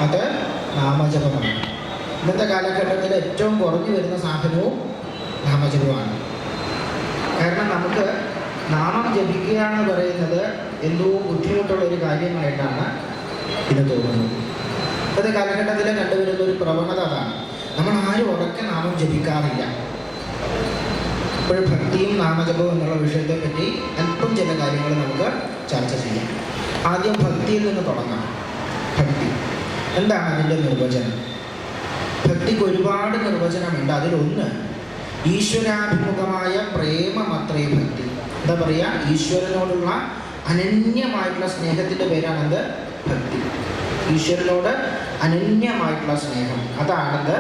അത് നാമജപമാണ്. ഇന്നത്തെ കാലഘട്ടത്തിൽ ഏറ്റവും കുറഞ്ഞു വരുന്ന സാധനവും നാമജപമാണ്. കാരണം നമുക്ക് നാമം ജപിക്കുക എന്ന് പറയുന്നത് എന്തോ ബുദ്ധിമുട്ടുള്ളൊരു കാര്യമായിട്ടാണ് ഇത് തോന്നുന്നത്. ഇന്നത്തെ കാലഘട്ടത്തിൽ കണ്ടുവരുന്ന ഒരു പ്രവണത അതാണ്. നമ്മൾ ആരും ഉറക്കെ നാമം ജപിക്കാറില്ല. ഇപ്പോൾ ഭക്തിയും നാമജപവും എന്നുള്ള വിഷയത്തെപ്പറ്റി അല്പം ചില കാര്യങ്ങൾ നമുക്ക് ചർച്ച ചെയ്യാം. ആദ്യം ഭക്തിയിൽ നിന്ന് തുടങ്ങാം. ഭക്തി എന്താണ്? അതിൻ്റെ നിർവചനം. ഭക്തിക്ക് ഒരുപാട് നിർവചനമുണ്ട്. അതിലൊന്ന് ഈശ്വരാഭിമുഖമായ പ്രേമമത്രേ ഭക്തി. എന്താ പറയുക? ഈശ്വരനോടുള്ള അനന്യമായിട്ടുള്ള സ്നേഹത്തിൻ്റെ പേരാണത് ഭക്തി. ഈശ്വരനോട് അനന്യമായിട്ടുള്ള സ്നേഹം, അതാണത്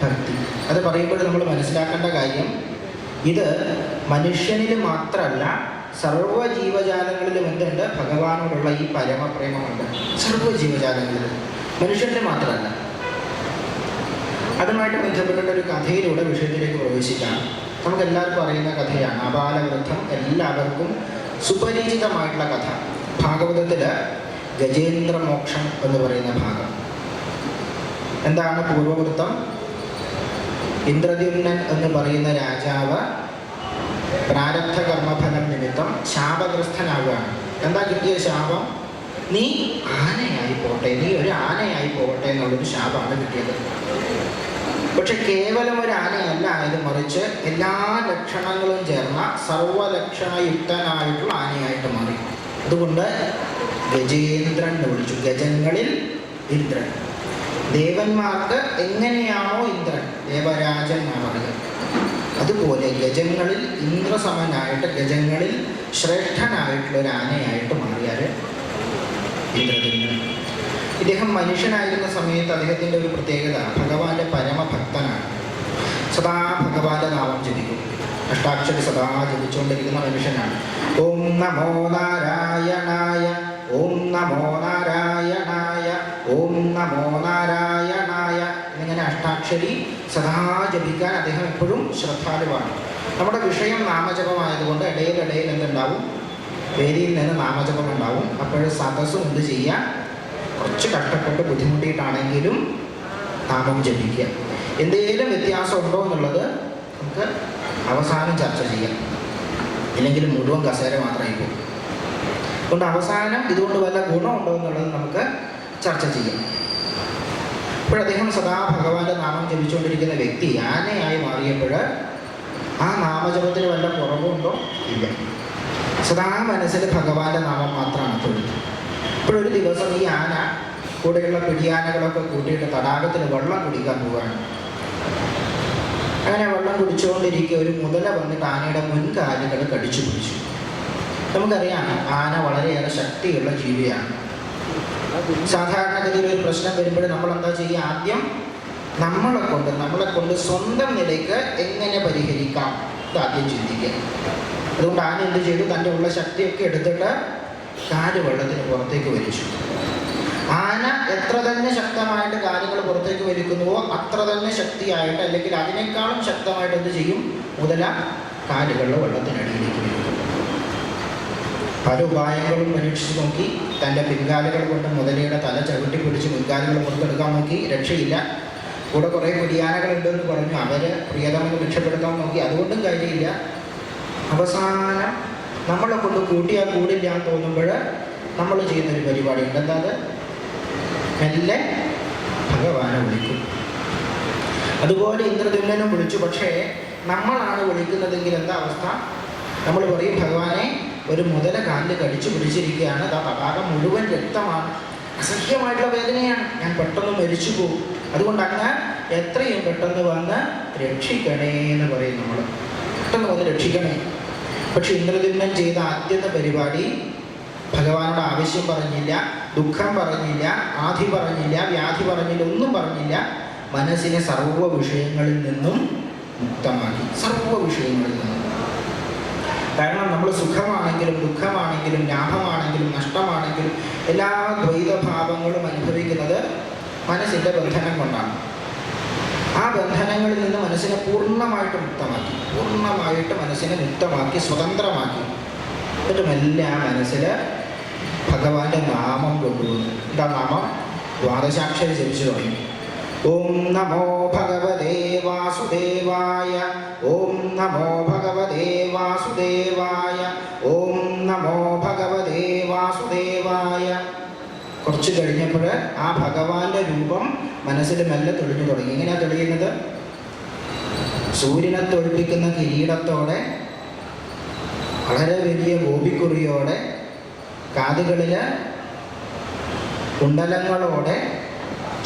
ഭക്തി. അത് പറയുമ്പോൾ നമ്മൾ മനസ്സിലാക്കേണ്ട കാര്യം, ഇത് മനുഷ്യനിൽ മാത്രമല്ല സർവ്വജീവജാലങ്ങളിലും എന്തുണ്ട്? ഭഗവാനോടുള്ള ഈ പരമപ്രേമമുണ്ട്. സർവ്വജീവജാലങ്ങളിലും, മനുഷ്യനിൽ മാത്രമല്ല. അതുമായിട്ട് ബന്ധപ്പെട്ടുള്ള ഒരു കഥയിലൂടെ വിഷയത്തിലേക്ക് പ്രവേശിക്കാം. നമുക്കെല്ലാവർക്കും അറിയുന്ന കഥയാണ്. അബാലവൃദ്ധം എല്ലാവർക്കും സുപരിചിതമായിട്ടുള്ള കഥ. ഭാഗവതത്തിൽ ഗജേന്ദ്രമോക്ഷം എന്ന് പറയുന്ന ഭാഗം. എന്താണ് പൂർവവൃത്തം? ഇന്ദ്രദ്യുമ്നൻ എന്ന് പറയുന്ന രാജാവ് പ്രാരബ്ധ കർമ്മഫലം നിമിത്തം ശാപഗ്രസ്തനാവുകയാണ്. എന്താ കിട്ടിയ ശാപം? നീ ആനയായി പോട്ടെ, നീ ഒരു ആനയായി പോകട്ടെ എന്നുള്ളൊരു ശാപമാണ് കിട്ടിയത്. പക്ഷെ കേവലം ഒരു ആനയല്ല ഇത്, മറിച്ച് എല്ലാ ലക്ഷണങ്ങളും ചേർന്ന സർവലക്ഷണയുക്തനായിട്ടുള്ള ആനയായിട്ട് മാറി. അതുകൊണ്ട് ഗജേന്ദ്രൻ എന്ന് വിളിച്ചു. ഗജങ്ങളിൽ ഇന്ദ്രൻ. ദേവന്മാർക്ക് എങ്ങനെയാണോ ഇന്ദ്രൻ, ദേവരാജൻ എന്നാണ് പറയുക, അതുപോലെ ഗജങ്ങളിൽ ഇന്ദ്രസമനായിട്ട്, ഗജങ്ങളിൽ ശ്രേഷ്ഠനായിട്ടുള്ള ഒരു ആനയായിട്ട് മാറിയാൽ ഇന്ദ്രദ്യുമ്നൻ. ഇദ്ദേഹം മനുഷ്യനായിരുന്ന സമയത്ത് അദ്ദേഹത്തിൻ്റെ ഒരു പ്രത്യേകത, ഭഗവാന്റെ പരമഭക്തനാണ്. സദാ ഭഗവാന്റെ നാമം ജപിക്കും. അഷ്ടാക്ഷരി സദാ ജപിച്ചുകൊണ്ടിരിക്കുന്ന മനുഷ്യനാണ്. ഓം നമോ നാരായണായ, ഓം നമോ നാരായണായ, ഓം നമോ നാരായണായ എന്നിങ്ങനെ അഷ്ടാക്ഷരി സദാ ജപിക്കാൻ അദ്ദേഹം എപ്പോഴും ശ്രദ്ധാലുവാണ്. നമ്മുടെ വിഷയം നാമജപമായതുകൊണ്ട് ഇടയിലിടയിൽ എന്തുണ്ടാവും? വേദിയിൽ നിന്ന് നാമജപം ഉണ്ടാവും. അപ്പോഴും സദസ്സും എന്ത് ചെയ്യാൻ? കുറച്ച് കഷ്ടപ്പെട്ട് ബുദ്ധിമുട്ടിയിട്ടാണെങ്കിലും നാമം ജപിക്കുക. എന്തെങ്കിലും വ്യത്യാസം ഉണ്ടോ എന്നുള്ളത് നമുക്ക് അവസാനം ചർച്ച ചെയ്യാം. ഇല്ലെങ്കിൽ മുഴുവൻ കസേര മാത്രമായി പോകും. അതുകൊണ്ട് അവസാനം ഇതുകൊണ്ട് വല്ല ഗുണമുണ്ടോ എന്നുള്ളത് നമുക്ക് ചർച്ച ചെയ്യാം. ഇപ്പോൾ അദ്ദേഹം സദാ ഭഗവാന്റെ നാമം ജപിച്ചുകൊണ്ടിരിക്കുന്ന വ്യക്തി ആനയായി മാറിയപ്പോൾ ആ നാമജപത്തിന് വല്ല കുറവുണ്ടോ? ഇല്ല. സദാ മനസ്സിൽ ഭഗവാന്റെ നാമം മാത്രമാണ് തൊഴുത്. ഇപ്പോഴൊരു ദിവസം ഈ ആന കൂടെയുള്ള പിടിയാനകളൊക്കെ കൂട്ടിയിട്ട് തടാകത്തിൽ വെള്ളം കുടിക്കാൻ പോവുകയാണ്. അങ്ങനെ വെള്ളം കുടിച്ചുകൊണ്ടിരിക്കുക ഒരു മുതല വന്നിട്ട് ആനയുടെ മുൻകാലുകൾ കടിച്ചു പിടിച്ചു. നമുക്കറിയാം ആന വളരെയേറെ ശക്തിയുള്ള ജീവിയാണ്. സാധാരണഗതിയിൽ ഒരു പ്രശ്നം വരുമ്പോൾ നമ്മൾ എന്താ ചെയ്യുക? ആദ്യം നമ്മളെ കൊണ്ട് സ്വന്തം നിലയ്ക്ക് എങ്ങനെ പരിഹരിക്കാം ഇതാദ്യം ചിന്തിക്കുക. അതുകൊണ്ട് ആന എന്ത് ചെയ്തു? തൻ്റെ ഉള്ള ശക്തിയൊക്കെ എടുത്തിട്ട് കാല് വെള്ളത്തിന് പുറത്തേക്ക് വലിച്ചു. ആന എത്ര തന്നെ ശക്തമായിട്ട് കാര്യങ്ങൾ പുറത്തേക്ക് വലിക്കുന്നുവോ അത്ര തന്നെ ശക്തിയായിട്ട്, അല്ലെങ്കിൽ അതിനേക്കാളും ശക്തമായിട്ട് എന്ത് ചെയ്യും? മുതല കാലുകളിൽ വെള്ളത്തിനടിയിലേക്ക് വലിക്കും. പല ഉപായങ്ങളും പരീക്ഷിച്ച് നോക്കി. തൻ്റെ പിൻകാലുകൾ കൊണ്ട് മുതലയുടെ തല ചവിട്ടി പിടിച്ച് മുൻകാലുകൾ പുറത്തെടുക്കാൻ നോക്കി, രക്ഷയില്ല. കൂടെ കുറേ പിടിയാനകളുണ്ടെന്ന് പറഞ്ഞു, അവര് പ്രിയതമന് രക്ഷപ്പെടുത്താൻ നോക്കി, അതുകൊണ്ടും കാര്യമില്ല. അവസാനം നമ്മളെ കൊണ്ട് കൂട്ടിയാൽ കൂടില്ല എന്ന് തോന്നുമ്പോൾ നമ്മൾ ചെയ്യുന്നൊരു പരിപാടി ഉണ്ട്. എന്താ? അത് മെല്ലെ ഭഗവാനെ വിളിക്കും. അതുപോലെ ഇന്ദ്രദ്യുമ്നനും വിളിച്ചു. പക്ഷേ നമ്മളാണ് വിളിക്കുന്നതെങ്കിൽ എന്താ അവസ്ഥ? നമ്മൾ പറയും, ഭഗവാനെ ഒരു മുതല കാലിൽ കടിച്ചു പിടിച്ചിരിക്കുകയാണ്, ആ തടാകം മുഴുവൻ രക്തമാണ്, അസഹ്യമായിട്ടുള്ള വേദനയാണ്, ഞാൻ പെട്ടെന്ന് മരിച്ചു പോകും, അതുകൊണ്ട് അങ്ങ് എത്രയും പെട്ടെന്ന് വന്ന് രക്ഷിക്കണേ എന്ന് പറയും. നമ്മൾ പെട്ടെന്ന് വന്ന് രക്ഷിക്കണേ. പക്ഷെ ഇന്ദ്രദ്യുമ്നൻ ചെയ്ത ആദ്യത്തെ പരിപാടി ഭഗവാനോട് ആവശ്യം പറഞ്ഞില്ല, ദുഃഖം പറഞ്ഞില്ല, ആധി പറഞ്ഞില്ല, വ്യാധി പറഞ്ഞില്ല, ഒന്നും പറഞ്ഞില്ല. മനസ്സിനെ സർവ്വ വിഷയങ്ങളിൽ നിന്നും മുക്തമാക്കി. സർവ്വ വിഷയങ്ങളിൽ നിന്നും. കാരണം നമ്മൾ സുഖമാണെങ്കിലും ദുഃഖമാണെങ്കിലും ലാഭമാണെങ്കിലും നഷ്ടമാണെങ്കിലും എല്ലാ ദ്വൈതഭാവങ്ങളും അനുഭവിക്കുന്നത് മനസ്സിൻ്റെ ബന്ധനം കൊണ്ടാണ്. ആ ബന്ധനങ്ങളിൽ നിന്ന് മനസ്സിനെ പൂർണ്ണമായിട്ട് മുക്തമാക്കി, പൂർണ്ണമായിട്ട് മനസ്സിനെ മുക്തമാക്കി സ്വതന്ത്രമാക്കി. എന്നിട്ട് മെല്ലെ ആ മനസ്സിൽ ഭഗവാന്റെ നാമം കൊണ്ടുവന്നു. എന്താ നാമം? ദ്വാദശാക്ഷരി ജപിച്ചു തുടങ്ങി. ഓം നമോ ഭഗവതേ വാസുദേവായ, ഓം നമോ ഭഗവതേ വാസുദേവായ, ഓം നമോ ഭഗവതേ വാസുദേവായ. കുറച്ച് കഴിഞ്ഞപ്പോൾ ആ ഭഗവാന്റെ രൂപം മനസ്സിൽ മെല്ലെ തെളിഞ്ഞു തുടങ്ങി. എങ്ങനെയാണ് തെളിയുന്നത്? സൂര്യനെ തൊഴിപ്പിക്കുന്ന കിരീടത്തോടെ, വളരെ വലിയ ഗോപിക്കുറിയോടെ, കാതുകളിൽ കുണ്ടലങ്ങളോടെ,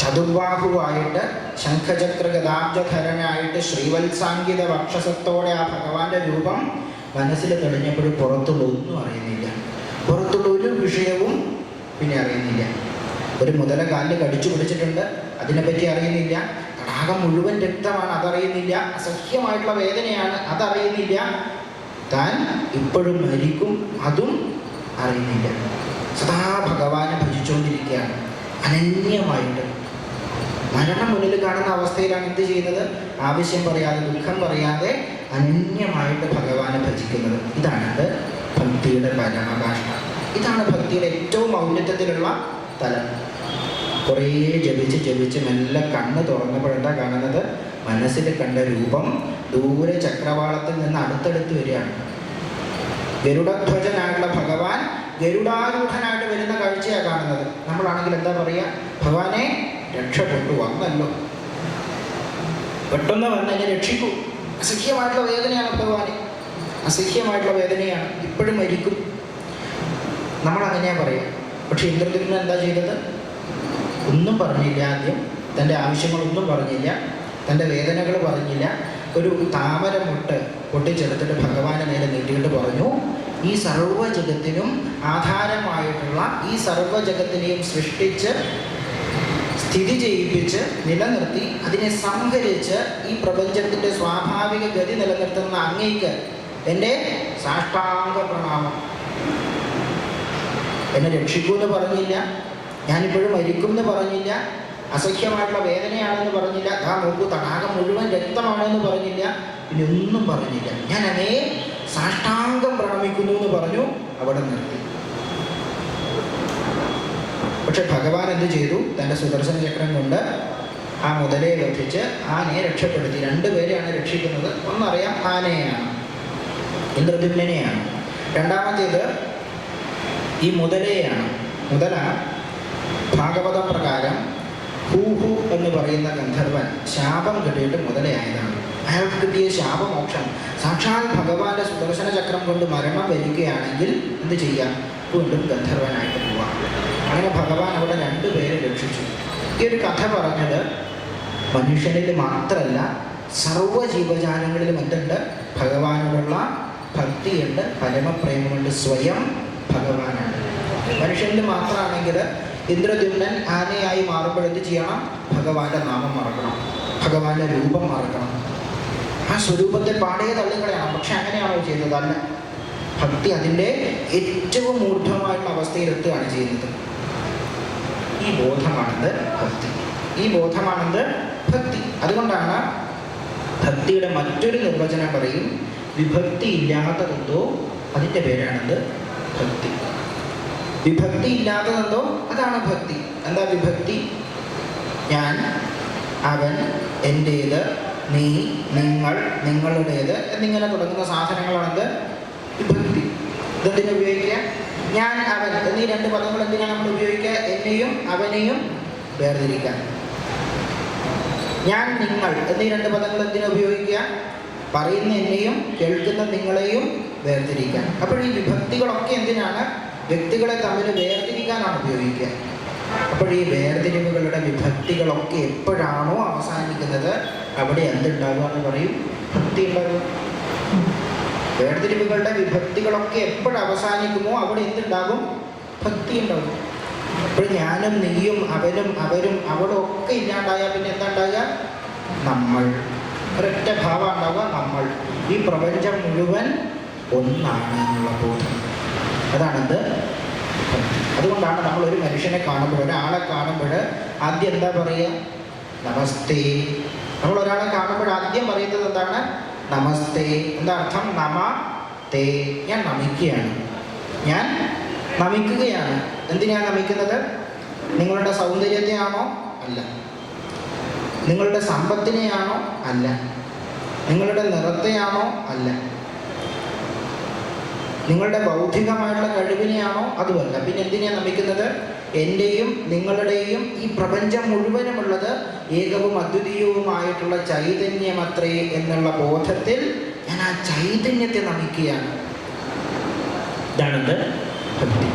ചതുർബാഹുവായിട്ട്, ശംഖചക്ര ഗദാബ്ജധരനായിട്ട്, ശ്രീവത്സാങ്കിത വക്ഷസത്തോടെ ആ ഭഗവാന്റെ രൂപം മനസ്സിൽ തെളിഞ്ഞപ്പോൾ പുറത്തുള്ള ഒന്നും അറിയുന്നില്ല. പുറത്തുള്ള ഒരു വിഷയവും പിന്നെ അറിയുന്നില്ല. ഒരു മുതല കാലിൽ കടിച്ചു പിടിച്ചിട്ടുണ്ട്, അതിനെപ്പറ്റി അറിയുന്നില്ല. തടാകം മുഴുവൻ രക്തമാണ്, അതറിയുന്നില്ല. അസഹ്യമായിട്ടുള്ള വേദനയാണ്, അതറിയുന്നില്ല. താൻ ഇപ്പോഴും മരിക്കും, അതും അറിയുന്നില്ല. സദാ ഭഗവാനെ ഭജിച്ചുകൊണ്ടിരിക്കുകയാണ് അനന്യമായിട്ട്. മരണം മുന്നിൽ കാണുന്ന അവസ്ഥയിലാണ് എന്ത് ചെയ്യുന്നത്? ആവശ്യം പറയാതെ, ദുഃഖം പറയാതെ അനന്യമായിട്ട് ഭഗവാനെ ഭജിക്കുന്നത്. ഇതാണ് ഭക്തിയുടെ പരമകാഷ്ഠ. ഇതാണ് ഭക്തിയുടെ ഏറ്റവും ഔന്നത്യത്തിലുള്ള തലം. കുറേ ജപിച്ച് ജപിച്ച് മെല്ലെ കണ്ണ് തുറന്നപ്പോഴെന്താ കാണുന്നത്? മനസ്സിൽ കണ്ട രൂപം ദൂരെ ചക്രവാളത്തിൽ നിന്ന് അടുത്തടുത്ത് വരികയാണ്. ഗരുഡധ്വജനായിട്ടുള്ള ഭഗവാൻ ഗരുഡാരൂഢനായിട്ട് വരുന്ന കാഴ്ചയാണ് കാണുന്നത്. നമ്മളാണെങ്കിൽ എന്താ പറയുക? ഭഗവാനെ രക്ഷപ്പെട്ടു വന്നല്ലോ, പെട്ടെന്ന് വന്ന് എന്നെ രക്ഷിക്കൂ. അസഹ്യമായിട്ടുള്ള വേദനയാണ് ഭഗവാന്, അസഹ്യമായിട്ടുള്ള വേദനയാണ്, ഇപ്പോഴും മരിക്കും. നമ്മളങ്ങനെയാ പറയുക. പക്ഷെ ഇന്ദ്രദ്യുമ്നൻ എന്താ ചെയ്തത്? ഒന്നും പറഞ്ഞില്ല. ആദ്യം തൻ്റെ ആവശ്യങ്ങളൊന്നും പറഞ്ഞില്ല, തൻ്റെ വേദനകൾ പറഞ്ഞില്ല. ഒരു താമരമുട്ട് പൊട്ടിച്ചെടുത്തിട്ട് ഭഗവാനെ നേരെ നീട്ടിയിട്ട് പറഞ്ഞു, ഈ സർവ്വജഗത്തിനും ആധാരമായിട്ടുള്ള, ഈ സർവ്വജഗത്തിനെയും സൃഷ്ടിച്ച് സ്ഥിതി ചെയ്യിപ്പിച്ച് നിലനിർത്തി അതിനെ സംഹരിച്ച് ഈ പ്രപഞ്ചത്തിൻ്റെ സ്വാഭാവിക ഗതി നിലനിർത്തുന്ന അങ്ങേക്ക് എൻ്റെ സാഷ്ടാംഗ പ്രണാമം. എന്നെ രക്ഷിക്കൂന്ന് പറഞ്ഞില്ല, ഞാനിപ്പോഴും മരിക്കും എന്ന് പറഞ്ഞില്ല, അസഹ്യമായിട്ടുള്ള വേദനയാണെന്ന് പറഞ്ഞില്ല, നോക്കൂ തടാകം മുഴുവൻ രക്തമാണെന്ന് പറഞ്ഞില്ല, പിന്നെ ഒന്നും പറഞ്ഞില്ല. ഞാൻ അങ്ങേ സാഷ്ടാംഗം പ്രണമിക്കുന്നു എന്ന് പറഞ്ഞു, അവിടെ നിർത്തി. പക്ഷെ ഭഗവാൻ എന്ത് ചെയ്തു? തൻ്റെ സുദർശന ചക്രം കൊണ്ട് ആ മുതലയെ വധിച്ച് ആനയെ രക്ഷപ്പെടുത്തി. രണ്ടുപേരെയാണ് രക്ഷിക്കുന്നത്. ഒന്നറിയാം, ആനയെയാണ്, ഇന്ദ്രദ്യുമ്നനെയാണ്. രണ്ടാമത്തേത് ഈ മുതലയെയാണ്. മുതല ഭാഗവത പ്രകാരം ഹൂഹു എന്ന് പറയുന്ന ഗന്ധർവൻ ശാപം കിട്ടിയിട്ട് മുതലയായതാണ്. അയാൾക്ക് കിട്ടിയ ശാപമോക്ഷം സാക്ഷാൽ ഭഗവാന്റെ സുദർശന ചക്രം കൊണ്ട് മരണം വരികയാണെങ്കിൽ എന്ത് ചെയ്യാം? വീണ്ടും ഗന്ധർവനായിട്ട് പോവാം. അങ്ങനെ ഭഗവാൻ അവിടെ രണ്ടുപേരെ രക്ഷിച്ചു. ഈ ഒരു കഥ പറഞ്ഞത് മനുഷ്യനിൽ മാത്രമല്ല, സർവ്വ ജീവജാലങ്ങളിലും എന്തുണ്ട്? ഭഗവാനോടുള്ള ഭക്തിയുണ്ട്, പരമപ്രേമമുണ്ട്. സ്വയം ഭഗവാനാണ്. മനുഷ്യനിൽ മാത്രമാണെങ്കിൽ ഇന്ദ്രദ്യുമ്നൻ ആനയായി മാറുമ്പോൾ എന്ത് ചെയ്യണം? ഭഗവാന്റെ നാമം മറക്കണം, ഭഗവാന്റെ രൂപം മറക്കണം, ആ സ്വരൂപത്തെ പാടേ തള്ളിക്കളയണം. പക്ഷെ അങ്ങനെയാണോ ചെയ്തത്? അല്ല. ഭക്തി അതിൻ്റെ ഏറ്റവും ഊർധ്വമായിട്ടുള്ള അവസ്ഥയിലെത്തുകയാണ് ചെയ്യുന്നത്. ഈ ബോധമാണത് ഭക്തി. ഈ ബോധമാണത് ഭക്തി. അതുകൊണ്ടാണ് ഭക്തിയുടെ മറ്റൊരു നിർവചനം പറയും, വിഭക്തി ഇല്ലാത്തതെന്തോ അതിൻ്റെ പേരാണത് ഭക്തി. വിഭക്തി ഇല്ലാത്തതെന്തോ അതാണ് ഭക്തി. എന്താ വിഭക്തി? ഞാൻ, അവൻ, എൻ്റേത്, നീ, നിങ്ങൾ, നിങ്ങളുടേത് എന്നിങ്ങനെ തുടങ്ങുന്ന സാധനങ്ങളാണത് വിഭക്തി. ഇതെന്തിനു ഉപയോഗിക്കുക? ഞാൻ, അവൻ എന്നീ രണ്ട് പദങ്ങൾ എന്തിനാണ് നമ്മൾ ഉപയോഗിക്കുക? എന്നെയും അവനെയും വേർതിരിക്കാൻ. ഞാൻ, നിങ്ങൾ എന്നീ രണ്ട് പദങ്ങൾ എന്തിനാ ഉപയോഗിക്കുക? പറയുന്ന എന്നെയും കേൾക്കുന്ന നിങ്ങളെയും വേർതിരിക്കാൻ. അപ്പോൾ ഈ വിഭക്തികളൊക്കെ എന്തിനാണ്? വ്യക്തികളെ തമ്മിൽ വേർതിരിക്കാനാണ് ഉപയോഗിക്കുക. അപ്പോൾ ഈ വേർതിരിവുകളുടെ വിഭക്തികളൊക്കെ എപ്പോഴാണോ അവസാനിക്കുന്നത് അവിടെ എന്തുണ്ടാവുക എന്ന് പറയും? ഭക്തി ഉണ്ടാവുക. വേർതിരിവുകളുടെ വിഭക്തികളൊക്കെ എപ്പോഴവസാനിക്കുമോ അവിടെ എന്തുണ്ടാകും? ഭക്തി ഉണ്ടാകും. അപ്പോൾ ഞാനും നീയും അവനും അവരും അവിടെ ഒക്കെ ഇല്ലാണ്ടായാൽ പിന്നെ എന്താ ഉണ്ടാകുക? നമ്മൾ. ഒരൊറ്റ ഭാവം ഉണ്ടാവുക, നമ്മൾ. ഈ പ്രപഞ്ചം മുഴുവൻ ഒന്നാണ് എന്നുള്ള ബോധം. അതാണത് ഭക്തി. അതുകൊണ്ടാണ് നമ്മൾ ഒരു മനുഷ്യനെ കാണുമ്പോൾ, ഒരാളെ കാണുമ്പോൾ ആദ്യം എന്താ പറയുക? നമസ്തേ. നമ്മൾ ഒരാളെ കാണുമ്പോൾ ആദ്യം പറയുന്നത് എന്താണ്? നമസ്തേ. എന്താ അർത്ഥം? നമ തേ. ഞാൻ നമിക്കുകയാണ്, ഞാൻ നമിക്കുകയാണ്. എന്തിനാണ് നമിക്കുന്നത്? നിങ്ങളുടെ സൗന്ദര്യത്തെയാണോ? അല്ല. നിങ്ങളുടെ സമ്പത്തിനെയാണോ? അല്ല. നിങ്ങളുടെ നിറത്തെയാണോ? അല്ല. നിങ്ങളുടെ ബൗദ്ധികമായിട്ടുള്ള കഴിവിനെയാണോ? അതുമല്ല. പിന്നെ എന്തിനെയാണ് നമിക്കുന്നത്? എൻ്റെയും നിങ്ങളുടെയും ഈ പ്രപഞ്ചം മുഴുവനുമുള്ളത് ഏകവും അദ്വിതീയവുമായിട്ടുള്ള ചൈതന്യമത്രേ എന്നുള്ള ബോധത്തിൽ ഞാൻ ആ ചൈതന്യത്തെ നമിക്കുകയാണ്. ഇതാണെന്ത്? ഭക്തി.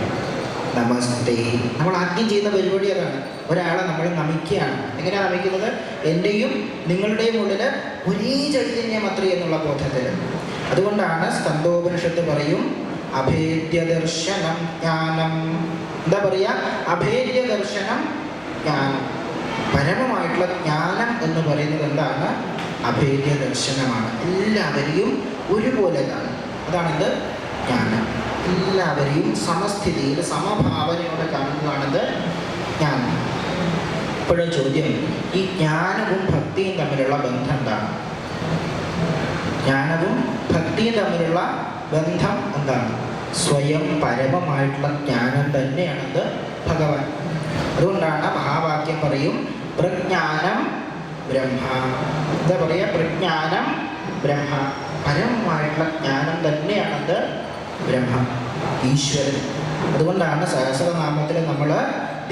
നമസ്തേ. നമ്മൾ ആദ്യം ചെയ്യുന്ന പരിപാടി അതാണ്. ഒരാളെ നമ്മൾ നമിക്കുകയാണ്. എങ്ങനെയാണ് നമിക്കുന്നത്? എൻ്റെയും നിങ്ങളുടെയും ഉള്ളിൽ ഒരേ ചൈതന്യം അത്രേ എന്നുള്ള ബോധത്തിൽ. അതുകൊണ്ടാണ് സ്കന്ദോപനിഷത്ത് പറയും അഭേദ്യദർശനം ജ്ഞാനം. എന്താ പറയുക? അഭേദ്യദർശനം ജ്ഞാനം. പരമമായിട്ടുള്ള ജ്ഞാനം എന്ന് പറയുന്നത് എന്താണ്? അഭേദ്യദർശനമാണ്. എല്ലാവരെയും ഒരുപോലെ കാണും. അതാണെന്ത്? ജ്ഞാനം. എല്ലാവരെയും സമസ്ഥിതിയിൽ സമഭാവനയോടെ കാണുന്നതാണെന്ത്? ജ്ഞാനം. ഇപ്പോഴും ചോദ്യം, ഈ ജ്ഞാനവും ഭക്തിയും തമ്മിലുള്ള ബന്ധം എന്താണ്? ജ്ഞാനവും ഭക്തിയും തമ്മിലുള്ള ബന്ധം എന്താണ്? സ്വയം പരമമായിട്ടുള്ള ജ്ഞാനം തന്നെയാണത് ഭഗവാൻ. അതുകൊണ്ടാണ് മഹാവാക്യം പറയും പ്രജ്ഞാനം ബ്രഹ്മ. എന്താ പറയുക? പ്രജ്ഞാനം ബ്രഹ്മ. പരമമായിട്ടുള്ള ജ്ഞാനം തന്നെയാണത് ബ്രഹ്മ, ഈശ്വരൻ. അതുകൊണ്ടാണ് സഹസ്രനാമത്തിൽ നമ്മൾ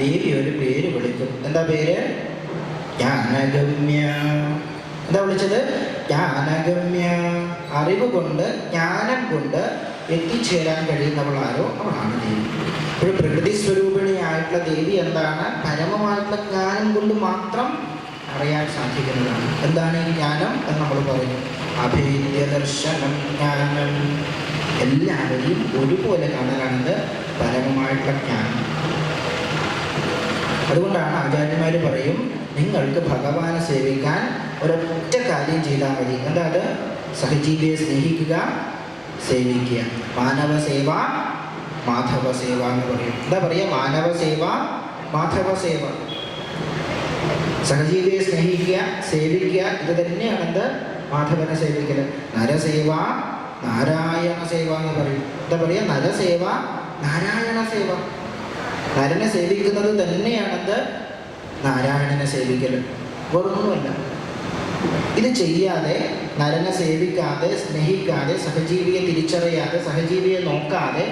ദേവി ഒരു പേര് വിളിക്കും. എന്താ പേര്? ജ്ഞാനഗമ്യ. എന്താ വിളിച്ചത്? ജ്ഞാനഗമ്യ. അറിവ് കൊണ്ട്, ജ്ഞാനം കൊണ്ട് എത്തിച്ചേരാൻ കഴിയുന്നവളാരോ അവളാണ് ദേവി. ഒരു പ്രകൃതി സ്വരൂപിണിയായിട്ടുള്ള ദേവി എന്താണ്? പരമമായിട്ടുള്ള ജ്ഞാനം കൊണ്ട് മാത്രം അറിയാൻ സാധിക്കുന്നതാണ്. എന്താണ് ഈ ജ്ഞാനം എന്ന് നമ്മൾ പറഞ്ഞു? അഭേദ്യദർശനം ജ്ഞാനം. എല്ലാവരെയും ഒരുപോലെ കാണാനാണത് പരമമായിട്ടുള്ള ജ്ഞാനം. അതുകൊണ്ടാണ് ആചാര്യന്മാർ പറയും നിങ്ങൾക്ക് ഭഗവാനെ സേവിക്കാൻ ഒരൊറ്റ കാര്യം ചെയ്താൽ മതി. എന്താ അത്? സഹജീവിയെ സ്നേഹിക്കുക, സേവിക്കുക. മാനവ സേവ, മാധവ സേവ എന്ന് പറയും. എന്താ പറയുക? മാനവ സേവ, മാധവ സേവ. സഹജീവിയെ സ്നേഹിക്കുക, സേവിക്കുക. ഇത് തന്നെയാണെന്ത്? മാധവനെ സേവിക്കൽ. നരസേവ, നാരായണ സേവ എന്ന് പറയും. എന്താ പറയുക? നരസേവ, നാരായണ സേവ. നരനെ സേവിക്കുന്നത് തന്നെയാണത് നാരായണനെ സേവിക്കൽ. വേറൊന്നുമല്ല. ഇത് ചെയ്യാതെ, നരനെ സേവിക്കാതെ, സ്നേഹിക്കാതെ, സഹജീവിയെ തിരിച്ചറിയാതെ, സഹജീവിയെ നോക്കാതെ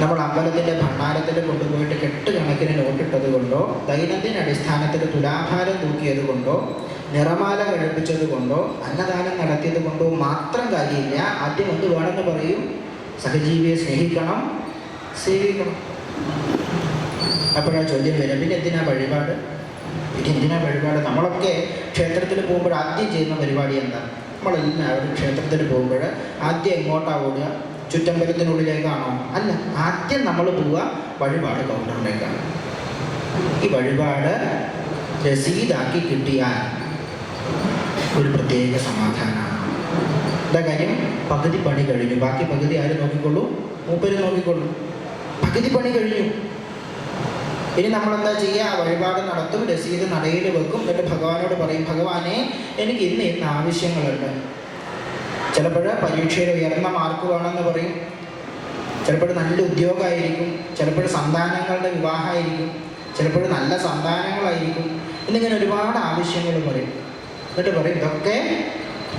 നമ്മൾ അമ്പലത്തിൻ്റെ ഭണ്ഡാരത്തിൽ കൊണ്ടുപോയിട്ട് കെട്ടുകണക്കിന് നോട്ടിട്ടത് കൊണ്ടോ, ദൈനംദിന അടിസ്ഥാനത്തിൽ തുലാഭാരം തൂക്കിയത് കൊണ്ടോ, നിറമാല കഴിപ്പിച്ചത് കൊണ്ടോ, അന്നദാനം നടത്തിയത് കൊണ്ടോ മാത്രം കാര്യമില്ല. ആദ്യം എന്ത് വേണമെന്ന് പറയും? സഹജീവിയെ സ്നേഹിക്കണം, സേവിക്കണം. അപ്പോഴാ ചോദ്യം വരും, പിന്നെ എന്തിനാ വഴിപാട്? പിന്നെ എന്തിനാ വഴിപാട്? നമ്മളൊക്കെ ക്ഷേത്രത്തിൽ പോകുമ്പോൾ ആദ്യം ചെയ്യുന്ന പരിപാടി എന്താ? നമ്മളെല്ലാവരും ക്ഷേത്രത്തിൽ പോകുമ്പോൾ ആദ്യം എങ്ങോട്ടാണ് ഓടുക? ചുറ്റമ്പലത്തിനുള്ളിലേക്കാണോ? അല്ല. ആദ്യം നമ്മൾ പോവുക വഴിപാട് കൗണ്ടറിലേക്കാണ്. ഈ വഴിപാട് രസീതാക്കി കിട്ടിയാൽ ഒരു പ്രത്യേക സമാധാനമാണ്. എന്താ കാര്യം? പകുതി പണി കഴിഞ്ഞു. ബാക്കി പകുതി ആര് നോക്കിക്കൊള്ളൂ? മൂപ്പര് നോക്കിക്കൊള്ളൂ. പകുതി പണി കഴിഞ്ഞു. ഇനി നമ്മളെന്താ ചെയ്യുക? വഴിപാട് നടത്തും, രസീത് നടയിൽ വെക്കും. എന്നിട്ട് ഭഗവാനോട് പറയും, ഭഗവാനെ എനിക്ക് ഇന്ന് ആവശ്യങ്ങളുണ്ട്. ചിലപ്പോൾ പരീക്ഷയിൽ ഉയർന്ന മാർക്ക് വേണമെന്ന് പറയും, ചിലപ്പോൾ നല്ല ഉദ്യോഗമായിരിക്കും, ചിലപ്പോൾ സന്താനങ്ങളുടെ വിവാഹമായിരിക്കും, ചിലപ്പോൾ നല്ല സന്താനങ്ങളായിരിക്കും. എന്നിങ്ങനെ ഒരുപാട് ആവശ്യങ്ങൾ പറയും. എന്നിട്ട് പറയും ഇതൊക്കെ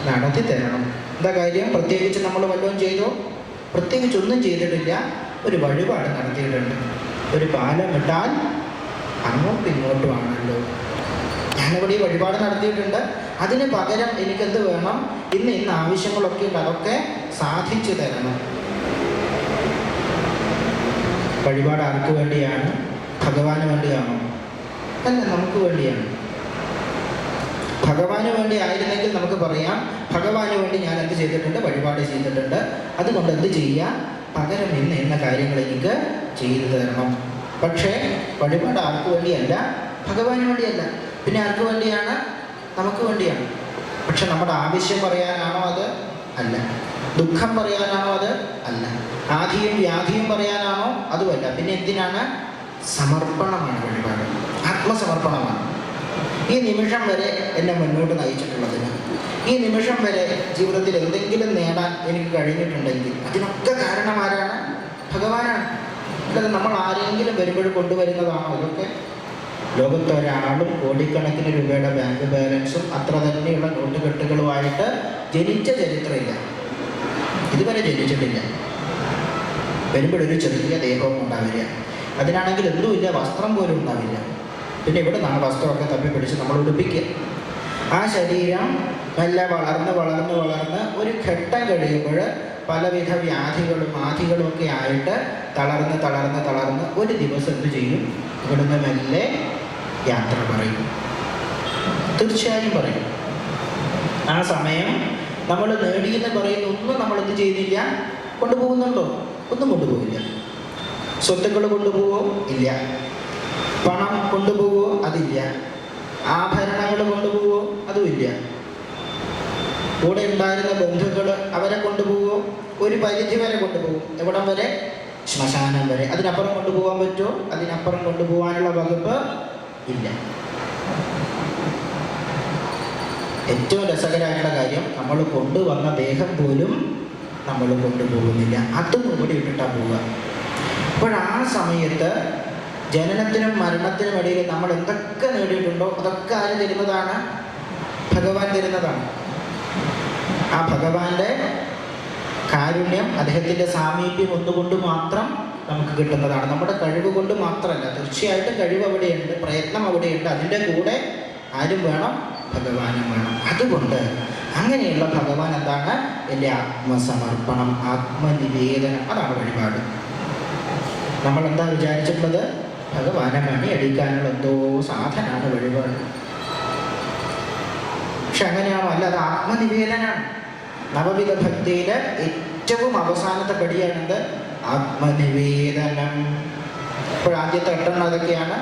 നടത്തി തരണം. എന്താ കാര്യം? പ്രത്യേകിച്ച് നമ്മൾ വല്ലതും ചെയ്തോ? പ്രത്യേകിച്ചൊന്നും ചെയ്തിട്ടില്ല. ഒരു വഴിപാട് നടത്തിയിട്ടുണ്ട്. ഒരു പാലം ഇട്ടാൽ അങ്ങോട്ടും ഇങ്ങോട്ടും ആണല്ലോ. ഞാനിവിടെ ഈ വഴിപാട് നടത്തിയിട്ടുണ്ട്. അതിന് പകരം എനിക്കെന്ത് വേണം? ഇന്ന് ആവശ്യങ്ങളൊക്കെ ഉണ്ട്, അതൊക്കെ സാധിച്ചു തരണം. വഴിപാട് ആർക്ക് വേണ്ടിയാണ്? ഭഗവാന് വേണ്ടിയാണോ? അല്ല, നമുക്ക് വേണ്ടിയാണ്. ഭഗവാന് വേണ്ടി ആയിരുന്നെങ്കിൽ നമുക്ക് പറയാം, ഭഗവാന് വേണ്ടി ഞാൻ എന്ത് ചെയ്തിട്ടുണ്ട്? വഴിപാട് ചെയ്തിട്ടുണ്ട്. അതുകൊണ്ട് എന്ത് ചെയ്യുക? പകരം ഇന്ന കാര്യങ്ങൾ എനിക്ക് ചെയ്തു തരണം. പക്ഷേ വഴിപാട് ആർക്ക് വേണ്ടിയല്ല? ഭഗവാന് വേണ്ടിയല്ല. പിന്നെ ആർക്ക് വേണ്ടിയാണ്? നമുക്ക് വേണ്ടിയാണ്. പക്ഷെ നമ്മുടെ ആവശ്യം പറയാനാണോ അത്? അല്ല. ദുഃഖം പറയാനാണോ അത്? അല്ല. ആധിയും വ്യാധിയും പറയാനാണോ? അതുമല്ല. പിന്നെ എന്തിനാണ്? സമർപ്പണമാണ് വഴിപാട്. ആത്മസമർപ്പണമാണ്. ഈ നിമിഷം വരെ എന്നെ മുന്നോട്ട് നയിച്ചിട്ടുള്ളതിന്, ഈ നിമിഷം വരെ ജീവിതത്തിൽ എന്തെങ്കിലും നേടാൻ എനിക്ക് കഴിഞ്ഞിട്ടുണ്ടെങ്കിൽ അതിനൊക്കെ കാരണം ആരാണ്? ഭഗവാനാണ്. അല്ലാതെ നമ്മൾ ആരെങ്കിലും വരുമ്പോൾ കൊണ്ടുവരുന്നതാണോ ഇതൊക്കെ? ലോകത്ത് ഒരാളും കോടിക്കണക്കിന് രൂപയുടെ ബാങ്ക് ബാലൻസും അത്ര തന്നെയുള്ള നോട്ടുകെട്ടുകളുമായിട്ട് ജനിച്ച ചരിത്രമില്ല, ഇതുവരെ ജനിച്ചിട്ടില്ല. വരുമ്പോഴൊരു ചെറിയ ദേഹവും ഉണ്ടാവില്ല, അതിനാണെങ്കിൽ എന്തുമില്ല, വസ്ത്രം പോലും ഉണ്ടാവില്ല. പിന്നെ ഇവിടെ നമ്മൾ വസ്ത്രമൊക്കെ തപ്പി പിടിച്ച് നമ്മൾ ഉടുപ്പിക്കുക. ആ ശരീരം നല്ല വളർന്ന് വളർന്ന് വളർന്ന് ഒരു ഘട്ടം കഴിയുമ്പോൾ പലവിധ വ്യാധികളും ആധികളും ഒക്കെ ആയിട്ട് തളർന്ന് തളർന്ന് തളർന്ന് ഒരു ദിവസം എന്ത് ചെയ്യും? ഇവിടുന്ന് മെല്ലെ യാത്ര പറയും, തീർച്ചയായും പറയും. ആ സമയം നമ്മൾ നേടിയെന്ന് പറയുന്ന ഒന്നും നമ്മൾ എന്ത് ചെയ്യുന്നില്ല, കൊണ്ടുപോകുന്നുണ്ടോ? ഒന്നും കൊണ്ടുപോകില്ല. സ്വത്തുക്കൾ കൊണ്ടുപോവോ? ഇല്ല. പണം കൊണ്ടുപോവോ? അതില്ല. ആഭരണങ്ങൾ കൊണ്ടുപോവോ? അതുമില്ല. കൂടെ ഉണ്ടായിരുന്ന ബന്ധുക്കൾ അവരെ കൊണ്ടുപോവോ? ഒരു പരിധി വരെ കൊണ്ടുപോകും. എവിടം വരെ? ശ്മശാനം വരെ. അതിനപ്പുറം കൊണ്ടുപോകാൻ പറ്റുമോ? അതിനപ്പുറം കൊണ്ടുപോകാനുള്ള വകുപ്പ് ഇല്ല. ഏറ്റവും രസകരമായിട്ടുള്ള കാര്യം, നമ്മൾ കൊണ്ടുവന്ന ദേഹം പോലും നമ്മൾ കൊണ്ടുപോകുന്നില്ല, അതും ഇവിടെ ഇട്ടിട്ടാണ് പോവുക. അപ്പോൾ ആ സമയത്ത് ജനനത്തിനും മരണത്തിനും ഇടയിൽ നമ്മൾ എന്തൊക്കെ നേടിയിട്ടുണ്ടോ അതൊക്കെ ആര് തരുന്നതാണ്? ഭഗവാൻ തരുന്നതാണ്. ആ ഭഗവാന്റെ കാരുണ്യം, അദ്ദേഹത്തിൻ്റെ സാമീപ്യം ഒന്നുകൊണ്ട് മാത്രം നമുക്ക് കിട്ടുന്നതാണ്. നമ്മുടെ കഴിവ് കൊണ്ട് മാത്രമല്ല, തീർച്ചയായിട്ടും കഴിവ് അവിടെയുണ്ട്, പ്രയത്നം അവിടെയുണ്ട്. അതിൻ്റെ കൂടെ ആരും വേണം? ഭഗവാനും വേണം. അതുകൊണ്ട് അങ്ങനെയുള്ള ഭഗവാൻ എന്താണ്? എൻ്റെ ആത്മസമർപ്പണം, ആത്മനിവേദനം, അതാണ് വഴിപാട്. നമ്മളെന്താ വിചാരിച്ചിട്ടുള്ളത്? ഭഗവാനെ മണി അടിക്കാനുള്ള എന്തോ സാധനമാണ് വഴിപാട്. പക്ഷെ അങ്ങനെയാണോ? അല്ല, അത് ആത്മനിവേദനാണ്. നവവിധ ഭക്തിയിലെ ഏറ്റവും അവസാനത്തെ പടിയാണെന്ത്? ആത്മനിവേദനം. ഇപ്പോഴാദ്യത്തെ 8 അതൊക്കെയാണ്: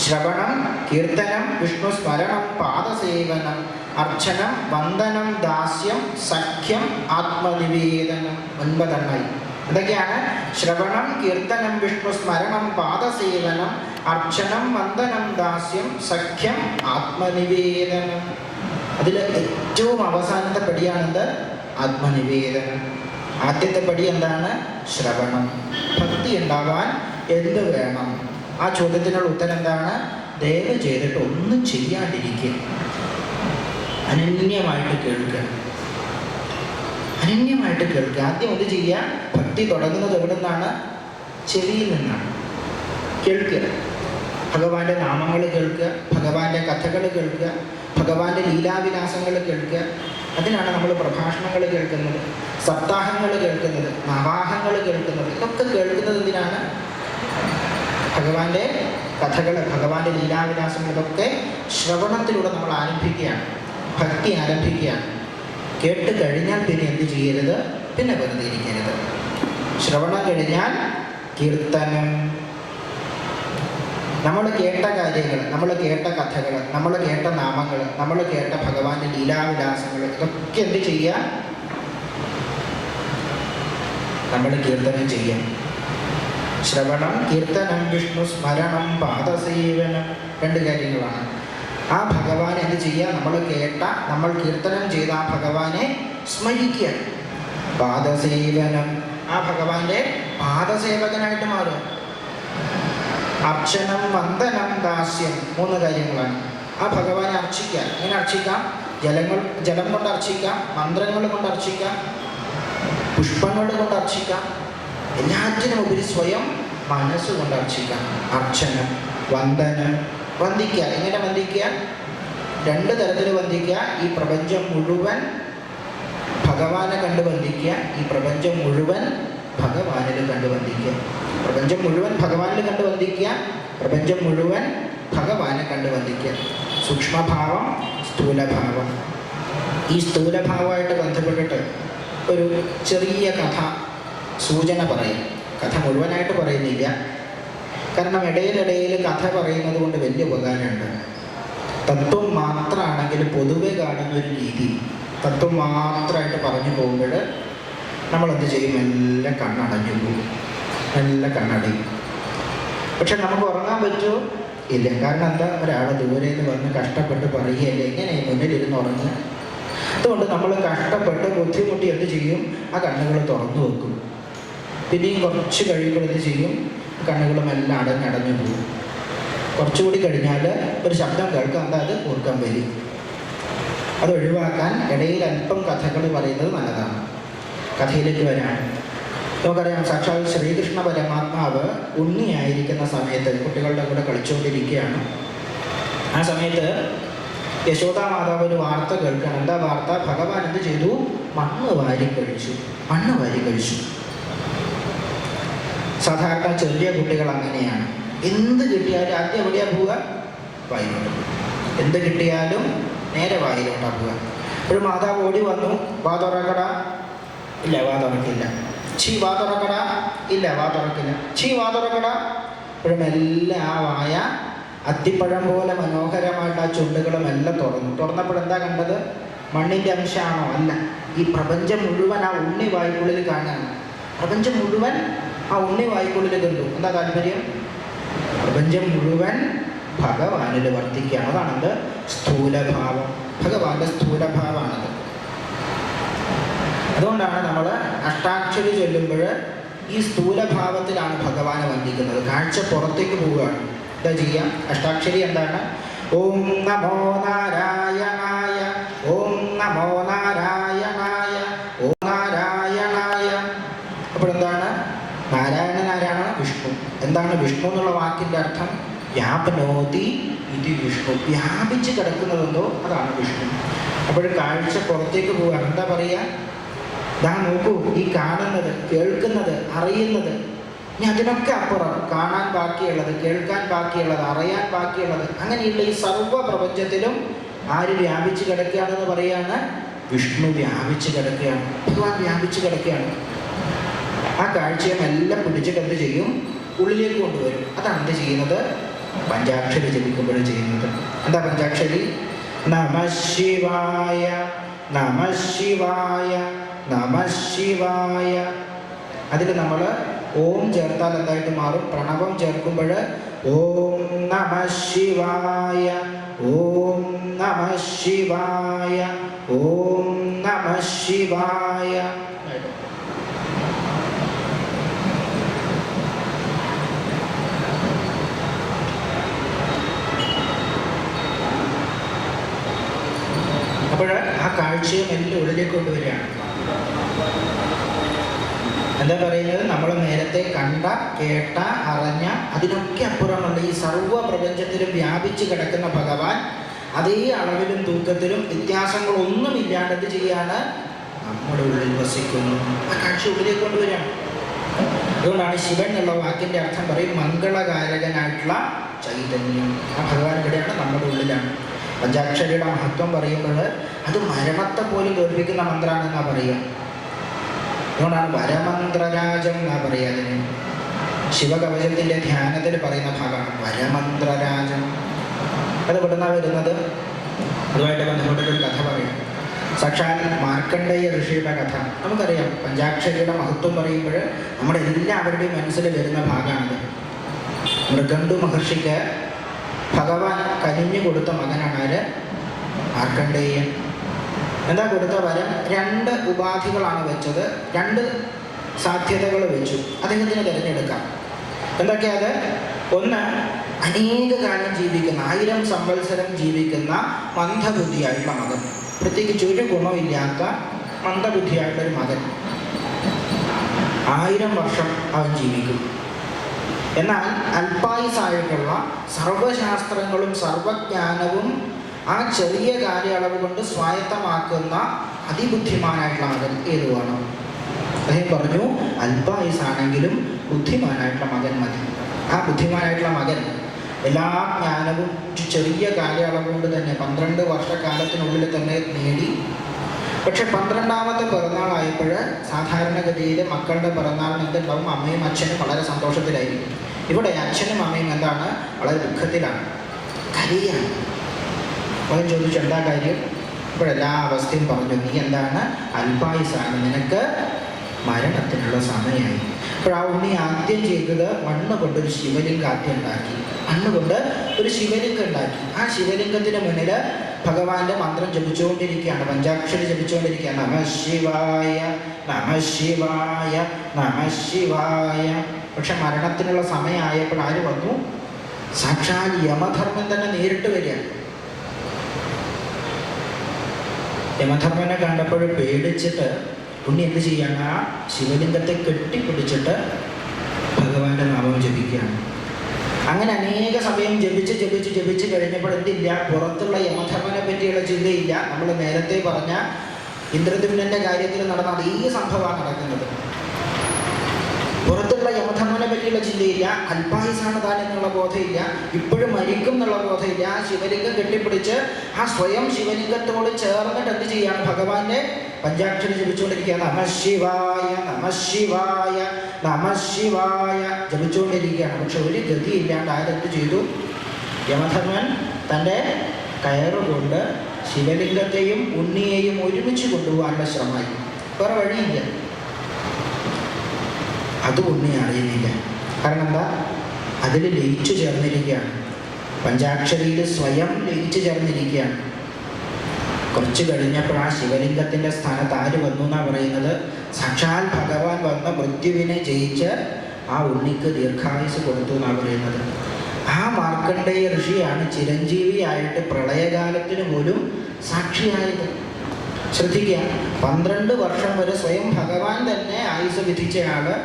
ശ്രവണം, കീർത്തനം, വിഷ്ണു സ്മരണം, പാദസേവനം, അർച്ചനം, വന്ദനം, ദാസ്യം, സഖ്യം, ആത്മനിവേദനം. 9 ഇതൊക്കെയാണ്. ശ്രവണം, കീർത്തനം, വിഷ്ണു സ്മരണം, പാദസേവനം, അർച്ചനം, വന്ദനം, ദാസ്യം, സഖ്യം, ആത്മനിവേദനം. അതിൽ ഏറ്റവും അവസാനത്തെ പടിയാണെന്ത്? ആത്മനിവേദനം. ആദ്യത്തെ പടി എന്താണ്? ശ്രവണം. ഭക്തി ഉണ്ടാവാൻ എന്ത് വേണം? ആ ചോദ്യത്തിനുള്ള ഉത്തരം എന്താണ്? ദയവ് ചെയ്തിട്ട് ഒന്നും ചെയ്യാണ്ടിരിക്കുക, അനന്യമായിട്ട് കേൾക്കുക, അനന്യമായിട്ട് കേൾക്കുക. ആദ്യം എന്ത് ചെയ്യുക? ഭക്തി തുടങ്ങുന്നത് എവിടെ നിന്നാണ്? ചെവിയിൽ നിന്നാണ്. കേൾക്കുക, ഭഗവാന്റെ നാമങ്ങൾ കേൾക്കുക, ഭഗവാന്റെ കഥകൾ കേൾക്കുക, ഭഗവാന്റെ ലീലാവിലാസങ്ങൾ കേൾക്കുക. അതിനാണ് നമ്മൾ പ്രഭാഷണങ്ങൾ കേൾക്കുന്നത്, സപ്താഹങ്ങൾ കേൾക്കുന്നത്, നവാഹങ്ങൾ കേൾക്കുന്നത്. ഇതൊക്കെ കേൾക്കുന്നത് എന്തിനാണ്? ഭഗവാന്റെ കഥകൾ, ഭഗവാന്റെ ലീലാവിലാസങ്ങൾ, ഇതൊക്കെ ശ്രവണത്തിലൂടെ നമ്മൾ ആരംഭിക്കുകയാണ്, ഭക്തി ആരംഭിക്കുകയാണ്. കേട്ട് കഴിഞ്ഞാൽ പിന്നെ എന്ത് ചെയ്യരുത്? പിന്നെ വെറുതെ ഇരിക്കരുത്. ശ്രവണം കഴിഞ്ഞാൽ കീർത്തനം. നമ്മൾ കേട്ട കാര്യങ്ങൾ, നമ്മൾ കേട്ട കഥകൾ, നമ്മൾ കേട്ട നാമങ്ങൾ, നമ്മൾ കേട്ട ഭഗവാന്റെ ലീലാവിലാസങ്ങൾ, ഇതൊക്കെ എന്ത് ചെയ്യുക? നമ്മൾ കീർത്തനം ചെയ്യാം. ശ്രവണം, കീർത്തനം, വിഷ്ണു സ്മരണം, പാദസേവനം, 2 കാര്യങ്ങളാണ്. ആ ഭഗവാനെ എന്ത് ചെയ്യുക? നമ്മൾ കേട്ട, നമ്മൾ കീർത്തനം ചെയ്ത ആ ഭഗവാനെ സ്മരിക്കുക. പാദസേവനം, ആ ഭഗവാന്റെ പാദസേവകനായിട്ട് മാറുക. അർച്ചനം, വന്ദനം, ദാസ്യം, 3 കാര്യങ്ങളാണ്. ആ ഭഗവാനെ അർച്ചിക്കാം. എങ്ങനെ അർച്ചിക്കാം? ജലം കൊണ്ട് അർച്ചിക്കാം, മന്ത്രങ്ങൾ കൊണ്ട് അർച്ചിക്കാം, പുഷ്പങ്ങൾ കൊണ്ട് അർച്ചിക്കാം, എല്ലാറ്റിനും ഉപരി സ്വയം മനസ്സുകൊണ്ട് അർച്ചിക്കാം. അർച്ചനം, വന്ദനം, വന്ദിക്കുക. എങ്ങനെ വന്ദിക്കുക? 2 തരത്തിൽ വന്ദിക്കുക. ഈ പ്രപഞ്ചം മുഴുവൻ ഭഗവാനെ കണ്ട് വന്ദിക്കുക, ഈ പ്രപഞ്ചം മുഴുവൻ ഭഗവാനിൽ കണ്ട് വന്ദിക്കുക. പ്രപഞ്ചം മുഴുവൻ ഭഗവാനിൽ കണ്ട് വന്ദിക്കുക, പ്രപഞ്ചം മുഴുവൻ ഭഗവാനെ കണ്ട് വന്ദിക്കുക. സൂക്ഷ്മഭാവം, സ്ഥൂലഭാവം. ഈ സ്ഥൂലഭാവമായിട്ട് ബന്ധപ്പെട്ടിട്ട് ഒരു ചെറിയ കഥ സൂചന പറയും. കഥ മുഴുവനായിട്ട് പറയുന്നില്ല, കാരണം ഇടയിലിടയിൽ കഥ പറയുന്നത് കൊണ്ട് വലിയ ഉപകാരമുണ്ട്. തത്വം മാത്രമാണെങ്കിൽ പൊതുവെ കാണുന്ന ഒരു രീതി, തത്വം മാത്രമായിട്ട് പറഞ്ഞു പോകുമ്പോൾ നമ്മളെന്ത് ചെയ്യും? എല്ലാം കണ്ണടഞ്ഞു പോകും, എല്ലാം കണ്ണടയും. പക്ഷെ നമുക്ക് ഉറങ്ങാൻ പറ്റുമോ? ഇല്ല. കാരണം എന്താ? ഒരാൾ ദൂരെ നിന്ന് വന്ന് കഷ്ടപ്പെട്ട് പറയുകയല്ലേ, എങ്ങനെ മുന്നിലിരുന്ന് ഉറങ്ങുക? അതുകൊണ്ട് നമ്മൾ കഷ്ടപ്പെട്ട് ബുദ്ധിമുട്ടി എന്ത് ചെയ്യും? ആ കണ്ണുകൾ തുറന്നു വെക്കും. പിന്നെയും കുറച്ച് കഴിയുമ്പോൾ എന്ത് ചെയ്യും? കണ്ണുകളും എല്ലാം അടഞ്ഞടഞ്ഞു പോകും. കുറച്ചുകൂടി കഴിഞ്ഞാൽ ഒരു ശബ്ദം കേൾക്കാം, എന്താ അത്? കൂർക്കം വലി. അത് ഒഴിവാക്കാൻ ഇടയിൽ അല്പം കഥകൾ പറയുന്നത് നല്ലതാണ്. കഥയിലേക്ക് വരാൻ നമുക്കറിയാം, സാക്ഷാൽ ശ്രീകൃഷ്ണ പരമാത്മാവ് ഉണ്ണിയായിരിക്കുന്ന സമയത്ത് കുട്ടികളുടെ കൂടെ കളിച്ചുകൊണ്ടിരിക്കുകയാണ്. ആ സമയത്ത് യശോദാ മാതാവ് ഒരു വാർത്ത കേൾക്കണം. എന്താ വാർത്ത? ഭഗവാൻ എന്ത് ചെയ്തു? മണ്ണ് വാരി കഴിച്ചു. മണ്ണ് വാരി കഴിച്ചു. സാധാരണ ചെറിയ കുട്ടികൾ അങ്ങനെയാണ്. എന്ത് കിട്ടിയാലും ആദ്യം എവിടെയാ പോവുക? വായിലോട്ട്. എന്ത് കിട്ടിയാലും നേരെ വായിലോട്ടാണ് പോവുക. ഒരു മാതാവ് ഓടി വന്നു, വാ തുറക്കട. ഇല്ല, വാ തുറക്കില്ല. ചീ, വാ തുറക്കട. ഇല്ല, വാ തുറക്കില്ല. ചീ, വാ തുറക്കട. ഇപ്പോഴും എല്ലാം ആ വായ അത്തിപ്പഴം പോലെ മനോഹരമായിട്ട് ആ ചുണ്ടുകളും എല്ലാം തുറന്നു. തുറന്നപ്പോഴെന്താ കണ്ടത്? മണ്ണിൻ്റെ അംശമാണോ? അല്ല. ഈ പ്രപഞ്ചം മുഴുവൻ ആ ഉണ്ണി വായ്ക്കുള്ളിൽ കാണുകയാണ്. പ്രപഞ്ചം മുഴുവൻ ആ ഉണ്ണി വായ്ക്കുള്ളിൽ കണ്ടു. എന്താ താല്പര്യം? പ്രപഞ്ചം മുഴുവൻ ഭഗവാനിൽ വർത്തിക്കുകയാണ്. അതാണത് സ്ഥൂലഭാവം. ഭഗവാന്റെ സ്ഥൂലഭാവമാണത്. അതുകൊണ്ടാണ് നമ്മൾ അഷ്ടാക്ഷരി ചൊല്ലുമ്പോൾ ഈ സ്ഥൂലഭാവത്തിലാണ് ഭഗവാനെ വന്ദിക്കുന്നത്. കാഴ്ച പുറത്തേക്ക് പോവുകയാണ്. എന്താ ചെയ്യാം? അഷ്ടാക്ഷരി എന്താണ്? ഓം നമോ നാരായണായ, ഓം നമോ നാരായണായ, ഓം നാരായണായ. അപ്പോഴെന്താണ്? നാരായണൻ ആരാണ്? വിഷ്ണു. എന്താണ് വിഷ്ണു എന്നുള്ള വാക്കിൻ്റെ അർത്ഥം? വ്യാപനോതി ഇത് വിഷ്ണു. വ്യാപിച്ച് കിടക്കുന്നതെന്തോ അതാണ് വിഷ്ണു. അപ്പോൾ കാഴ്ച പുറത്തേക്ക് പോവുകയാണ്. എന്താ പറയുക? ദാ നോക്കൂ, ഈ കാണുന്നത്, കേൾക്കുന്നത്, അറിയുന്നത്, ഇനി അതിനൊക്കെ അപ്പുറം കാണാൻ ബാക്കിയുള്ളത്, കേൾക്കാൻ ബാക്കിയുള്ളത്, അറിയാൻ ബാക്കിയുള്ളത്, അങ്ങനെയുള്ള ഈ സർവ്വ പ്രപഞ്ചത്തിലും ആര് വ്യാപിച്ച് കിടക്കുകയാണെന്ന് പറയാണ്? വിഷ്ണു വ്യാപിച്ച് കിടക്കുകയാണ്. ഭഗവാൻ വ്യാപിച്ച് കിടക്കുകയാണ്. ആ കാഴ്ചയും എല്ലാം പിടിച്ചിട്ട് എന്ത് ചെയ്യും? ഉള്ളിലേക്ക് കൊണ്ടുവരും. അതാണ് എന്ത് ചെയ്യുന്നത്? പഞ്ചാക്ഷരി ജപിക്കുമ്പോൾ ചെയ്യുന്നത്. എന്താ പഞ്ചാക്ഷരി? നമഃ ശിവായ, നമഃ ശിവായ, നമഃ ശിവായ. അതിൽ നമ്മൾ ഓം ചേർത്താൽ എന്തായിട്ട് മാറും? പ്രണവം ചേർക്കുമ്പോൾ ഓം നമഃ ശിവായ, ഓം നമഃ ശിവായ, ഓം നമഃ ശിവായ. അപ്പോൾ ആ കാഴ്ചയും എല്ലാം ഉള്ളിലേക്ക് കൊണ്ടുവരികയാണ്. എന്താ പറയുന്നത്? നമ്മൾ നേരത്തെ കണ്ട, കേട്ട, അറിഞ്ഞ, അതിനൊക്കെ അപ്പുറമുണ്ട് ഈ സർവ്വ പ്രപഞ്ചത്തിലും വ്യാപിച്ച് കിടക്കുന്ന ഭഗവാൻ അതേ അളവിലും തൂക്കത്തിലും വ്യത്യാസങ്ങളൊന്നുമില്ലാണ്ട് എന്ത് ചെയ്യാണ്? നമ്മുടെ ഉള്ളിൽ വസിക്കുന്നു. ആ കാഴ്ച ഉള്ളിലേക്ക് കൊണ്ടുവരികയാണ്. അതുകൊണ്ടാണ് ശിവൻ എന്നുള്ള വാക്കിൻ്റെ അർത്ഥം പറയും മംഗളകാരകനായിട്ടുള്ള ചൈതന്യം. ആ ഭഗവാൻ ഇവിടെയാണ്, നമ്മുടെ ഉള്ളിലാണ്. പഞ്ചാക്ഷരിയുടെ മഹത്വം പറയുമ്പോൾ അത് മരണത്തെ പോലും തോൽപ്പിക്കുന്ന മന്ത്രമാണെന്നാണ് പറയുക. അതുകൊണ്ടാണ് വരമന്ത്രരാജം എന്നാ പറയുക. അതിന് ശിവകവചത്തിൻ്റെ ധ്യാനത്തിൽ പറയുന്ന ഭാഗമാണ് വരമന്ത്രരാജം. അത് ഇവിടുന്നാണ് വരുന്നത്. അതുമായിട്ട് ബന്ധപ്പെട്ടൊരു കഥ പറയാം. സാക്ഷാൽ മാർക്കണ്ഡേയ ഋഷിയുടെ കഥ നമുക്കറിയാം. പഞ്ചാക്ഷരിയുടെ മഹത്വം പറയുമ്പോൾ നമ്മുടെ എല്ലാവരുടെയും മനസ്സിൽ വരുന്ന ഭാഗമാണത്. മൃഗണ്ടു മഹർഷിക്ക് ഭഗവാൻ കനിഞ്ഞു കൊടുത്ത മകനാണ് ആര്? മാർക്കണ്ഡേയൻ. എന്താ കൊടുത്ത വരം? 2 ഉപാധികളാണ് വെച്ചത്. 2 സാധ്യതകൾ വെച്ചു. അദ്ദേഹത്തിന് തിരഞ്ഞെടുക്കാം. എന്തൊക്കെയത്? ഒന്ന്, അനേക കാലം ജീവിക്കുന്ന, 1000 സംവത്സരം ജീവിക്കുന്ന മന്ദബുദ്ധിയായിട്ടുള്ള മകൻ. പ്രത്യേകിച്ച് ഒരു ഗുണമില്ലാത്ത മന്ദബുദ്ധിയായിട്ടൊരു മകൻ. 1000 വർഷം അവൻ ജീവിക്കും. എന്നാൽ അല്പായുസായിട്ടുള്ള സർവശാസ്ത്രങ്ങളും സർവജ്ഞാനവും ആ ചെറിയ കാലയളവ് കൊണ്ട് സ്വായത്തമാക്കുന്ന അതിബുദ്ധിമാനായിട്ടുള്ള മകൻ ഏത് വേണം? അദ്ദേഹം പറഞ്ഞു അല്പായുസാണെങ്കിലും ബുദ്ധിമാനായിട്ടുള്ള മകൻ മതി. ആ ബുദ്ധിമാനായിട്ടുള്ള മകൻ എല്ലാ ജ്ഞാനവും ചെറിയ കാലയളവ് കൊണ്ട് തന്നെ 12 വർഷക്കാലത്തിനുള്ളിൽ തന്നെ നേടി. പക്ഷെ 12ാമത്തെ പിറന്നാളായപ്പോൾ സാധാരണഗതിയിൽ മക്കളുടെ പിറന്നാളിന് എന്തുണ്ടാവും? അമ്മയും അച്ഛനും വളരെ സന്തോഷത്തിലായിരിക്കും. ഇവിടെ അച്ഛനും അമ്മയും എന്താണ്? വളരെ ദുഃഖത്തിലാണ്, കരയാണ്. അവൻ ചോദിച്ചു എന്താ കാര്യം? ഇപ്പോഴെല്ലാ അവസ്ഥയും പറഞ്ഞു, നീ എന്താണ്? അല്പായുസാണ്, നിനക്ക് മരണത്തിനുള്ള സമയമായി. അപ്പോൾ ആ ഉണ്ണി ആദ്യം ചെയ്തത് മണ്ണ് കൊണ്ടൊരു ശിവലിംഗം ആദ്യം ഉണ്ടാക്കി. മണ്ണ് കൊണ്ട് ഒരു ശിവലിംഗം ഉണ്ടാക്കി. ആ ശിവലിംഗത്തിന് മുന്നിൽ ഭഗവാന്റെ മന്ത്രം ജപിച്ചുകൊണ്ടിരിക്കുകയാണ്, പഞ്ചാക്ഷരി ജപിച്ചുകൊണ്ടിരിക്കുകയാണ്. നമഃ ശിവായ നമഃ ശിവായ നമഃ ശിവായ. പക്ഷെ മരണത്തിനുള്ള സമയമായപ്പോൾ ആര് വന്നു? സാക്ഷാൽ യമധർമ്മൻ തന്നെ നേരിട്ട് വരിക. യമധർമ്മനെ കണ്ടപ്പോൾ പേടിച്ചിട്ട് ഉണ്ണി എന്ത് ചെയ്യാണ്? ആ ശിവലിംഗത്തെ കെട്ടിപ്പിടിച്ചിട്ട് ഭഗവാന്റെ നാമം ജപിക്കുകയാണ്. അങ്ങനെ അനേക സമയം ജപിച്ച് കഴിഞ്ഞപ്പോൾ എന്തില്ല? പുറത്തുള്ള യമധർമ്മനെ പറ്റിയുള്ള ചിന്തയില്ല. നമ്മൾ നേരത്തെ പറഞ്ഞ ഇന്ദ്രദ്യുമ്നന്റെ കാര്യത്തിൽ നടന്ന അതേ സംഭവമാണ് നടക്കുന്നത്. പുറത്തുള്ള യമധർമ്മനെ പറ്റിയുള്ള ചിന്തയില്ല, അല്പായുസാണ് താൻ എന്നുള്ള ബോധമില്ല, ഇപ്പോഴും മരിക്കും എന്നുള്ള ബോധമില്ല. ആ ശിവലിംഗം കെട്ടിപ്പിടിച്ച് ആ സ്വയം ശിവലിംഗത്തോട് ചേർന്നിട്ട് എന്ത് ചെയ്യാണ്? ഭഗവാന്റെ പഞ്ചാക്ഷരി ജപിച്ചുകൊണ്ടിരിക്കുക. നമഃ ശിവായ നമഃ ശിവായ നമഃ ശിവായ ജപിച്ചുകൊണ്ടിരിക്കുകയാണ്. പക്ഷെ ഒരു ഗതിയില്ലാണ്ട് ആരെന്ത് ചെയ്തു? യമധർമ്മൻ തൻ്റെ കയറുകൊണ്ട് ശിവലിംഗത്തെയും ഉണ്ണിയെയും ഒരുമിച്ച് കൊണ്ടുപോകാനുള്ള ശ്രമമായി. വേറെ വഴിയില്ല. അത് ഉണ്ണി അറിയുന്നില്ല. കാരണം എന്താ? അതിൽ ലയിച്ചു ചേർന്നിരിക്കുകയാണ്. പഞ്ചാക്ഷരിയിൽ സ്വയം ലയിച്ചു ചേർന്നിരിക്കുകയാണ്. കുറച്ച് കഴിഞ്ഞപ്പോൾ ആ ശിവലിംഗത്തിൻ്റെ സ്ഥാനത്ത് ആര് വന്നു എന്നാണ് പറയുന്നത്? സാക്ഷാൽ ഭഗവാൻ വന്ന മൃത്യുവിനെ ജയിച്ച് ആ ഉണ്ണിക്ക് ദീർഘായുസ് കൊടുത്തു എന്നാണ് പറയുന്നത്. ആ മാർക്കണ്ഡേയ ഋഷിയാണ് ചിരഞ്ജീവിയായിട്ട് പ്രളയകാലത്തിന് പോലും സാക്ഷിയായത്. ശ്രദ്ധിക്കുക, 12 വർഷം വരെ സ്വയം ഭഗവാൻ തന്നെ ആയുസ് വിധിച്ചയാള്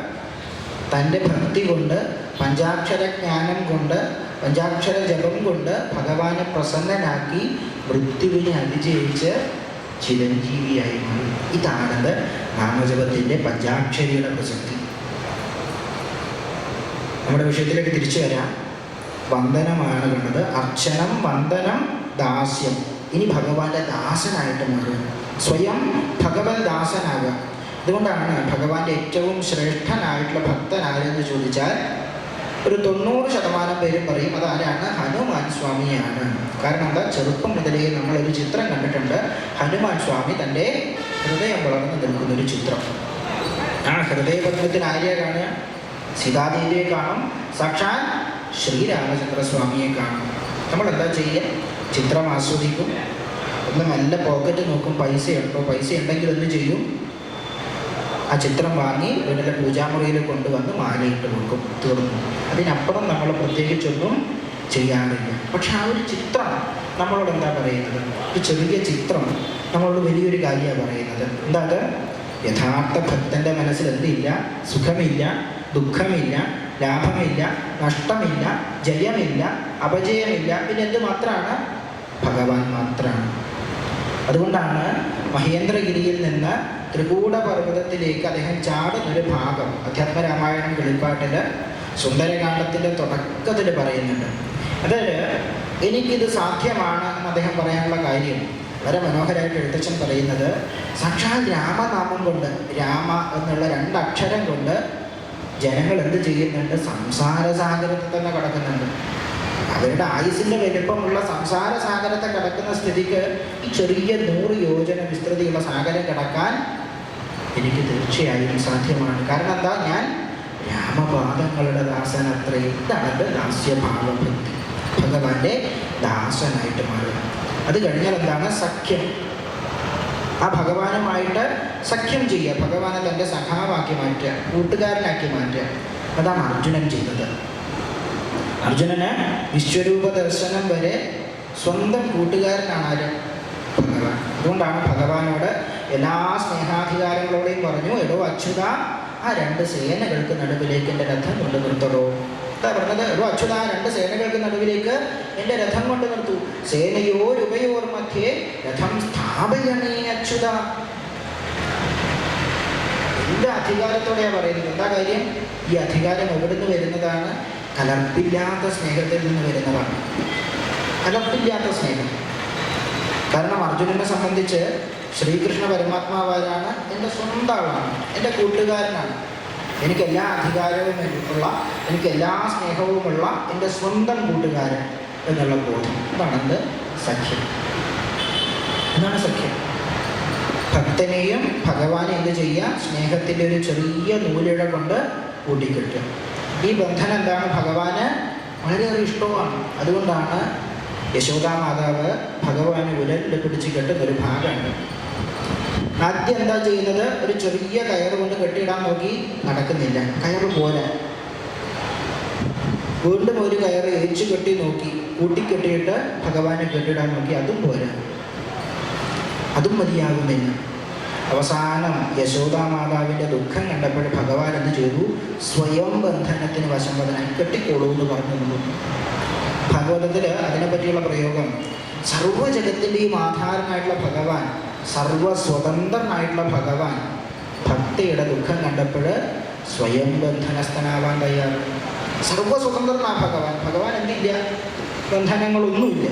തൻ്റെ ഭക്തി കൊണ്ട്, പഞ്ചാക്ഷര ജ്ഞാനം കൊണ്ട്, പഞ്ചാക്ഷര ജപം കൊണ്ട് ഭഗവാനെ പ്രസന്നനാക്കി മൃത്യുവിനെ അതിജയിച്ച് ചിരഞ്ജീവിയായി മാറി. ഇതാണത് നാമജപത്തിൻ്റെ പഞ്ചാക്ഷരിയുടെ പ്രസക്തി. നമ്മുടെ വിഷയത്തിലേക്ക് തിരിച്ചു വരാം. വന്ദനമാണ് കണ്ടത്. അർച്ചനം, വന്ദനം, ദാസ്യം. ഇനി ഭഗവാന്റെ ദാസനായിട്ട് മാറുക, സ്വയം ഭഗവത് ദാസനാകുക. അതുകൊണ്ടാണ് ഭഗവാന്റെ ഏറ്റവും ശ്രേഷ്ഠനായിട്ടുള്ള ഭക്തൻ ആരെന്ന് ചോദിച്ചാൽ ഒരു 90% പേരും പറയും അതാരാണ്? ഹനുമാൻ സ്വാമിയാണ്. കാരണം എന്താ? ചെറുപ്പം മുതലേ നമ്മളൊരു ചിത്രം കണ്ടിട്ടുണ്ട്. ഹനുമാൻ സ്വാമി തൻ്റെ ഹൃദയം വളർന്നു നിൽക്കുന്നൊരു ചിത്രം. ആ ഹൃദയപത്മത്തിന് ആര്യെ കാണുക? സീതാദേവിയെ കാണും, സാക്ഷാൽ ശ്രീരാമചന്ദ്രസ്വാമിയെ കാണും. നമ്മളെന്താ ചെയ്യുക? ചിത്രം ആസ്വദിക്കും, ഒന്ന് നല്ല പോക്കറ്റ് നോക്കും, പൈസ ഉണ്ടെങ്കിൽ ഒന്ന് ചെയ്യും. ആ ചിത്രം വാങ്ങി വീട്ടിലെ പൂജാമുറിയിൽ കൊണ്ടുവന്ന് മാലയിട്ട് കൊടുക്കും, തീർന്നു. അതിനപ്പുറം നമ്മൾ പ്രത്യേകിച്ചൊന്നും ചെയ്യാറില്ല. പക്ഷെ ആ ഒരു ചിത്രം നമ്മളോട് എന്താ പറയുന്നത്? ഒരു ചെറിയ ചിത്രം നമ്മളോട് വലിയൊരു കാര്യമാണ് പറയുന്നത്. എന്താ അത്? യഥാർത്ഥ ഭക്തൻ്റെ മനസ്സിൽ എന്തില്ല? സുഖമില്ല, ദുഃഖമില്ല, ലാഭമില്ല, നഷ്ടമില്ല, ജയമില്ല, അപജയമില്ല. പിന്നെ എന്ത് മാത്രമാണ്? ഭഗവാൻ മാത്രമാണ്. അതുകൊണ്ടാണ് മഹേന്ദ്രഗിരിയിൽ നിന്ന് ത്രികൂട പർവ്വതത്തിലേക്ക് അദ്ദേഹം ചാടുന്നൊരു ഭാഗം അധ്യാത്മരാമായണം വെളിപ്പാട്ടിൽ സുന്ദരകാണ്ഡത്തിൻ്റെ തുടക്കത്തിൽ പറയുന്നുണ്ട്. അതായത് എനിക്കിത് സാധ്യമാണ് എന്ന് അദ്ദേഹം പറയാനുള്ള കാര്യം വളരെ മനോഹരമായിട്ട് എഴുത്തച്ഛൻ പറയുന്നത്, സാക്ഷാൽ രാമനാമം കൊണ്ട്, രാമ എന്നുള്ള 2 അക്ഷരം കൊണ്ട് ജനങ്ങൾ എന്ത് ചെയ്യുന്നുണ്ട്? സംസാര സാഗരത്തിൽ തന്നെ കടക്കുന്നുണ്ട്. അവരുടെ ആയുസിൻ്റെ വലിപ്പമുള്ള സംസാര സാഗരത്തെ കടക്കുന്ന സ്ഥിതിക്ക് ഈ ചെറിയ 100 യോജന വിസ്തൃതിയുള്ള സാഗരം കടക്കാൻ എനിക്ക് തീർച്ചയായും സാധ്യമാണ്. കാരണം എന്താ? ഞാൻ രാമപാദങ്ങളുടെ ദാസനത്രേ. ഇതാണ് ദാസ്യഭാവഭക്തി, ഭഗവാന്റെ ദാസനായിട്ട് മാറുക. അത് കഴിഞ്ഞാൽ എന്താണ്? സഖ്യം. ആ ഭഗവാനുമായിട്ട് സഖ്യം ചെയ്യുക, ഭഗവാനെ തൻ്റെ സഖാവാക്കി മാറ്റുക, കൂട്ടുകാരനാക്കി മാറ്റുക. അതാണ് അർജുനൻ ചെയ്തത്. അർജുനന് വിശ്വരൂപ ദർശനം വരെ സ്വന്തം കൂട്ടുകാരനാണ് ആര്? ഭഗവാൻ. അതുകൊണ്ടാണ് ഭഗവാനോട് എല്ലാ സ്നേഹാധികാരങ്ങളോടെയും പറഞ്ഞു, എടോ അച്യുത, ആ 2 സേനകൾക്ക് നടുവിലേക്ക് എൻ്റെ രഥം കൊണ്ട് നിർത്തടോ. എന്താ പറഞ്ഞത്? എടോ അച്യുത, 2 സേനകൾക്ക് നടുവിലേക്ക് എൻ്റെ രഥം കൊണ്ട് നിർത്തൂ. സേനയോരുഭയോർ മധ്യേ രഥം സ്ഥാപയണേ അച്യുത. എൻ്റെ അധികാരത്തോടെയാണ് പറയുന്നത്. എന്താ കാര്യം? ഈ അധികാരം എവിടുന്ന് വരുന്നതാണ്? കലർപ്പില്ലാത്ത സ്നേഹത്തിൽ നിന്ന് വരുന്നതാണ്. കലർപ്പില്ലാത്ത സ്നേഹം. കാരണം അർജുനനെ സംബന്ധിച്ച് ശ്രീകൃഷ്ണ പരമാത്മാവാരാണ്? എൻ്റെ സ്വന്തം ആളാണ്, എൻ്റെ കൂട്ടുകാരനാണ്. എനിക്കെല്ലാ അധികാരവും ഉള്ള, എനിക്കെല്ലാ സ്നേഹവുമുള്ള എൻ്റെ സ്വന്തം കൂട്ടുകാരൻ എന്നുള്ള ബോധം. അതാണെന്ത്? സഖ്യം. എന്താണ് സഖ്യം? ഭക്തനെയും ഭഗവാനെ എന്ത് ചെയ്യുക? സ്നേഹത്തിൻ്റെ ഒരു ചെറിയ നൂലിഴ കൊണ്ട് കൂട്ടിക്കെട്ടുക. ഈ ബന്ധനം എന്താണ്? ഭഗവാന് വളരെയേറെ ഇഷ്ടവുമാണ്. അതുകൊണ്ടാണ് യശോദാമാതാവ് ഭഗവാനെ ഉരലിൽ പിടിച്ച് കെട്ടുന്നൊരു ഭാഗമാണ്. ആദ്യം എന്താ ചെയ്യുന്നത്? ഒരു ചെറിയ കയറ് കൊണ്ട് കെട്ടിയിടാൻ നോക്കി, നടക്കുന്നില്ല, കയറ് പോരാ. വീണ്ടും ഒരു കയറ് ഏച്ചു കെട്ടി നോക്കി, കൂട്ടിക്കെട്ടിയിട്ട് ഭഗവാനെ കെട്ടിയിടാൻ നോക്കി, അതും പോരാ, അതും മതിയാകുന്നില്ല. അവസാനം യശോദാമാതാവിൻ്റെ ദുഃഖം കണ്ടപ്പോൾ ഭഗവാൻ എന്ത് ചെയ്തു? സ്വയം ബന്ധനത്തിന് വശംവദനായി കെട്ടിക്കോളൂ എന്ന് പറഞ്ഞു. ഭാഗവതത്തിൽ അതിനെപ്പറ്റിയുള്ള പ്രയോഗം, സർവ്വജഗത്തിൻ്റെയും ആധാരനായിട്ടുള്ള ഭഗവാൻ, സർവസ്വതന്ത്രനായിട്ടുള്ള ഭഗവാൻ ഭക്തിയുടെ ദുഃഖം കണ്ടപ്പോൾ സ്വയം ബന്ധനസ്ഥനാവാൻ തയ്യാറ്. സർവസ്വതന്ത്രനാ ഭഗവാൻ. ഭഗവാൻ എന്തില്ല? ബന്ധനങ്ങളൊന്നുമില്ല,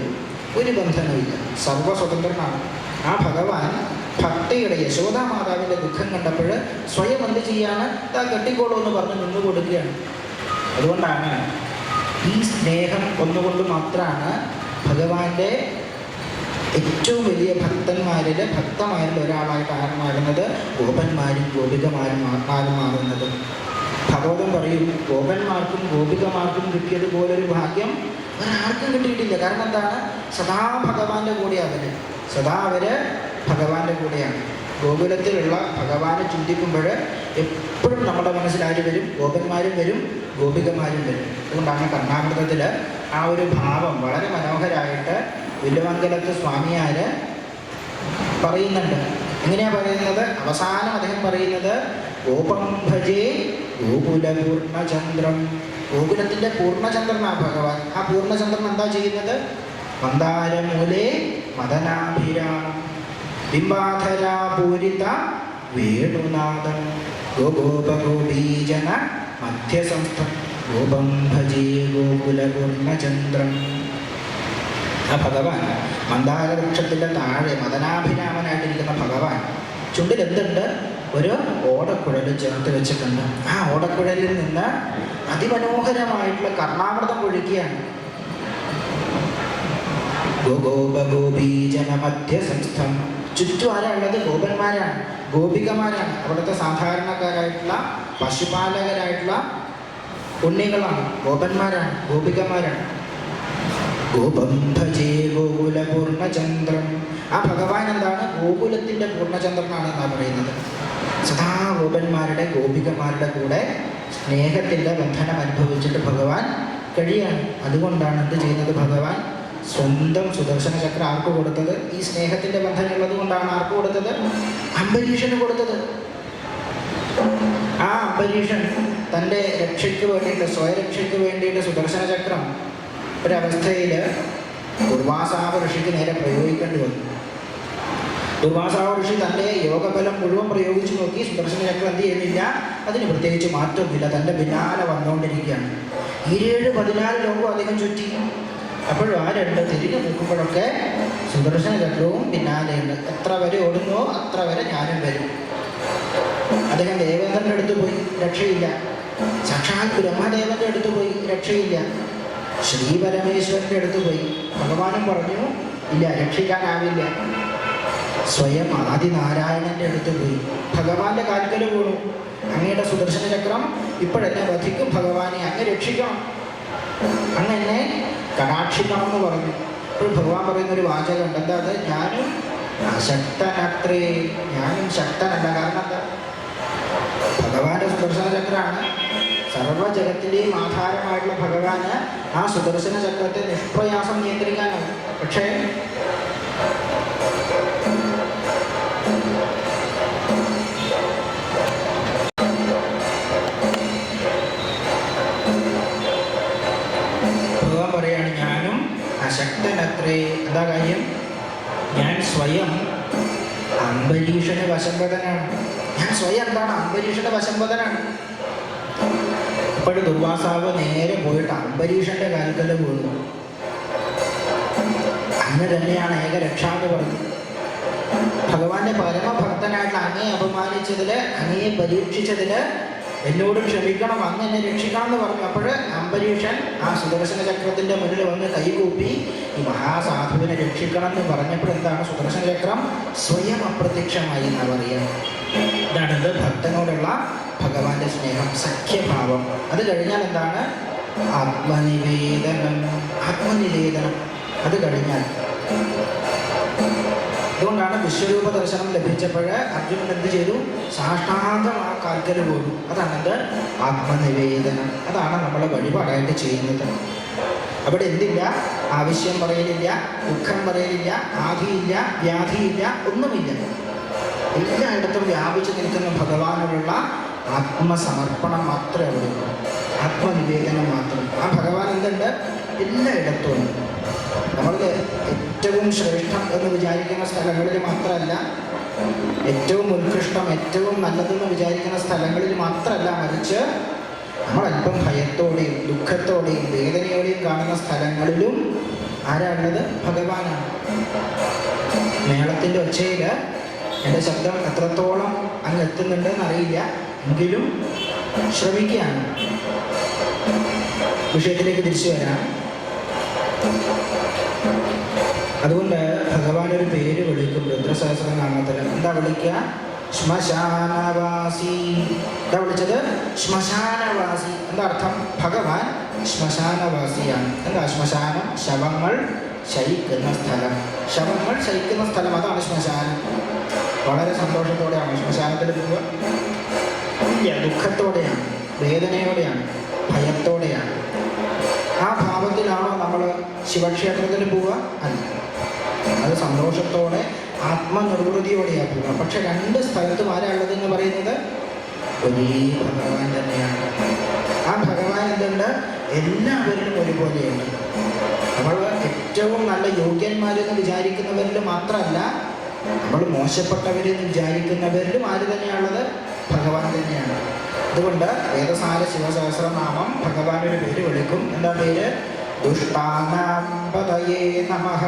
ഒരു ബന്ധനമില്ല, സർവസ്വതന്ത്രനാണ്. ആ ഭഗവാൻ ഭക്തിയുടെ യശോദാമാതാവിൻ്റെ ദുഃഖം കണ്ടപ്പോൾ സ്വയം എന്ത് ചെയ്യാണ്? താ കെട്ടിക്കോളൂ എന്ന് പറഞ്ഞ് നിന്ന് കൊടുക്കുകയാണ്. അതുകൊണ്ടാണ് ഈ സ്നേഹം ഒന്നുകൊണ്ട് മാത്രമാണ് ഭഗവാന്റെ ഏറ്റവും വലിയ ഭക്തന്മാരിൽ ഒരാളായിട്ട് മാറുന്നത്, ഗോപന്മാരും ഗോപികമാരും മാറുന്നത്. ഭഗവതൻ പറയും, ഗോപന്മാർക്കും ഗോപികമാർക്കും കിട്ടിയതുപോലൊരു ഭാഗ്യം അവരാർക്കും കിട്ടിയിട്ടില്ല. കാരണം എന്താണ്? സദാ ഭഗവാന്റെ കൂടെ അവര്, സദാ അവര് ഭഗവാന്റെ കൂടെയാണ്. ഗോകുലത്തിലുള്ള ഭഗവാനെ ചിന്തിക്കുമ്പോൾ എപ്പോഴും നമ്മുടെ മനസ്സിൽ ആര് വരും? ഗോപന്മാരും വരും, ഗോപികമാരും വരും. അതുകൊണ്ടാണ് കർണാമൃതത്തിൽ ആ ഒരു ഭാവം വളരെ മനോഹരമായിട്ട് വില്ലുമംഗലത്ത് സ്വാമിയാർ പറയുന്നുണ്ട്. എങ്ങനെയാ പറയുന്നത്? അവസാനം അദ്ദേഹം പറയുന്നത്, ഗോപം ഭജേ ഗോകുലപൂർണ്ണചന്ദ്രം. ഗോകുലത്തിൻ്റെ പൂർണ്ണചന്ദ്രനാ ഭഗവാൻ. ആ പൂർണ്ണചന്ദ്രൻ എന്താ ചെയ്യുന്നത്? മന്ദാരമൂലേ മദനാഭിരാമം ബിംബാധരാപൂരിത വേണുനാദം ഗോഗോപഗോപീജന മധ്യസംസ്ഥം ഗോപം ഭജേ ഗോകുലപൂർണ്ണചന്ദ്രം. ആ ഭഗവാൻ മന്ദാരവൃക്ഷത്തിൻ്റെ താഴെ മദനാഭിരാമനായിട്ടിരിക്കുന്ന ഭഗവാൻ ചുണ്ടിൽ എന്തുണ്ട്? ഒരു ഓടക്കുഴൽ ചേർത്ത് വെച്ചിട്ടുണ്ട്. ആ ഓടക്കുഴലിൽ നിന്ന് അതിമനോഹരമായിട്ടുള്ള കർണാമൃതം ഒഴുകിയാണ്. ഗോഗോപഗോപീജന മധ്യസംസ്ഥം. ചുറ്റും ആരാളുള്ളത്? ഗോപന്മാരാണ്, ഗോപികമാരാണ്. അവിടുത്തെ സാധാരണക്കാരായിട്ടുള്ള പശുപാലകരായിട്ടുള്ള ഉണ്ണികളാണ്, ഗോപന്മാരാണ്, ഗോപികമാരാണ്. ഗോപം ഭജേ ഗോകുല പൂർണ്ണചന്ദ്രം. ആ ഭഗവാൻ എന്താണ്? ഗോകുലത്തിൻ്റെ പൂർണ്ണചന്ദ്രനാണ് എന്നാണ് പറയുന്നത്. സദാ ഗോപന്മാരുടെ ഗോപികമാരുടെ കൂടെ സ്നേഹത്തിൻ്റെ ബന്ധനം അനുഭവിച്ചിട്ട് ഭഗവാൻ കഴിയാണ്. അതുകൊണ്ടാണ് എന്ത് ചെയ്യുന്നത്? ഭഗവാൻ സ്വന്തം സുദർശന ചക്രം ആർക്ക് കൊടുത്തത്? ഈ സ്നേഹത്തിൻ്റെ ബന്ധനം ഉള്ളത് കൊണ്ടാണ് ആർക്ക് കൊടുത്തത്? അംബരീഷന് കൊടുത്തത്. ആ അംബരീഷൻ തൻ്റെ രക്ഷയ്ക്ക് വേണ്ടിയിട്ട്, സ്വയരക്ഷയ്ക്ക് വേണ്ടിയിട്ട് സുദർശന ചക്രം ഒരവസ്ഥയിൽ ദുർവാസാവ ഋഷിക്ക് നേരെ പ്രയോഗിക്കേണ്ടി വന്നു. ദുർവാസാവ ഋഷി തൻ്റെ യോഗബലം മുഴുവൻ പ്രയോഗിച്ച് നോക്കി, സുദർശന ചക്രം എന്ത് ചെയ്യുന്നില്ല, അതിന് പ്രത്യേകിച്ച് മാറ്റമില്ല, തൻ്റെ പിന്നാലെ വന്നുകൊണ്ടിരിക്കുകയാണ്. 14 ലോകം അദ്ദേഹം ചുറ്റി. അപ്പോഴും ആ രണ്ട് തിരിഞ്ഞു നോക്കുമ്പോഴൊക്കെ സുദർശന ചക്രവും പിന്നാലെയുണ്ട്. എത്ര വരെ ഓടുന്നോ അത്ര വരെ ഞാനും വരും. അദ്ദേഹം ദേവേന്ദ്രൻ്റെ അടുത്ത് പോയി, രക്ഷയില്ല. സാക്ഷാൽ ബ്രഹ്മദേവൻ്റെ അടുത്ത് പോയി, രക്ഷയില്ല. ശ്രീ പരമേശ്വരൻ്റെ അടുത്ത് പോയി, ഭഗവാനും പറഞ്ഞു ഇല്ല, രക്ഷിക്കാനാവില്ല. സ്വയം ആദിനാരായണൻ്റെ അടുത്ത് പോയി, ഭഗവാന്റെ കാൽക്കൽ വീണു, അങ്ങയുടെ സുദർശന ചക്രം ഇപ്പോഴെന്നെ വധിക്കും ഭഗവാനെ, അങ്ങ് രക്ഷിക്കണം, അങ്ങനെ കടാക്ഷിക്കണം എന്ന് പറഞ്ഞു. അപ്പോൾ ഭഗവാൻ പറയുന്നൊരു വാചകമുണ്ട്. എന്താ അത്? ഞാനും അശക്തനത്രേ, ഞാനും ശക്തനല്ല. കാരണം എന്താ? ഭഗവാന്റെ സുദർശന ചക്രമാണ്. സർവ്വജഗത്തിൻ്റെയും ആധാരമായിട്ടുള്ള ഭഗവാന് ആ സുദർശന ചക്രത്തെ നിഷ്പ്രയാസം നിയന്ത്രിക്കാനാണ്. പക്ഷേ ഭഗവാൻ പറയാണ്, ഞാനും അശക്തനത്രേ. എന്താ കാര്യം? ഞാൻ സ്വയം അംബരീഷന് വശംവദനാണ്. ഞാൻ സ്വയം എന്താണ്? അംബരീഷന്റെ വശംവദനാണ്. അപ്പോൾ ദുർവാസാവ് നേരെ പോയിട്ട് അംബരീഷന്റെ കാൽക്കൽ വീണു. അങ്ങ് തന്നെയാണ് ഏകരക്ഷ എന്ന് പറഞ്ഞു. ഭഗവാന്റെ പരമഭക്തനായിട്ട് അങ്ങയെ അപമാനിച്ചതിൽ, അങ്ങയെ പരീക്ഷിച്ചതിൽ എന്നോട് ക്ഷമിക്കണം, അങ്ങ് എന്നെ രക്ഷിക്കണം എന്ന് പറഞ്ഞു. അപ്പോൾ അംബരീഷൻ ആ സുദർശന ചക്രത്തിൻ്റെ മുന്നിൽ വന്ന് കൈകൂപ്പി ഈ മഹാസാധുവിനെ രക്ഷിക്കണം എന്ന് പറഞ്ഞപ്പോൾ എന്താണ്? സുദർശന ചക്രം സ്വയം അപ്രത്യക്ഷമായി എന്നാണ് പറയുക. ഇതാണിത് ഭക്തനോടുള്ള ഭഗവാന്റെ സ്നേഹം, സഖ്യഭാവം. അത് കഴിഞ്ഞാൽ എന്താണ്? ആത്മനിവേദനം. ആത്മനിവേദനം അത് കഴിഞ്ഞാൽ അതുകൊണ്ടാണ് വിശ്വരൂപ ദർശനം ലഭിച്ചപ്പോൾ അർജുനൻ എന്ത് ചെയ്തു? സാഷ്ടാംഗം ആ കാൽക്കൽ പോലും. അതാണെന്ത്? ആത്മനിവേദനം. അതാണ് നമ്മൾ വഴിപാടായിട്ട് ചെയ്യുന്നത്. അവിടെ എന്തില്ല? ആവശ്യം പറയലില്ല, ദുഃഖം പറയലില്ല, ആധിയില്ല, വ്യാധിയില്ല, ഒന്നുമില്ല. എല്ലായിടത്തും വ്യാപിച്ചു നിൽക്കുന്ന ഭഗവാനുള്ള ആത്മസമർപ്പണം മാത്രമേ അവിടെ ഉള്ളൂ. ആത്മനിവേദനം മാത്രം. ആ ഭഗവാൻ എന്തുണ്ട്? എല്ലായിടത്തും ഉണ്ട്. നമ്മൾ ഏറ്റവും ശ്രേഷ്ഠം എന്ന് വിചാരിക്കുന്ന സ്ഥലങ്ങളിൽ മാത്രമല്ല, ഏറ്റവും ഉത്കൃഷ്ടം, ഏറ്റവും നല്ലതെന്ന് വിചാരിക്കുന്ന സ്ഥലങ്ങളിൽ മാത്രമല്ല, മറിച്ച് നമ്മളല്പം ഭയത്തോടെയും ദുഃഖത്തോടെയും വേദനയോടെയും കാണുന്ന സ്ഥലങ്ങളിലും ആരാണുള്ളത്? ഭഗവാനാണ്. മേളത്തിൻ്റെ ഒച്ചയിൽ എൻ്റെ ശബ്ദം എത്രത്തോളം അങ്ങ് എത്തുന്നുണ്ടെന്ന് അറിയില്ല, എങ്കിലും ശ്രമിക്കുകയാണ്. വിഷയത്തിലേക്ക് തിരിച്ചു വരാം. അതുകൊണ്ട് ഭഗവാൻ ഒരു പേര് വിളിക്കും രുദ്രസഹസ്രനാമത്തിൽ. എന്താ വിളിക്കുക? ശ്മശാനവാസി. എന്താ വിളിച്ചത്? ശ്മശാനവാസി. എന്താ അർത്ഥം? ഭഗവാൻ ശ്മശാനവാസിയാണ്. എന്താ ശ്മശാനം? ശവങ്ങൾ ശയിക്കുന്ന സ്ഥലം. ശവങ്ങൾ ശയിക്കുന്ന സ്ഥലം, അതാണ് ശ്മശാനം. വളരെ സന്തോഷത്തോടെയാണ് ശ്മശാനത്തിൽ പോവുക? ഇല്ല, ദുഃഖത്തോടെയാണ്, വേദനയോടെയാണ്, ഭയത്തോടെയാണ്. ആ ഭാവത്തിലാണോ നമ്മൾ ശിവക്ഷേത്രത്തിൽ പോവുക? അല്ല, അത് സന്തോഷത്തോടെ ആത്മനിർവൃതിയോടെയാണ് പോവുക. പക്ഷെ രണ്ട് സ്ഥലത്തും ആരാളുള്ളതെന്ന് പറയുന്നത് ഒരേ ഭഗവാൻ തന്നെയാണ്. ആ ഭഗവാൻ എന്തുണ്ട്? എല്ലാവരിലും ഒരുപോലെയുണ്ട്. നമ്മൾ ഏറ്റവും നല്ല യോഗ്യന്മാരെന്ന് വിചാരിക്കുന്നവരിൽ മാത്രമല്ല, നമ്മൾ മോശപ്പെട്ടവരെന്ന് വിചാരിക്കുന്നവരിലും ആര് തന്നെയാണുള്ളത്? ഭഗവാൻ തന്നെയാണ്. അതുകൊണ്ട് വേദസാര ശിവസഹസ്രനാമം ഭഗവാനൊരു പേര് വിളിക്കും. എന്താ പേര്? ദുഷ്ടാനാം പതയേ നമഃ.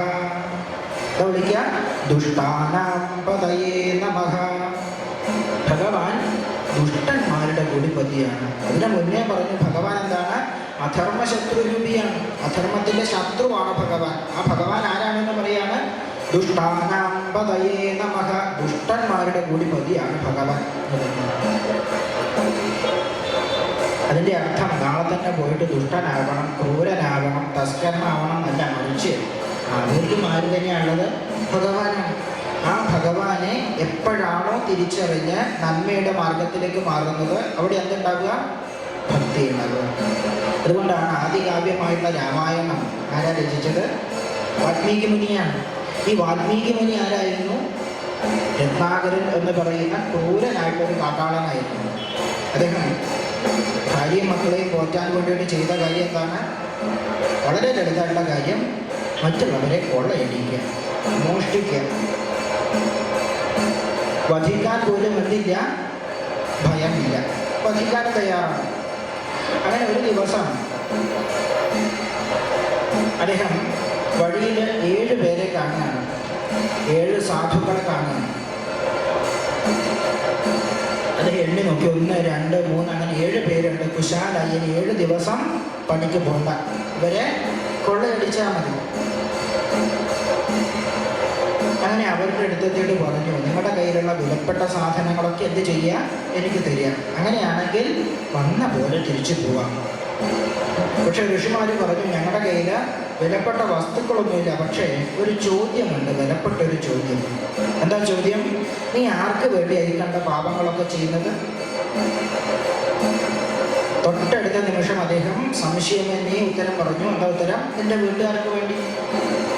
എന്താ വിളിക്കുക? ദുഷ്ടാനാം പതയേ നമഃ. ഭഗവാൻ ദുഷ്ടന്മാരുടെ കൂടിപ്പതിയാണ്. അതിന് മുന്നേ പറഞ്ഞു ഭഗവാൻ എന്താണ്? അധർമ്മശത്രുരൂപിയാണ്. അധർമ്മത്തിൻ്റെ ശത്രുവാണ് ഭഗവാൻ. ആ ഭഗവാൻ ആരാണെന്ന് പറയാണ്? ദുഷ്ടാനാം പതയേ നമഃ. ദുഷ്ടന്മാരുടെ കൂടിപ്പതിയാണ് ഭഗവാൻ. അതിൻ്റെ അർത്ഥം നാളെ തന്നെ പോയിട്ട് ദുഷ്ടനാകണം, ക്രൂരനാകണം, തസ്കരനാവണം എന്നല്ല, മറിച്ച് അവരിലും ആര് തന്നെയാണുള്ളത്? ഭഗവാനാണ്. ആ ഭഗവാനെ എപ്പോഴാണോ തിരിച്ചറിഞ്ഞ് നന്മയുടെ മാർഗത്തിലേക്ക് മാറുന്നത്, അവിടെ എന്തുണ്ടാവുക? ഭക്തി ഉണ്ടാവുക. അതുകൊണ്ടാണ് ആദികാവ്യമായിട്ടുള്ള രാമായണം ആരാ രചിച്ചത്? വാൽമീകി മുനിയാണ്. ഈ വാൽമീകി മുനി ആരായിരുന്നു? രത്നാകരൻ എന്ന് പറയുന്ന ക്രൂരനായിട്ടൊരു കാട്ടാളനായിരുന്നു. അദ്ദേഹം ഭാര്യയും മക്കളെയും പോറ്റാൻ വേണ്ടിയിട്ട് ചെയ്ത കാര്യം എന്താണ്? വളരെ ലളിതമായിട്ടുള്ള കാര്യം, മറ്റുള്ളവരെ കൊള്ളയടിക്കുക, മോഷ്ടിക്കുക. വധിക്കാൻ പോലും എന്തില്ല? ഭയമില്ല, വധിക്കാൻ തയ്യാറാണ്. അങ്ങനെ ഒരു ദിവസം അദ്ദേഹം വഴിയിൽ 7 പേരെ കാണുകയാണ്. 7 സാധുക്കളെ കാണുകയാണ്. അത് എണ്ണി നോക്കി, 1, 2, 3 അങ്ങനെ 7 പേരുണ്ട്. കുശാലായി 7 ദിവസം പണിക്ക് പോണ്ട, ഇവരെ കൊള്ളയടിച്ചാൽ മതി. അങ്ങനെ അവരുടെ അടുത്തെത്തിയിട്ട് പറഞ്ഞു, നിങ്ങളുടെ കയ്യിലുള്ള വിലപ്പെട്ട സാധനങ്ങളൊക്കെ എന്ത് ചെയ്യുക? എനിക്ക് തരിക. അങ്ങനെയാണെങ്കിൽ വന്ന പോലെ തിരിച്ചു പോവാം. പക്ഷെ ഋഷിമാർ പറഞ്ഞു, ഞങ്ങളുടെ കയ്യിൽ വിലപ്പെട്ട വസ്തുക്കളൊന്നുമില്ല, പക്ഷേ ഒരു ചോദ്യമുണ്ട്, വിലപ്പെട്ടൊരു ചോദ്യം. എന്താ ചോദ്യം? നീ ആർക്ക് വേണ്ടിയായി കണ്ട പാപങ്ങളൊക്കെ ചെയ്യുന്നത്? തൊട്ടടുത്ത നിമിഷം അദ്ദേഹം സംശയമേ ഉത്തരം പറഞ്ഞു. എന്താ ഉത്തരം? എൻ്റെ വീട്ടുകാർക്ക് വേണ്ടി,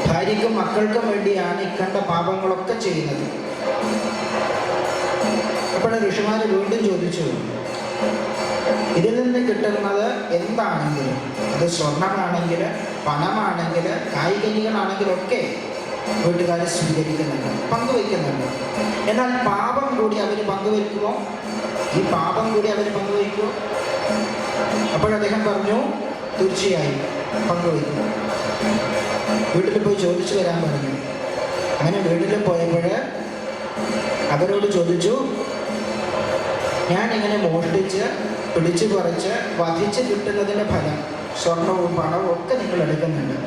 ഭാര്യയ്ക്കും മക്കൾക്കും വേണ്ടിയാണ് ഇക്കണ്ട പാപങ്ങളൊക്കെ ചെയ്യുന്നത്. അപ്പോൾ ഋഷിമാർ വീണ്ടും ചോദിച്ചു, ഇതിൽ നിന്ന് കിട്ടുന്നത് എന്താണെങ്കിലും, അത് സ്വർണമാണെങ്കിൽ, പണമാണെങ്കിൽ, കായികനികളാണെങ്കിലൊക്കെ വീട്ടുകാരെ സ്വീകരിക്കുന്നുണ്ട്, പങ്കുവയ്ക്കുന്നുണ്ട്. എന്നാൽ പാപം കൂടി അവർ പങ്കുവയ്ക്കുമോ? ഈ പാപം കൂടി അവർ പങ്കുവയ്ക്കുമോ? അപ്പോഴദ്ദേഹം പറഞ്ഞു, തീർച്ചയായും പങ്കുവയ്ക്കും. വീട്ടിൽ പോയി ചോദിച്ചു വരാൻ പറഞ്ഞു. അങ്ങനെ വീട്ടിൽ പോയപ്പോൾ അവരോട് ചോദിച്ചു, ഞാനിങ്ങനെ മോഷ്ടിച്ച് പിടിച്ചു പറിച്ച് വധിച്ച് കിട്ടുന്നതിൻ്റെ ഫലം, സ്വർണവും പണവും ഒക്കെ നിങ്ങൾ എടുക്കുന്നുണ്ട്,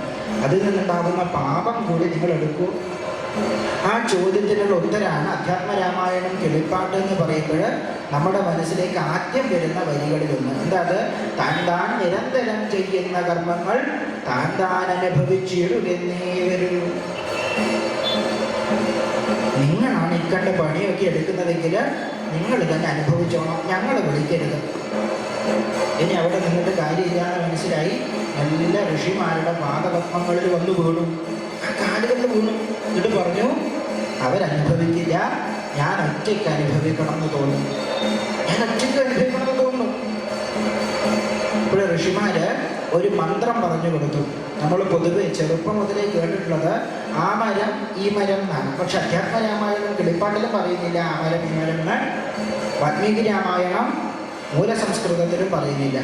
അതിൽ നിന്നുണ്ടാകുന്ന പാപം കൂടി നിങ്ങൾ എടുക്കൂ? ആ ചോദ്യത്തിനുള്ള ഉത്തരമാണ് അധ്യാത്മരാമായണം കിളിപ്പാട്ട് എന്ന് പറയുമ്പോൾ നമ്മുടെ മനസ്സിലേക്ക് ആദ്യം വരുന്ന വരികളിലൊന്ന്. എന്താ അത്? താൻ നിരന്തരം ചെയ്യുന്ന കർമ്മങ്ങൾ താൻ താൻ അനുഭവിച്ചിടുകെന്നേ വരൂ. നിങ്ങളാണ് ഇക്കണ്ട പണിയൊക്കെ എടുക്കുന്നതെങ്കിൽ നിങ്ങൾ തന്നെ അനുഭവിച്ചോണം, ഞങ്ങൾ വിളിക്കരുത്. ഇനി അവിടെ നിന്നിട്ട് കാര്യമില്ലാന്ന് മനസ്സിലായി നല്ല ഋഷിമാരുടെ പാദപത്മങ്ങളിൽ വന്നു വീണു, ആ കാലുകളിൽ വീണു. എന്നിട്ട് പറഞ്ഞു, അവരനുഭവിക്കില്ല, ഞാൻ ഒറ്റയ്ക്ക് അനുഭവിക്കണം എന്ന് തോന്നുന്നു, ഞാൻ ഒറ്റയ്ക്ക് അനുഭവിക്കണം എന്ന് തോന്നുന്നു. ഇപ്പോൾ ഋഷിമാര് ഒരു മന്ത്രം പറഞ്ഞു കൊടുത്തു. നമ്മൾ പൊതുവെ ചെറുപ്പം മുതലേ കേട്ടിട്ടുള്ളത് ആ മരം ഈ മരം എന്നാണ്. പക്ഷെ അധ്യാത്മരാമായണം കിളിപ്പാട്ടിലും പറയുന്നില്ല ആ മരം ഈ മരം എന്ന്. വാൽമീകി രാമായണം മൂലസംസ്കൃതത്തിലും പറയുന്നില്ല.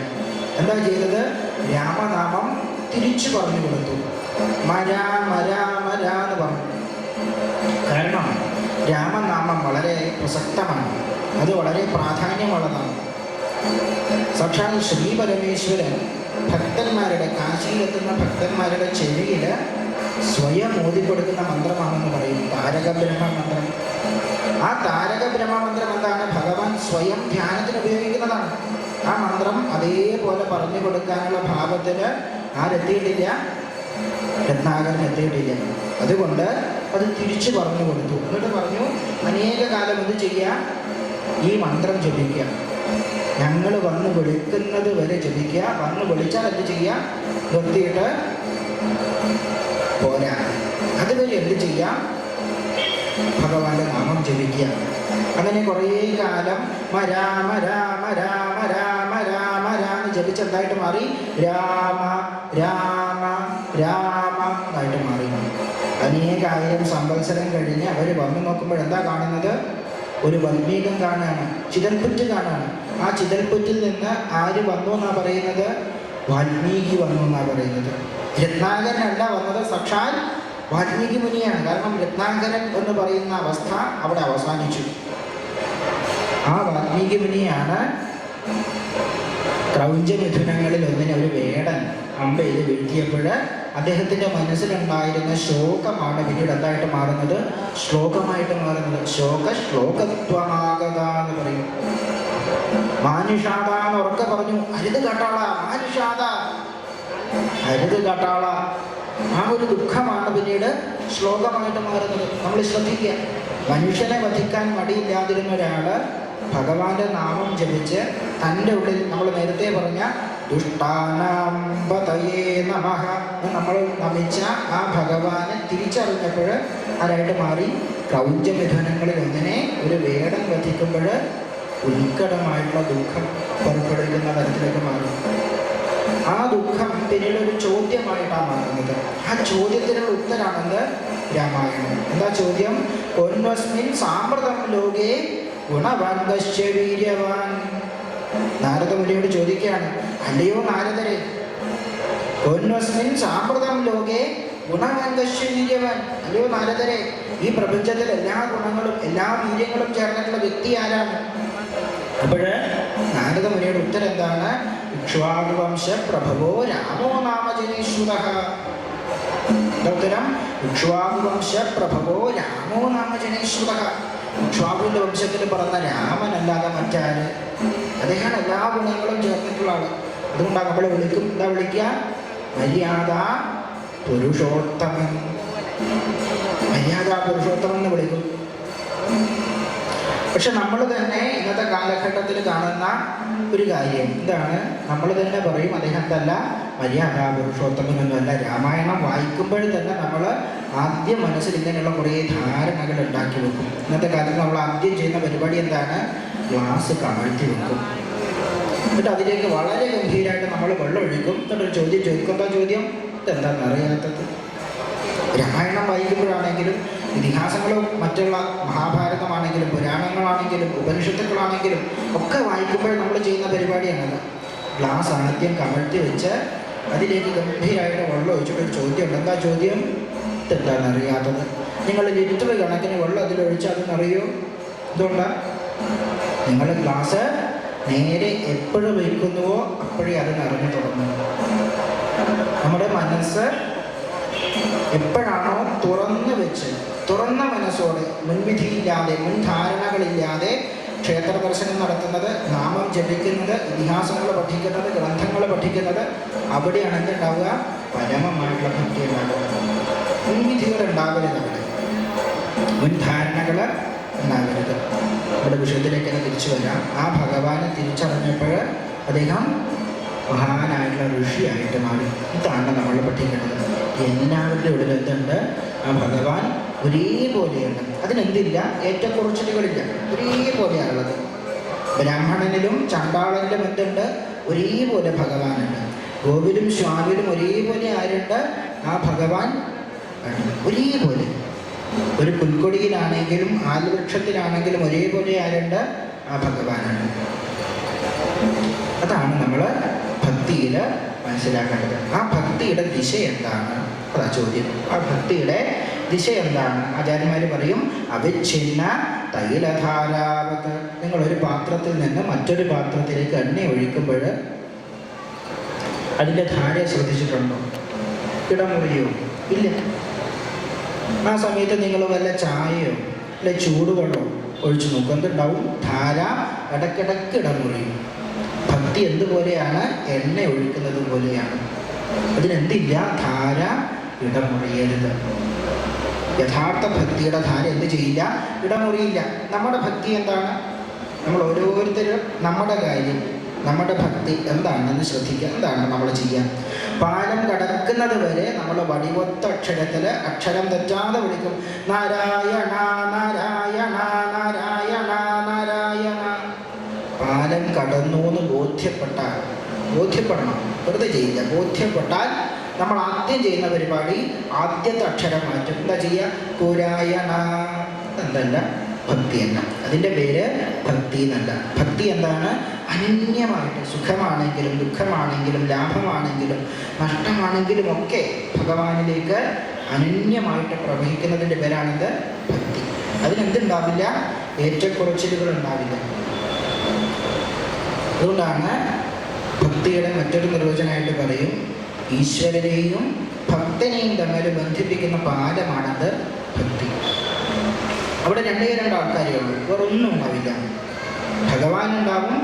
എന്താ ചെയ്തത്? രാമനാമം തിരിച്ചു പറഞ്ഞു കൊടുത്തു. മര മര മര എന്ന് പറഞ്ഞു. കാരണം രാമനാമം വളരെ പ്രസക്തമാണ്, അത് വളരെ പ്രാധാന്യമുള്ളതാണ്. സാക്ഷാൽ ശ്രീ പരമേശ്വരൻ ഭക്തന്മാരുടെ, കാശിയിലെത്തുന്ന ഭക്തന്മാരുടെ ചെവിയിൽ സ്വയം ഓതിക്കൊടുക്കുന്ന മന്ത്രമാണെന്ന് പറയും താരക ബ്രഹ്മ മന്ത്രം. ആ താരക ബ്രഹ്മ മന്ത്രം എന്താണ്? ഭഗവാൻ സ്വയം ധ്യാനത്തിന് ഉപയോഗിക്കുന്നതാണ്. ആ മന്ത്രം അതേപോലെ പറഞ്ഞു കൊടുക്കാനുള്ള ഭാവത്തിന് ആരെത്തിയിട്ടില്ല, രത്നാകരൻ എത്തിയിട്ടില്ല. അതുകൊണ്ട് അത് തിരിച്ചു പറഞ്ഞു കൊടുത്തു. എന്നിട്ട് പറഞ്ഞു, അനേക കാലം എന്ത് ചെയ്യുക? ഈ മന്ത്രം ജപിക്കുക, ഞങ്ങൾ വന്ന് വിളിക്കുന്നത് വരെ ജപിക്കുക. വന്ന് വിളിച്ചാൽ എന്ത് ചെയ്യുക? നിർത്തിയിട്ട് പോരാ, അതുവരെ എന്ത് ചെയ്യാം? ഭഗവാന്റെ നാമം ജപിക്കുക. അങ്ങനെ കുറേ കാലം രാമ രാമ രാമ രാമ രാമ രാമ ജപിച്ചെന്തായിട്ട് മാറി? രാമ രാമ രാമ എന്നായിട്ട് മാറി. അനേകായിരം സംവത്സരം കഴിഞ്ഞ് അവർ വന്നു നോക്കുമ്പോൾ എന്താ കാണുന്നത്? ഒരു വൽമീകം കാണുകയാണ്, ചിതൽപുറ്റ് കാണുകയാണ്. ആ ചിതൽപുറ്റിൽ നിന്ന് ആര് വന്നു എന്നാ പറയുന്നത്? വാൽമീകി വന്നു എന്നാ പറയുന്നത്. രത്നാകരനല്ല വന്നത്, സാക്ഷാൽ വാൽമീകി മുനിയാണ്. കാരണം രത്നാകരൻ എന്ന് പറയുന്ന അവസ്ഥ അവിടെ അവസാനിച്ചു. ആ വാൽമീകി മുനിയാണ് ക്രൗഞ്ചമിഥുനങ്ങളിൽ ഒന്നിനെ ഒരു വേടൻ അമ്പയിൽ വീഴ്ത്തിയപ്പോൾ അദ്ദേഹത്തിൻ്റെ മനസ്സിലുണ്ടായിരുന്ന ശോകമാണ് പിന്നീട് എന്തായിട്ട് മാറുന്നത്? ശ്ലോകമായിട്ട് മാറുന്നത്. ശോക ശ്ലോകത്വമാകത എന്ന് പറയും. മാനുഷാദ എന്ന് ഉറക്കെ പറഞ്ഞു, അരുത് കാട്ടാള, മാനുഷാദ, അരുത് കാട്ടാള. ആ ഒരു ദുഃഖമാണ് പിന്നീട് ശ്ലോകമായിട്ട് മാറുന്നത്. നമ്മൾ ശ്രദ്ധിക്കുക, മനുഷ്യനെ വധിക്കാൻ മടിയില്ലാതിരുന്ന ഒരാള് ഭഗവാന്റെ നാമം ജപിച്ച് തൻ്റെ ഉള്ളിൽ, നമ്മൾ നേരത്തെ പറഞ്ഞ ദുഷ്ടാനാംബതയേ നമഃ നമ്മൾ നമിച്ച ആ ഭഗവാനെ തിരിച്ചറിഞ്ഞപ്പോൾ ആരായിട്ട് മാറി? ക്രൗഞ്ചമിഥുനങ്ങളിൽ ഒന്നിനെ ഒരു വേടൻ വധിക്കുമ്പോൾ ഉത്കടമായിട്ടുള്ള ദുഃഖം പുറപ്പെടുവിക്കുന്ന തരത്തിലേക്ക് മാറി. ആ ദുഃഖം പിന്നീട് ഒരു ചോദ്യമായിട്ടാണ് മാറുന്നത്. ആ ചോദ്യത്തിനുള്ള ഉത്തരാണെന്ന് രാമായണം. എന്താ ചോദ്യം? ഒന്വസ്മിൻ സാമ്പ്രതം ലോകേ ഗുണവാൻ കശ്യ വീര്യവാൻ. നാരദ മുനിയോട് ചോദിക്കുകയാണ്, അല്ലയോ നാരദരെ, ഒന്വസ്മിൻ സാമ്പ്രതം ലോകേ ഗുണവാൻ കശ്യ വീര്യവാൻ. അല്ലയോ നാരദരെ, ഈ പ്രപഞ്ചത്തിൽ എല്ലാ ഗുണങ്ങളും എല്ലാ വീര്യങ്ങളും ചേർന്നിട്ടുള്ള വ്യക്തി ആരാണ്? അപ്പോൾ നാരദ മുനിയുടെ ഉത്തരം എന്താണ്? ഇക്ഷ്വാകുവംശ പ്രഭവോ രാമോ നാമജനീശ്വരഃ. ഉത്തരം ഇക്ഷ്വാകുവംശ പ്രഭവോ രാമോ നാമജനീശ്വരഃ. ഇക്ഷ്വാകുവിൻ്റെ വംശത്തിൽ പറഞ്ഞ രാമനല്ലാതെ മറ്റാര്? അദ്ദേഹം എല്ലാ ഗുണങ്ങളും ചേർന്നിട്ടുള്ള ആള്. അതുകൊണ്ടാണ് നമ്മൾ വിളിക്കും, എന്താ വിളിക്കുക? മര്യാദ പുരുഷോത്തമൻ. മര്യാദ പുരുഷോത്തമൻ എന്ന് വിളിക്കും. പക്ഷെ നമ്മൾ തന്നെ ഇന്നത്തെ കാലഘട്ടത്തിൽ കാണുന്ന ഒരു കാര്യം എന്താണ്? നമ്മൾ തന്നെ പറയും അദ്ദേഹം എന്തല്ല, മര്യാദ പുരുഷോത്തമനൊന്നുമല്ല. രാമായണം വായിക്കുമ്പോൾ തന്നെ നമ്മൾ ആദ്യം മനസ്സിൽ ഇങ്ങനെയുള്ള കുറേ ധാരണകൾ ഉണ്ടാക്കി വെക്കും. ഇന്നത്തെ കാലത്ത് നമ്മൾ ആദ്യം ചെയ്യുന്ന പരിപാടി എന്താണ്? ഗ്ലാസ് കമഴ്ത്തി വെക്കും. എന്നിട്ട് അതിലേക്ക് വളരെ ഗംഭീരമായിട്ട് നമ്മൾ വെള്ളം ഒഴിക്കും. എന്നിട്ടൊരു ചോദ്യം ചോദിക്കും. എന്താ ചോദ്യം? ഇതെന്താണെന്ന് അറിയാത്തത്. രാമായണം വായിക്കുമ്പോഴാണെങ്കിലും ഇതിഹാസങ്ങളും മറ്റുള്ള മഹാഭാരതമാണെങ്കിലും പുരാണങ്ങളാണെങ്കിലും ഉപനിഷത്തുക്കളാണെങ്കിലും ഒക്കെ വായിക്കുമ്പോൾ നമ്മൾ ചെയ്യുന്ന പരിപാടിയാണത്. ഗ്ലാസ് ആദ്യം കമഴ്ത്തി വെച്ച് അതിലേക്ക് ഗംഭീരമായിട്ട് വെള്ളം ഒഴിച്ചിട്ടൊരു ചോദ്യമുണ്ട്. എന്താ ചോദ്യം? ഇതെന്താണ് അറിയാത്തത്? നിങ്ങൾ ലിറ്റർ കണക്കിന് വെള്ളം അതിലൊഴിച്ചാൽ അതെന്നറിയോ? എന്തുകൊണ്ടാണ്? നിങ്ങൾ ഗ്ലാസ് നേരെ എപ്പോഴും വയ്ക്കുന്നുവോ അപ്പോഴേ അത് നിറഞ്ഞു തുടങ്ങും. നമ്മുടെ മനസ്സ് എപ്പോഴാണോ തുറന്നു വെച്ച്, തുറന്ന മനസ്സോടെ, മുൻവിധിയില്ലാതെ, മുൻധാരണകളില്ലാതെ ക്ഷേത്ര ദർശനം നടത്തുന്നത്, നാമം ജപിക്കുന്നത്, ഇതിഹാസങ്ങൾ പഠിക്കുന്നത്, ഗ്രന്ഥങ്ങൾ പഠിക്കുന്നത്, അവിടെയാണ് എന്തുണ്ടാവുക? പരമമായിട്ടുള്ള ഭക്തി ഉണ്ടാകുന്നത്. മുൻവിധികൾ ഉണ്ടാകരുത്, അവിടെ മുൻധാരണകൾ ഉണ്ടാകരുത്. നമ്മുടെ വിഷയത്തിലേക്ക് തന്നെ തിരിച്ചു വരാം. ആ ഭഗവാനെ തിരിച്ചറിഞ്ഞപ്പോൾ അദ്ദേഹം മഹാനായിട്ടുള്ള ഋഷിയായിട്ട് മാറി. ഇതാണ് നമ്മൾ പഠിക്കേണ്ടത്. എല്ലാവരുടെ ഉള്ളിൽ എന്തുണ്ട്? ആ ഭഗവാൻ ഒരേപോലെയുണ്ട്. അതിനെന്തില്ല, ഏറ്റക്കുറച്ചിലുകളില്ല, ഒരേപോലെയാണുള്ളത്. ബ്രാഹ്മണനിലും ചണ്ടാളനിലും എന്തുണ്ട്? ഒരേപോലെ ഭഗവാനുണ്ട്. ഗോവിലും സ്വാമിയിലും ഒരേപോലെ ആരുണ്ട്? ആ ഭഗവാൻ ഒരേപോലെ. ഒരു പുൽക്കൊടിയിലാണെങ്കിലും ആൽവൃക്ഷത്തിലാണെങ്കിലും ഒരേപോലെ ആരുണ്ട്? ആ ഭഗവാനാണ്. അതാണ് നമ്മൾ ഭക്തിയിൽ മനസ്സിലാക്കേണ്ടത്. ആ ഭക്തിയുടെ ദിശ എന്താണ്? അതാ ചോദ്യം. ആ ഭക്തിയുടെ ദിശ എന്താണ്? ആചാര്യന്മാർ പറയും, അവിച്ഛിന്ന തൈലധാരാവത്. നിങ്ങളൊരു പാത്രത്തിൽ നിന്ന് മറ്റൊരു പാത്രത്തിലേക്ക് എണ്ണ ഒഴിക്കുമ്പോൾ അതിൻ്റെ ധാരയെ ശ്രദ്ധിച്ചിട്ടുണ്ടോ? ഇടമുറിയോ? ഇല്ല. ആ സമയത്ത് നിങ്ങൾ വല്ല ചായയോ അല്ലെ ചൂടുവെള്ളമോ ഒഴിച്ചു നോക്കും, എന്തുണ്ടാവും? ധാര ഇടയ്ക്കിടയ്ക്ക് ഇടമുറിയും. ഭക്തി എന്തുപോലെയാണ്? എണ്ണ ഒഴിക്കുന്നത് പോലെയാണ്. അതിനെന്തില്ല? ധാര ഇടമുറിയരുത്. യഥാർത്ഥ ഭക്തിയുടെ ധാര എന്ത് ചെയ്യില്ല? ഇടമുറിയില്ല. നമ്മുടെ ഭക്തി എന്താണ്? നമ്മൾ ഓരോരുത്തരും നമ്മുടെ കാര്യം, നമ്മുടെ ഭക്തി എന്താണെന്ന് ശ്രദ്ധിക്കുക. എന്താണ് നമ്മൾ ചെയ്യുക? പാലം കടക്കുന്നത് വരെ നമ്മൾ വടിവൊത്ത അക്ഷരത്തിൽ അക്ഷരം തെറ്റാതെ വിളിക്കും, നാരായണ നാരായണ നാരായണ നാരായണ. പാലം കടന്നു എന്ന് ബോധ്യപ്പെടണം, വെറുതെ ചെയ്യില്ല. ബോധ്യപ്പെട്ടാൽ നമ്മൾ ആദ്യം ചെയ്യുന്ന പരിപാടി ആദ്യത്തെ അക്ഷരം മാറ്റും. എന്താ ചെയ്യുക? കുരായണ എന്നല്ല, ഭക്തിയല്ല. അതിൻ്റെ പേര് ഭക്തി എന്നല്ല. ഭക്തി എന്താണ്? അനന്യമായിട്ട് സുഖമാണെങ്കിലും ദുഃഖമാണെങ്കിലും ലാഭമാണെങ്കിലും നഷ്ടമാണെങ്കിലും ഒക്കെ ഭഗവാനിലേക്ക് അനന്യമായിട്ട് പ്രവഹിക്കുന്നതിൻ്റെ പേരാണിത് ഭക്തി. അതിനെന്തുണ്ടാവില്ല? ഏറ്റക്കുറച്ചിലുകൾ ഉണ്ടാവില്ല. അതുകൊണ്ടാണ് ഭക്തിയുടെ മറ്റൊരു നിർവചനമായിട്ട് പറയും, ഈശ്വരനെയും ഭക്തനെയും തമ്മിൽ ബന്ധിപ്പിക്കുന്ന പാലമാണത് ഭക്തി. അവിടെ രണ്ടേ രണ്ട് ആൾക്കാരേ ഉള്ളൂ, വേറൊന്നും ഉണ്ടാവില്ല. ഭഗവാനുണ്ടാവും,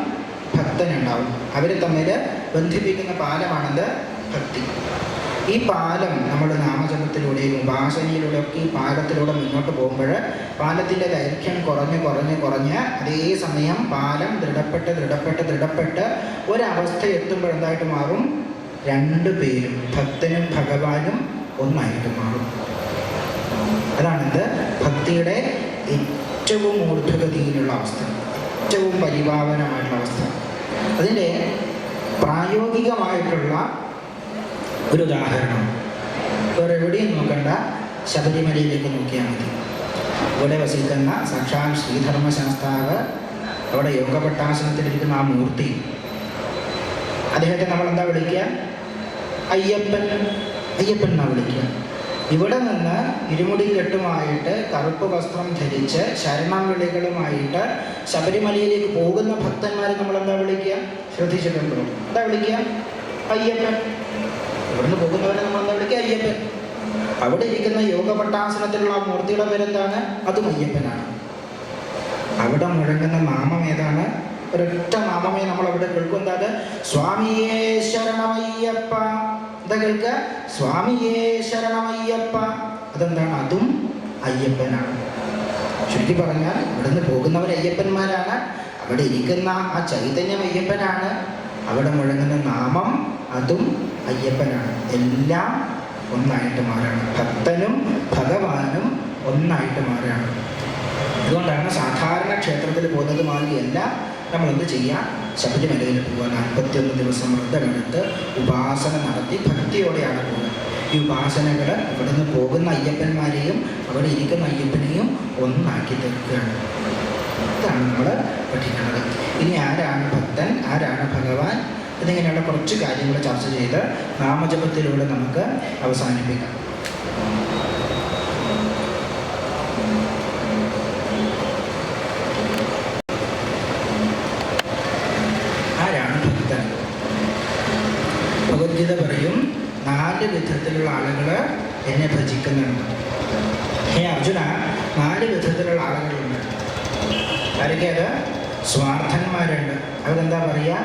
ഭക്തനുണ്ടാവും. അവർ തമ്മിൽ ബന്ധിപ്പിക്കുന്ന പാലമാണത് ഭക്തി. ഈ പാലം നമ്മൾ നാമജപത്തിലൂടെയും ഉപാസനയിലൂടെ ഒക്കെ ഈ പാലത്തിലൂടെ മുന്നോട്ട് പോകുമ്പോൾ പാലത്തിൻ്റെ ദൈർഘ്യം കുറഞ്ഞ് അതേസമയം പാലം ദൃഢപ്പെട്ട് ഒരവസ്ഥ എത്തുമ്പോഴെന്തായിട്ട് മാറും? രണ്ടു പേരും, ഭക്തനും ഭഗവാനും ഒന്നായിട്ട് മാറും. അതാണിത് ഭക്തിയുടെ ഏറ്റവും ഊർധ്വഗതിയിലുള്ള അവസ്ഥ, ഏറ്റവും പരിപാവനമായിട്ടുള്ള അവസ്ഥ. അതിൻ്റെ പ്രായോഗികമായിട്ടുള്ള ഒരു ഉദാഹരണം വേറെ എവിടെയും നോക്കണ്ട, ശബരിമലയിലേക്ക് നോക്കിയാൽ മതി. ഇവിടെ വസിക്കുന്ന സാക്ഷാൽ ശ്രീധർമ്മശാസ്താവ്, അവിടെ യോഗപട്ടാസനത്തിലിരിക്കുന്ന ആ മൂർത്തി, അദ്ദേഹത്തെ നമ്മളെന്താ വിളിക്കുക? അയ്യപ്പൻ എന്നാണ് വിളിക്കുക. ഇവിടെ നിന്ന് ഇരുമുടിക്കെട്ടുമായിട്ട് കറുപ്പ് വസ്ത്രം ധരിച്ച് ശരണം വിളികളുമായിട്ട് ശബരിമലയിലേക്ക് പോകുന്ന ഭക്തന്മാരെ നമ്മളെന്താ വിളിക്കുക? ശ്രദ്ധിച്ചിട്ടുണ്ടോ? എന്താ വിളിക്കുക? അയ്യപ്പൻ. ഇവിടുന്ന് പോകുന്നവരെ നമ്മളെന്താ വിളിക്കുക? അയ്യപ്പൻ. അവിടെ ഇരിക്കുന്ന യോഗപട്ടാസനത്തിലുള്ള മൂർത്തിയുടെ പേരെന്താണ്? അതും അയ്യപ്പനാണ്. അവിടെ മുഴങ്ങുന്ന നാമം ഏതാണ്? ഒരൊറ്റ നാമമേ നമ്മളവിടെ കേൾക്കും. എന്താ? സ്വാമിയേ ശരണമയ്യപ്പ. എന്താ കേൾക്കുക? സ്വാമിയേ ശരണമയ്യപ്പ. അതെന്താണ്? അതും അയ്യപ്പനാണ്. ചുരുക്കി പറഞ്ഞാൽ ഇവിടുന്ന് പോകുന്നവർ അയ്യപ്പന്മാരാണ്, അവിടെ ഇരിക്കുന്ന ആ ചൈതന്യം അയ്യപ്പനാണ്, അവിടെ മുഴങ്ങുന്ന നാമം അതും അയ്യപ്പനാണ്. എല്ലാം ഒന്നായിട്ട് മാറാണ്. ഭക്തനും ഭഗവാനും ഒന്നായിട്ട് മാറുകയാണ്. അതുകൊണ്ടാണ് സാധാരണ ക്ഷേത്രത്തിൽ പോകുന്നത് മാതിരിയല്ല നമ്മളെന്ത് ചെയ്യുക? ശബരിമലയിൽ പോവുക. 41 ദിവസം വ്രതമെടുത്ത് ഉപാസന നടത്തി ഭക്തിയോടെയാണ് പോകുന്നത്. ഈ ഉപാസനകൾ ഇവിടുന്ന് പോകുന്ന അയ്യപ്പന്മാരെയും അവിടെ ഇരിക്കുന്ന അയ്യപ്പനെയും ഒന്നാക്കി തീർക്കുകയാണ്. ഇതാണ് നമ്മൾ പഠിക്കുന്നത്. ഇനി ആരാണ് ഭക്തൻ, ആരാണ് ഭഗവാൻ എന്നിങ്ങനെയുള്ള കുറച്ച് കാര്യങ്ങൾ ചർച്ച ചെയ്ത് നാമജപത്തിലൂടെ നമുക്ക് അവസാനിപ്പിക്കാം. ഭഗവത്ഗീത പറയും, 4 വിധത്തിലുള്ള ആളുകൾ എന്നെ ഭജിക്കുന്നുണ്ട്. ഹേ അർജുന, 4 വിധത്തിലുള്ള ആളുകളുണ്ട്. ആരൊക്കെ? അത് സ്വാർത്ഥന്മാരുണ്ട്. അവരെന്താ പറയുക?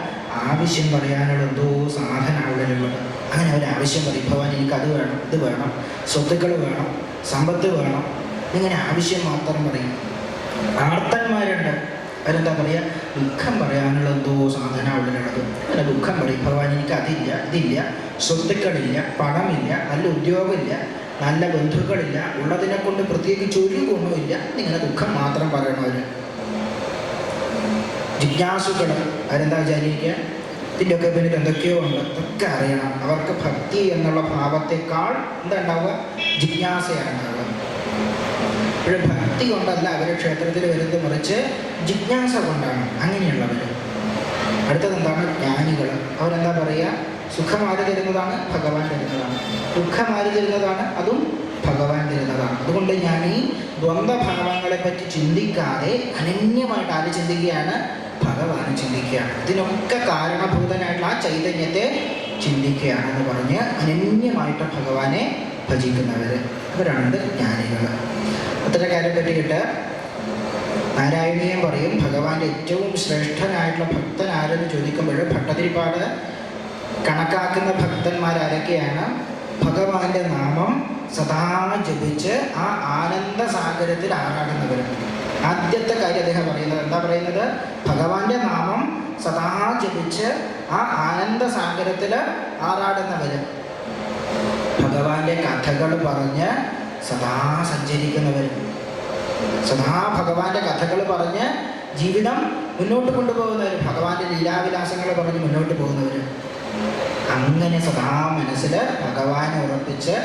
ആവശ്യം പറയാനുള്ള എന്തോ സാധനം ഉള്ളിലുള്ളത്. അങ്ങനെ അവരാവശ്യം പറയും, ഭഗവാൻ എനിക്കത് വേണം, ഇത് വേണം, സ്വത്തുക്കൾ വേണം, സമ്പത്ത് വേണം, ഇങ്ങനെ ആവശ്യം മാത്രം പറയും. ആർത്തന്മാരുണ്ട്, അവരെന്താ പറയുക, ദുഃഖം പറയാനുള്ള എന്തോ സാധന ഉള്ളിലുള്ളത്. അങ്ങനെ ദുഃഖം പറയും, ഭഗവാൻ എനിക്ക് അതില്ല, ഇതില്ല, സ്വത്തുക്കളില്ല, പണമില്ല, നല്ല ഉദ്യോഗമില്ല, നല്ല ബന്ധുക്കളില്ല, ഉള്ളതിനെ കൊണ്ട് പ്രത്യേകിച്ച് ഒരു ഗുണമില്ല, ഇങ്ങനെ ദുഃഖം മാത്രം പറയണവർ. ജിജ്ഞാസുക്കൾ അവരെന്താ വിചാരിക്കുക, ഇതിൻ്റെയൊക്കെ പിന്നിൽ എന്തൊക്കെയോ ഉണ്ട്, ഇതൊക്കെ അറിയണം. അവർക്ക് ഭക്തി എന്നുള്ള ഭാവത്തെക്കാൾ എന്താ ഉണ്ടാവുക, ജിജ്ഞാസയാണ് ഉണ്ടാവുക. ഇപ്പോഴും ഭക്തി കൊണ്ടല്ല അവർ ക്ഷേത്രത്തിൽ വരുന്നത്, മറിച്ച് ജിജ്ഞാസ കൊണ്ടാണ്. അങ്ങനെയുള്ളവർ. അടുത്തത് എന്താണ്, ജ്ഞാനികൾ. അവരെന്താ പറയുക, സുഖം ആര് തരുന്നതാണ്, ഭഗവാൻ തരുന്നതാണ്. ദുഃഖം ആര് തരുന്നതാണ്, അതും ഭഗവാൻ തരുന്നതാണ്. അതുകൊണ്ട് ഞാൻ ഈ ദ്വന്ദ്ഭാവങ്ങളെ പറ്റി ചിന്തിക്കാതെ അനന്യമായിട്ട് ആര് ചിന്തിക്കുകയാണ്, ഭഗവാൻ ചിന്തിക്കുകയാണ്. ഇതിനൊക്കെ കാരണഭൂതനായിട്ടുള്ള ആ ചൈതന്യത്തെ ചിന്തിക്കുകയാണെന്ന് പറഞ്ഞ് അനന്യമായിട്ട് ഭഗവാനെ ഭജിക്കുന്നവർ, അവരാണ് ജ്ഞാനികൾ. അത്തരക്കാരെ പറ്റിയിട്ട് നാരായണീയം പറയും, ഭഗവാന്റെ ഏറ്റവും ശ്രേഷ്ഠനായിട്ടുള്ള ഭക്തൻ ആരെന്ന് ചോദിക്കുമ്പോൾ ഭട്ടതിരിപ്പാട് കണക്കാക്കുന്ന ഭക്തന്മാരാരൊക്കെയാണ്, ഭഗവാന്റെ നാമം സദാ ജപിച്ച് ആ ആനന്ദസാഗരത്തിൽ ആറാടുന്നവർ. ആദ്യത്തെ കാര്യം അദ്ദേഹം പറയുന്നത് എന്താ പറയുന്നത്, ഭഗവാന്റെ നാമം സദാ ജപിച്ച് ആ ആനന്ദസാഗരത്തിൽ ആറാടുന്നവർ, ഭഗവാന്റെ കഥകൾ പറഞ്ഞ് സദാ സഞ്ചരിക്കുന്നവർ, സദാ ഭഗവാന്റെ കഥകൾ പറഞ്ഞ് ജീവിതം മുന്നോട്ട് കൊണ്ടുപോകുന്നവർ, ഭഗവാന്റെ ലീലാവിലാസങ്ങൾ പറഞ്ഞ് മുന്നോട്ട് പോകുന്നവർ. അങ്ങനെ സദാ മനസ്സിൽ ഭഗവാനെ ഉറപ്പിച്ച്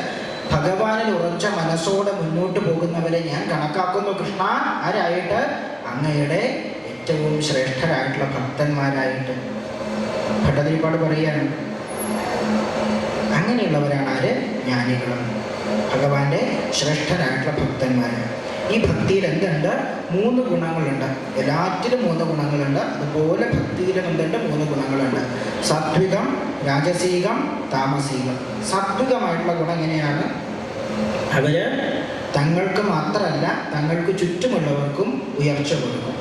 ഭഗവാനിൽ ഉറച്ച മനസ്സോടെ മുന്നോട്ട് പോകുന്നവരെ ഞാൻ കണക്കാക്കുന്നു കൃഷ്ണ ആരായിട്ട്, അങ്ങയുടെ ഏറ്റവും ശ്രേഷ്ഠരായിട്ടുള്ള ഭക്തന്മാരായിട്ട്. ഭട്ടതിരിപ്പാട് പറയുകയാണ്, അങ്ങനെയുള്ളവരാണ് ആര്, ജ്ഞാനികളും ഭഗവാന്റെ ശ്രേഷ്ഠരായിട്ടുള്ള ഭക്തന്മാർ. ഈ ഭക്തിയിൽ എന്തുണ്ട്, 3 ഗുണങ്ങളുണ്ട്. എല്ലാറ്റിലും 3 ഗുണങ്ങളുണ്ട്. അതുപോലെ ഭക്തിയിലും എന്തുണ്ട്, 3 ഗുണങ്ങളുണ്ട്. സാത്വികം, രാജസീകം, താമസീകം. സാത്വികമായിട്ടുള്ള ഗുണം എങ്ങനെയാണ്, അവർ തങ്ങൾക്ക് മാത്രമല്ല തങ്ങൾക്ക് ചുറ്റുമുള്ളവർക്കും ഉയർച്ച കൊടുക്കും.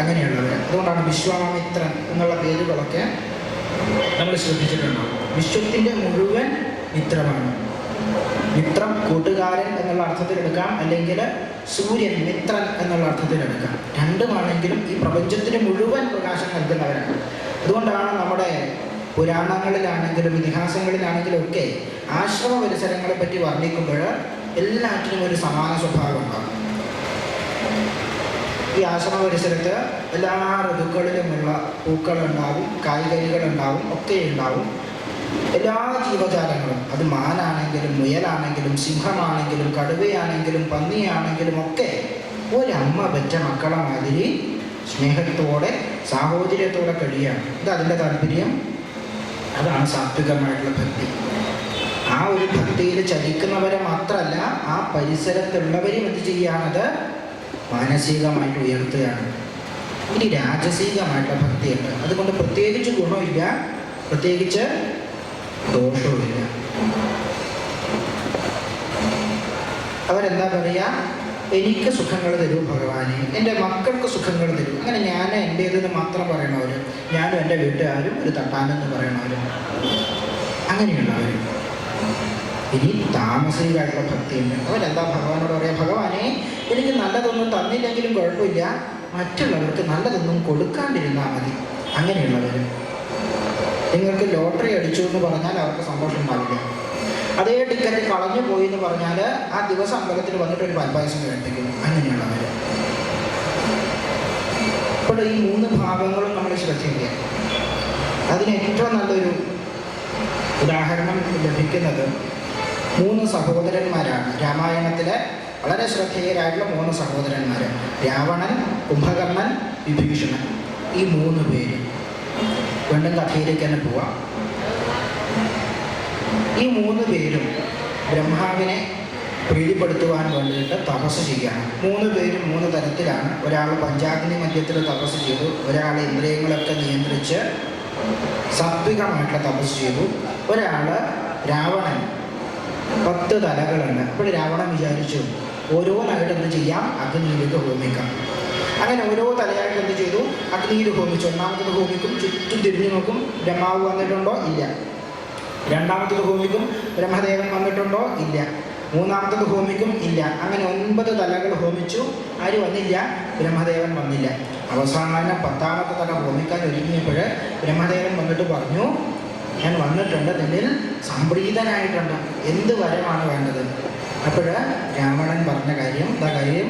അങ്ങനെയുള്ളവർ. അതുകൊണ്ടാണ് വിശ്വാമിത്രൻ എന്നുള്ള പേരുകളൊക്കെ നമ്മൾ ശ്രദ്ധിച്ചിട്ടുണ്ടാവും. വിശ്വത്തിൻ്റെ മുഴുവൻ മിത്രമാണ്. മിത്രം കൂട്ടുകാരൻ എന്നുള്ള അർത്ഥത്തിലെടുക്കാം, അല്ലെങ്കിൽ സൂര്യൻ മിത്രൻ എന്നുള്ള അർത്ഥത്തിലെടുക്കാം. രണ്ടുമാണെങ്കിലും ഈ പ്രപഞ്ചത്തിന് മുഴുവൻ പ്രകാശം നൽകുന്നവരാണ്. അതുകൊണ്ടാണ് നമ്മുടെ പുരാണങ്ങളിലാണെങ്കിലും ഇതിഹാസങ്ങളിലാണെങ്കിലും ഒക്കെ ആശ്രമ പരിസരങ്ങളെ പറ്റി വർണ്ണിക്കുമ്പോൾ എല്ലാറ്റിനും ഒരു സമാന സ്വഭാവം ഉണ്ടാകും. ഈ ആശ്രമ പരിസരത്ത് എല്ലാ ഋതുക്കളിലുമുള്ള പൂക്കളുണ്ടാവും, കായ്കനികളുണ്ടാവും, ഒക്കെ ഉണ്ടാവും. എല്ലാ ജീവജാലങ്ങളും, അത് മാനാണെങ്കിലും മുയലാണെങ്കിലും സിംഹമാണെങ്കിലും കടുവയാണെങ്കിലും പന്നിയാണെങ്കിലും ഒക്കെ ഒരമ്മ പെറ്റ മക്കളെ മാതിരി സ്നേഹത്തോടെ സാഹോദര്യത്തോടെ കഴിയാണ്. ഇത് അതിൻ്റെ താല്പര്യം. അതാണ് സാത്വികമായിട്ടുള്ള ഭക്തി. ആ ഒരു ഭക്തിയിൽ ചലിക്കുന്നവരെ മാത്രമല്ല ആ പരിസരത്തുള്ളവരും എന്ത് ചെയ്യുകയാണത്, മാനസികമായിട്ട് ഉയർത്തുകയാണ്. ഇനി രാജസീകമായിട്ടുള്ള ഭക്തിയുണ്ട്. അതുകൊണ്ട് പ്രത്യേകിച്ച് ഗുണമില്ല, പ്രത്യേകിച്ച് ദോഷവുമില്ല. അവരെന്താ പറയുക, എനിക്ക് സുഖങ്ങൾ തരൂ ഭഗവാനെ, എൻ്റെ മക്കൾക്ക് സുഖങ്ങൾ തരൂ. അങ്ങനെ ഞാൻ എൻ്റേതെന്ന് മാത്രം പറയണവർ, ഞാനും എൻ്റെ വീട്ടുകാരും ഒരു തട്ടാനെന്ന് പറയണവർ, അങ്ങനെയുള്ളവർ. ഇനി താമസികമായിട്ടുള്ള ഭക്തിയുണ്ട്. അവരെന്താ ഭഗവാനോട് പറയാം, ഭഗവാനെ എനിക്ക് നല്ലതൊന്നും തന്നില്ലെങ്കിലും കുഴപ്പമില്ല, മറ്റുള്ളവർക്ക് നല്ലതൊന്നും കൊടുക്കാണ്ടിരുന്നാൽ മതി. അങ്ങനെയുള്ളവർ. നിങ്ങൾക്ക് ലോട്ടറി അടിച്ചു എന്ന് പറഞ്ഞാൽ അവർക്ക് സന്തോഷം ഉണ്ടാവില്ല. അതേ ടിക്കറ്റ് കളഞ്ഞു പോയി എന്ന് പറഞ്ഞാൽ ആ ദിവസം അമ്പലത്തിൽ വന്നിട്ട് ഒരു പാൽപ്പായസം കഴിപ്പിക്കും. അങ്ങനെയുള്ളവർ. ഇപ്പോൾ ഈ 3 ഭാവങ്ങളും നമ്മൾ ശ്രദ്ധിക്കുക. അതിന് ഏറ്റവും നല്ലൊരു ഉദാഹരണം ലഭിക്കുന്നത് 3 സഹോദരന്മാരാണ്. രാമായണത്തിലെ വളരെ ശ്രദ്ധേയരായിട്ടുള്ള 3 സഹോദരന്മാർ, രാവണൻ, കുംഭകർണൻ, വിഭീഷണൻ. ഈ 3 പേര്. വീണ്ടും കഥയിലേക്ക് തന്നെ പോവാം. ഈ 3 പേരും ബ്രഹ്മാവിനെ പ്രീതിപ്പെടുത്തുവാൻ വേണ്ടിയിട്ട് തപസ് ചെയ്യുകയാണ്. 3 പേരും 3 തരത്തിലാണ്. ഒരാൾ പഞ്ചാഗ്നി മധ്യത്തിൽ തപസ് ചെയ്തു, ഒരാൾ ഇന്ദ്രിയങ്ങളൊക്കെ നിയന്ത്രിച്ച് സാത്വികമായിട്ടുള്ള തപസ് ചെയ്തു, ഒരാൾ രാവണൻ 10 തലകളുണ്ട്. അപ്പോൾ രാവണൻ വിചാരിച്ചു ഓരോന്നായിട്ട് എന്ത് ചെയ്യാം, അഗ്നിയിലേക്ക് ഹോമിക്കാം. അങ്ങനെ ഓരോ തലയായിട്ട് എന്ത് ചെയ്തു? അഗ്നിയിൽ ഹോമിച്ചു. ഒന്നാമത്തത് ഹോമിക്കും, ചുറ്റും തിരിഞ്ഞു നോക്കും, ബ്രഹ്മാവ് വന്നിട്ടുണ്ടോ? ഇല്ല. രണ്ടാമത്തത് ഹോമിക്കും, ബ്രഹ്മദേവൻ വന്നിട്ടുണ്ടോ? ഇല്ല. മൂന്നാമത്തത് ഹോമിക്കും, ഇല്ല. അങ്ങനെ 9 തലകൾ ഹോമിച്ചു. ആര് വന്നില്ല? ബ്രഹ്മദേവൻ വന്നില്ല. അവസാനം 10ാമത്തെ തല ഹോമിക്കാൻ ഒരുങ്ങിയപ്പോൾ ബ്രഹ്മദേവൻ വന്നിട്ട് പറഞ്ഞു, ഞാൻ വന്നിട്ടുണ്ട്, നിന്നിൽ സംപ്രീതനായിട്ടുണ്ട്, എന്ത് വരമാണ് വേണ്ടത്? അപ്പോൾ രാവണൻ പറഞ്ഞ കാര്യം, എന്താ കാര്യം?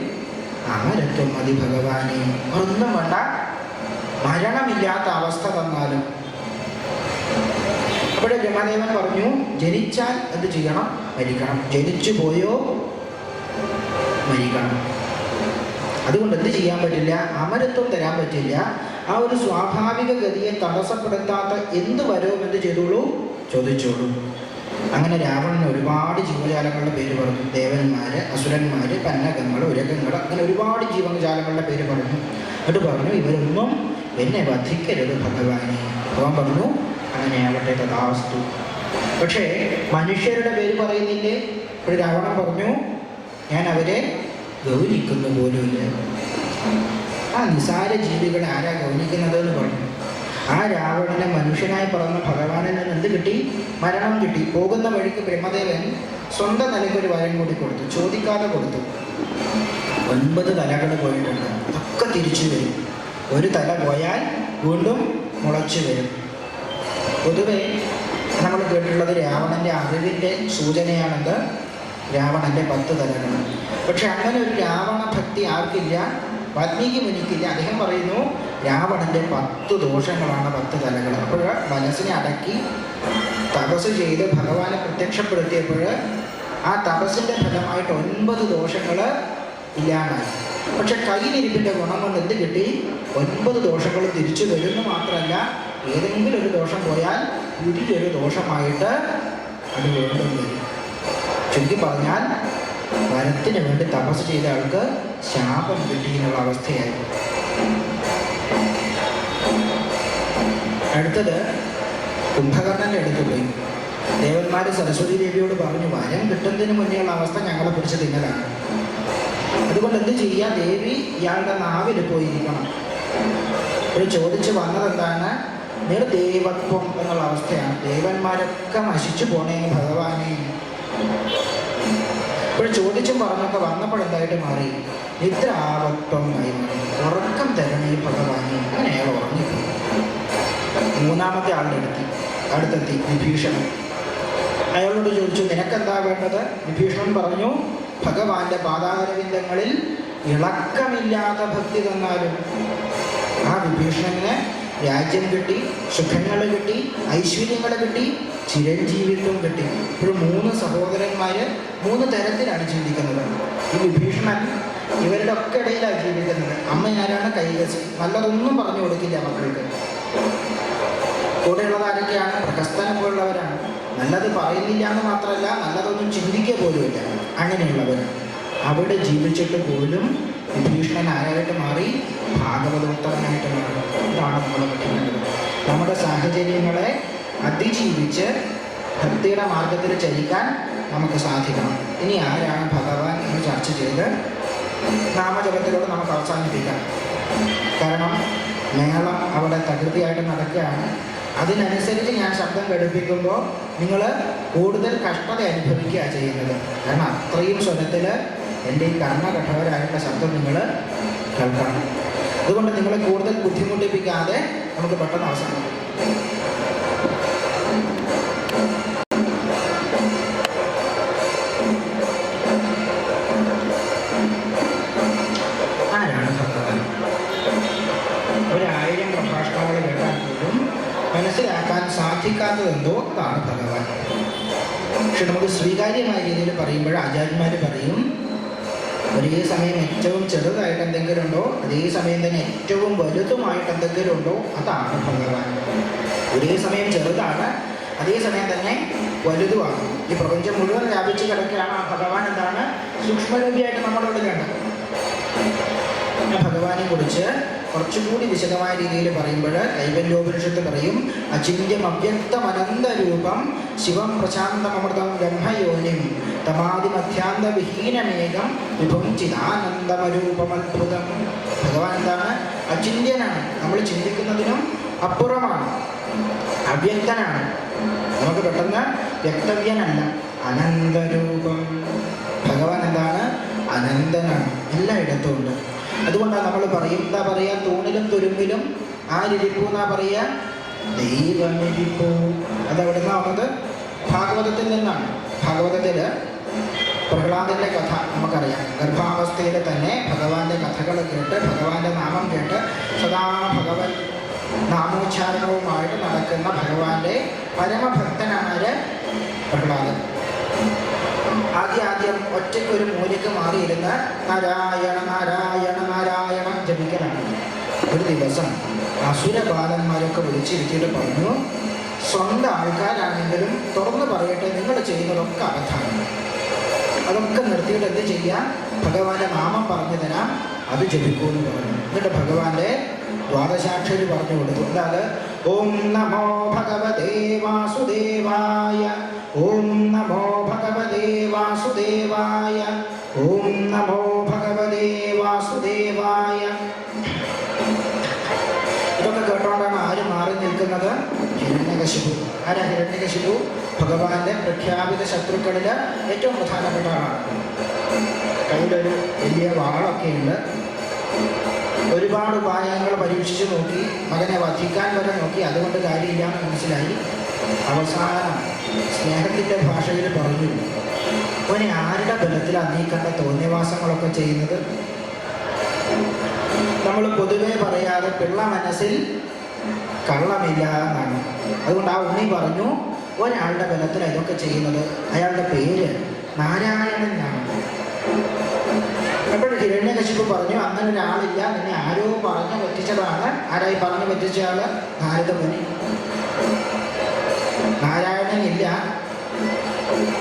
അമരത്വം മതി ഭഗവാനെ, ഒന്നും വേണ്ട, മരണമില്ലാത്ത അവസ്ഥ തന്നാലും. അപ്പോൾ ബ്രഹ്മദേവൻ പറഞ്ഞു, ജനിച്ചാൽ എന്ത് ചെയ്യണം? മരിക്കണം. ജനിച്ചു പോയോ മരിക്കണം. അതുകൊണ്ട് എന്ത് ചെയ്യാൻ പറ്റില്ല? അമരത്വം തരാൻ പറ്റില്ല. ആ ഒരു സ്വാഭാവിക ഗതിയെ തടസ്സപ്പെടുത്താത്ത എന്ത് വരവും എന്ത് ചെയ്തോളൂ? ചോദിച്ചോളൂ. അങ്ങനെ രാവണന് ഒരുപാട് ജീവജാലങ്ങളുടെ പേര് പറഞ്ഞു. ദേവന്മാർ, അസുരന്മാർ, പന്നകങ്ങൾ, ഉരകങ്ങൾ, അങ്ങനെ ഒരുപാട് ജീവജാലങ്ങളുടെ പേര് പറഞ്ഞു. എന്നിട്ട് പറഞ്ഞു, ഇവരൊന്നും എന്നെ വധിക്കരുത് ഭഗവാനെ. ഭഗവാൻ പറഞ്ഞു, അങ്ങനെ ആവട്ടെ, തഥാസ്തു. പക്ഷേ മനുഷ്യരുടെ പേര് പറയുന്നില്ലേ? ഇപ്പോൾ രാവണൻ പറഞ്ഞു, ഞാൻ അവരെ ഗൗനിക്കുന്നു പോലുമില്ല. ആ നിസാര ജീവികളെ ആരാ ഗൗനിക്കുന്നത് എന്ന് പറഞ്ഞു. ആ രാവണനെ മനുഷ്യനായി പറഞ്ഞ ഭഗവാനിൽ നിന്ന് എന്ത് കിട്ടി? മരണം കിട്ടി. പോകുന്ന വഴിക്ക് ബ്രഹ്മദേവൻ സ്വന്തം നിലയ്ക്കൊരു വരം കൂടി കൊടുത്തു, ചോദിക്കാതെ കൊടുത്തു. 9 തലകൾ പോയിട്ടുണ്ട്, അതൊക്കെ തിരിച്ചു വരും. ഒരു തല പോയാൽ വീണ്ടും മുളച്ചു വരും. പൊതുവെ നമ്മൾ കേട്ടിട്ടുള്ളത് രാവണൻ്റെ അറിവിൻ്റെ സൂചനയാണെന്ന്, രാവണൻ്റെ 10 തലകൾ. പക്ഷെ അങ്ങനെ ഒരു രാവണ ഭക്തി ആർക്കില്ല? വാൽമീകി മുനിക്കില്ല. അദ്ദേഹം പറയുന്നു, രാവണൻ്റെ 10 ദോഷങ്ങളാണ് 10 തലകൾ. അപ്പോൾ മനസ്സിനെ അടക്കി തപസ് ചെയ്ത് ഭഗവാനെ പ്രത്യക്ഷപ്പെടുത്തിയപ്പോൾ ആ തപസ്സിൻ്റെ ഫലമായിട്ട് 9 ദോഷങ്ങൾ ഇല്ലാണ്ടായി. പക്ഷെ കയ്യിലിരിപ്പിൻ്റെ ഗുണം കൊണ്ട് എന്ത് കിട്ടി? 9 ദോഷങ്ങൾ തിരിച്ചു വരുന്നു മാത്രമല്ല, ഏതെങ്കിലും ഒരു ദോഷം പോയാൽ പുതിയൊരു ദോഷമായിട്ട് അത് വീണ്ടും വരും. ചുരുക്കി പറഞ്ഞാൽ, വരത്തിന് വേണ്ടി തപസ് ചെയ്ത ആൾക്ക് ശാപം കിട്ടി എന്നുള്ള അവസ്ഥയായി. അടുത്തത് കുംഭകർണൻ്റെ അടുത്ത് പോയി. ദേവന്മാർ സരസ്വതി ദേവിയോട് പറഞ്ഞു, വരം കിട്ടുന്നതിന് മുന്നേയുള്ള അവസ്ഥ ഞങ്ങളെ പിടിച്ച് തിന്നലാണ്. അതുകൊണ്ട് എന്ത് ചെയ്യുക? ദേവി ഇയാളുടെ നാവിൽ പോയിരിക്കണം. ഒരു ചോദിച്ച് വന്നതെന്താണ്? നിർദേവത്വം എന്നുള്ള അവസ്ഥയാണ്. ദേവന്മാരൊക്കെ നശിച്ചു പോണേ ഭഗവാനെ. ഇപ്പോൾ ചോദിച്ചും പറഞ്ഞൊക്കെ വന്നപ്പോൾ എന്തായിട്ട് മാറി? നിദ്രാവത്വമായി മാറി. ഉറക്കം തരണേ ഭഗവാനെ. അങ്ങനെ അയാൾ ഉറങ്ങിപ്പോയി. മൂന്നാമത്തെ ആളുടെ അടുത്തെത്തി വിഭീഷണൻ. അയാളോട് ചോദിച്ചു, നിനക്കെന്താ വേണ്ടത്? വിഭീഷണൻ പറഞ്ഞു, ഭഗവാന്റെ പാദാരവിന്ദങ്ങളിൽ ഇളക്കമില്ലാത്ത ഭക്തി തന്നാലും. ആ വിഭീഷണന് രാജ്യം കിട്ടി, സുഖങ്ങൾ കിട്ടി, ഐശ്വര്യങ്ങൾ കിട്ടി, ചിരഞ്ജീവിത്വം കിട്ടി. ഇപ്പോൾ 3 സഹോദരന്മാർ 3 തരത്തിലാണ് ജീവിക്കുന്നത്. ഈ വിഭീഷണൻ ഇവരുടെ ഒക്കെ ഇടയിലാണ് ജീവിക്കുന്നത്. അമ്മ ആരാണ്? കൈകസി. നല്ലതൊന്നും പറഞ്ഞു കൊടുക്കില്ല മക്കൾക്ക്. കൂടെയുള്ളത് ആരൊക്കെയാണ്? പ്രഹസ്തനെ പോലുള്ളവരാണ്. നല്ലത് പറയുന്നില്ല എന്ന് മാത്രമല്ല, നല്ലതൊന്നും ചിന്തിക്കുക പോലുമില്ല. അങ്ങനെയുള്ളവർ അവിടെ ജീവിച്ചിട്ട് പോലും വിഭീഷണൻ ആരായിട്ട് മാറി? ഭാഗവതോത്തമനായിട്ട് മാറി. ഇതാണ് നമ്മൾ പഠിക്കേണ്ടത്. നമ്മുടെ സാഹചര്യങ്ങളെ അതിജീവിച്ച് ഭക്തിയുടെ മാർഗത്തിൽ ചലിക്കാൻ നമുക്ക് സാധിക്കണം. ഇനി ആരാണ് ഭഗവാൻ എന്ന് ചർച്ച ചെയ്ത് നാമജപത്തിലൂടെ നമുക്ക് അവസാനിപ്പിക്കാം. കാരണം മേളം അവിടെ തകൃതിയായിട്ട് നടക്കുകയാണ്. അതിനനുസരിച്ച് ഞാൻ ശബ്ദം ഘടിപ്പിക്കുമ്പോൾ നിങ്ങൾ കൂടുതൽ കഷ്ടത അനുഭവിക്കുകയാണ് ചെയ്യുന്നത്. കാരണം അത്രയും സ്വരത്തിൽ എൻ്റെ ഈ കർണകഠോരായിട്ടുള്ള ശബ്ദം നിങ്ങൾ കേൾക്കണം. അതുകൊണ്ട് നിങ്ങളെ കൂടുതൽ ബുദ്ധിമുട്ടിപ്പിക്കാതെ നമുക്ക് പെട്ടെന്ന് അവസാനിക്കും. ആരാണ് ഭഗവാൻ? 1000 പ്രഭാഷണങ്ങൾ കേട്ടാൽ പോലും മനസ്സിലാക്കാൻ സാധിക്കാത്തതെന്തോ അതാണ് ഭഗവാൻ. പക്ഷെ നമുക്ക് സ്വീകാര്യമായ രീതിയിൽ പറയുമ്പോൾ ആചാര്യന്മാർ പറയും, ഒരേ സമയം ഏറ്റവും ചെറുതായിട്ട് എന്തെങ്കിലും ഉണ്ടോ, അതേ സമയം തന്നെ ഏറ്റവും വലുതുമായിട്ട് എന്തെങ്കിലും ഉണ്ടോ, അതാണ് ഭഗവാൻ. ഒരേ സമയം ചെറുതാണ്, അതേ സമയം തന്നെ വലുതുമാണ്. ഈ പ്രപഞ്ചം മുഴുവൻ വ്യാപിച്ച് കിടക്കുകയാണ്. ആ ഭഗവാൻ എന്താണ്? സൂക്ഷ്മരൂപിയായിട്ട് നമ്മുടെ ഉള്ളിലുണ്ട്. ഭഗവാനെ കുറിച്ച് കുറച്ചുകൂടി വിശദമായ രീതിയിൽ പറയുമ്പോൾ കൈവല്യോപനിഷത്ത് പറയും, അചിന്യം അവ്യക്തം അനന്തരൂപം ശിവം പ്രശാന്തമൃതം ബ്രഹ്മയോനിം തമാദിമധ്യാന്ത വിഹീനമേകം വിഭും ചിദാനന്ദമരൂപമത്ഭുതം. ഭഗവാൻ എന്താണ്? അചിന്യനാണ്, നമ്മൾ ചിന്തിക്കുന്നതിനും അപ്പുറമാണ്, അവ്യക്തനാണ്, നമുക്ക് പെട്ടെന്ന് വ്യക്തവ്യനല്ല. അനന്തരൂപം. ഭഗവാൻ എന്താണ്? അനന്തനാണ്, എല്ലായിടത്തും ഉണ്ട്. അതുകൊണ്ടാണ് നമ്മൾ പറയും, എന്താ പറയുക, തൂണിലും തുരുമ്പിലും ആരിരിപ്പൂ എന്നാ പറയുക? ദൈവമിരിപ്പൂ. അതെവിടെ നിന്നാവുന്നത്? ഭാഗവതത്തിൽ നിന്നാണ്. ഭാഗവതത്തിൽ പ്രഹ്ലാദൻ്റെ കഥ നമുക്കറിയാം. ഗർഭാവസ്ഥയിൽ തന്നെ ഭഗവാന്റെ കഥകൾ കേട്ട്, ഭഗവാന്റെ നാമം കേട്ട് സദാ ഭഗവൻ നാമോച്ചാരണവുമായിട്ട് നടക്കുന്ന ഭഗവാന്റെ പരമഭക്തനാണ് പ്രഹ്ലാദൻ. ആദ്യം ഒറ്റയ്ക്കൊരു മൂലയ്ക്ക് മാറിയിരുന്ന് നാരായണ നാരായണ നാരായണ ജപിക്കലാണ്. ഒരു ദിവസം അസുരബാലന്മാരൊക്കെ വിളിച്ചിരുത്തിയിട്ട് പറഞ്ഞു, സ്വന്തം ആൾക്കാരാണെങ്കിലും തുറന്നു പറയട്ടെ, നിങ്ങൾ ചെയ്യുന്നതൊക്കെ അബദ്ധമാണ്. അതൊക്കെ നിർത്തിയിട്ട് എന്ത് ചെയ്യാം? ഭഗവാന്റെ നാമം പറഞ്ഞു തരാം, അത് ജപിക്കൂന്ന് പറഞ്ഞു. എന്നിട്ട് ഭഗവാന്റെ ദ്വാദശാക്ഷരി പറഞ്ഞു കൊടുത്തു. അതായത് ഓം നമോ ഭഗവതേ വാസുദേവായ, ഓം നമോ ഭഗവതേ വാസുദേവായ, ഓം നമോ ഭഗവതേ വാസുദേവായ. ഇതൊക്കെ കേട്ടോണ്ടാണ് ആര് മാറി നിൽക്കുന്നത്? ഹിരണ്യകശിപു. ആരാ ഹിരണ്യകശിപു? ഭഗവാന്റെ പ്രഖ്യാപിത ശത്രുക്കളിൽ ഏറ്റവും പ്രധാനപ്പെട്ട ആളാണ്. കയ്യിലൊരു വലിയ വാളൊക്കെ ഉണ്ട്. ഒരുപാട് ഉപായങ്ങൾ പരീക്ഷിച്ച് നോക്കി, മകനെ വധിക്കാൻ വരെ നോക്കി, അതുകൊണ്ട് കാര്യമില്ല എന്ന് മനസ്സിലായി. അവസാനം സ്നേഹത്തിൻ്റെ ഭാഷയിൽ പറഞ്ഞു, ഓനെ ആരുടെ ബലത്തിലാണ് നീ കണ്ട തോന്നിയവാസങ്ങളൊക്കെ ചെയ്യുന്നത്? നമ്മൾ പൊതുവെ പറയാതെ പിള്ള മനസ്സിൽ കള്ളമില്ല എന്നാണ്. അതുകൊണ്ട് ആ ഉണ്ണി പറഞ്ഞു, ഒരാളുടെ ബലത്തിൽ ഇതൊക്കെ ചെയ്യുന്നത്. അയാളുടെ പേര് നാരായണൻ എന്നാണ്. അപ്പോൾ ഹിരണ്യകശിപു പറഞ്ഞു, അങ്ങനെ ഒരാളില്ല, നിന്നെ ആരോ പറഞ്ഞു പറ്റിച്ചതാണ്. ആരായി പറഞ്ഞു പറ്റിച്ച ആള്? നാരദമുനി. നാരായണൻ ഇല്ല,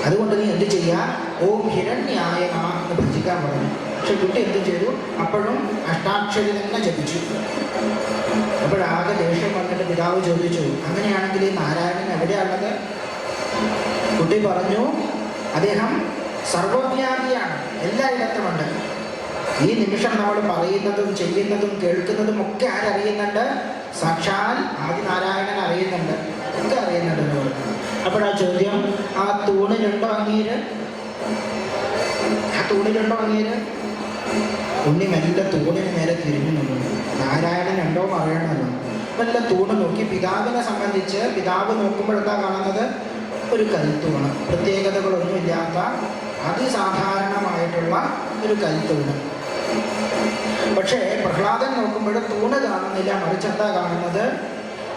അതുകൊണ്ട് നീ എന്ത് ചെയ്യാ? ഓം ഹിരണ്യായ നമഃ എന്ന് ഭജിക്കാൻ പറഞ്ഞു. പക്ഷെ കുട്ടി എന്ത് ചെയ്തു? അപ്പോഴും അഷ്ടാക്ഷരി തന്നെ ജപിച്ചു. അപ്പോഴാകെ ദേഷ്യം വന്നിട്ട് പിതാവ് ചോദിച്ചു, അങ്ങനെയാണെങ്കിൽ ഈ നാരായണൻ എവിടെയാണുള്ളത്? കുട്ടി പറഞ്ഞു, അദ്ദേഹം സർവവ്യാപിയാണ്, എല്ലായിടത്തുമുണ്ട്. ഈ നിമിഷം നമ്മൾ പറയുന്നതും ചെയ്യുന്നതും കേൾക്കുന്നതും ഒക്കെ ആരറിയുന്നുണ്ട്? സാക്ഷാൽ ആദിനാരായണൻ അറിയുന്നുണ്ട്, ഒക്കെ അറിയുന്നുണ്ടെന്ന് പറഞ്ഞു. അപ്പോഴാ ചോദ്യം, ആ തൂണിലുണ്ടോ അങ്ങീര്? ആ തൂണിലുണ്ടോ അങ്ങീര്? ഉണ്ണി മെല്ലെ തൂണിന് നേരെ തിരിഞ്ഞു നിന്നു. നാരായണൻ ഉണ്ടോ അറിയണമല്ലോ. മെല്ലെ തൂണ് നോക്കി. പിതാവിനെ സംബന്ധിച്ച് പിതാവ് നോക്കുമ്പോഴെന്താ കാണുന്നത്? ഒരു കൽത്തൂണ്, പ്രത്യേകതകളൊന്നുമില്ലാത്ത അതിസാധാരണമായിട്ടുള്ള ഒരു കൽത്തൂണ്. പക്ഷേ പ്രഹ്ലാദൻ നോക്കുമ്പോൾ തൂണ് കാണുന്നില്ല, മറിച്ചെന്താ കാണുന്നത്?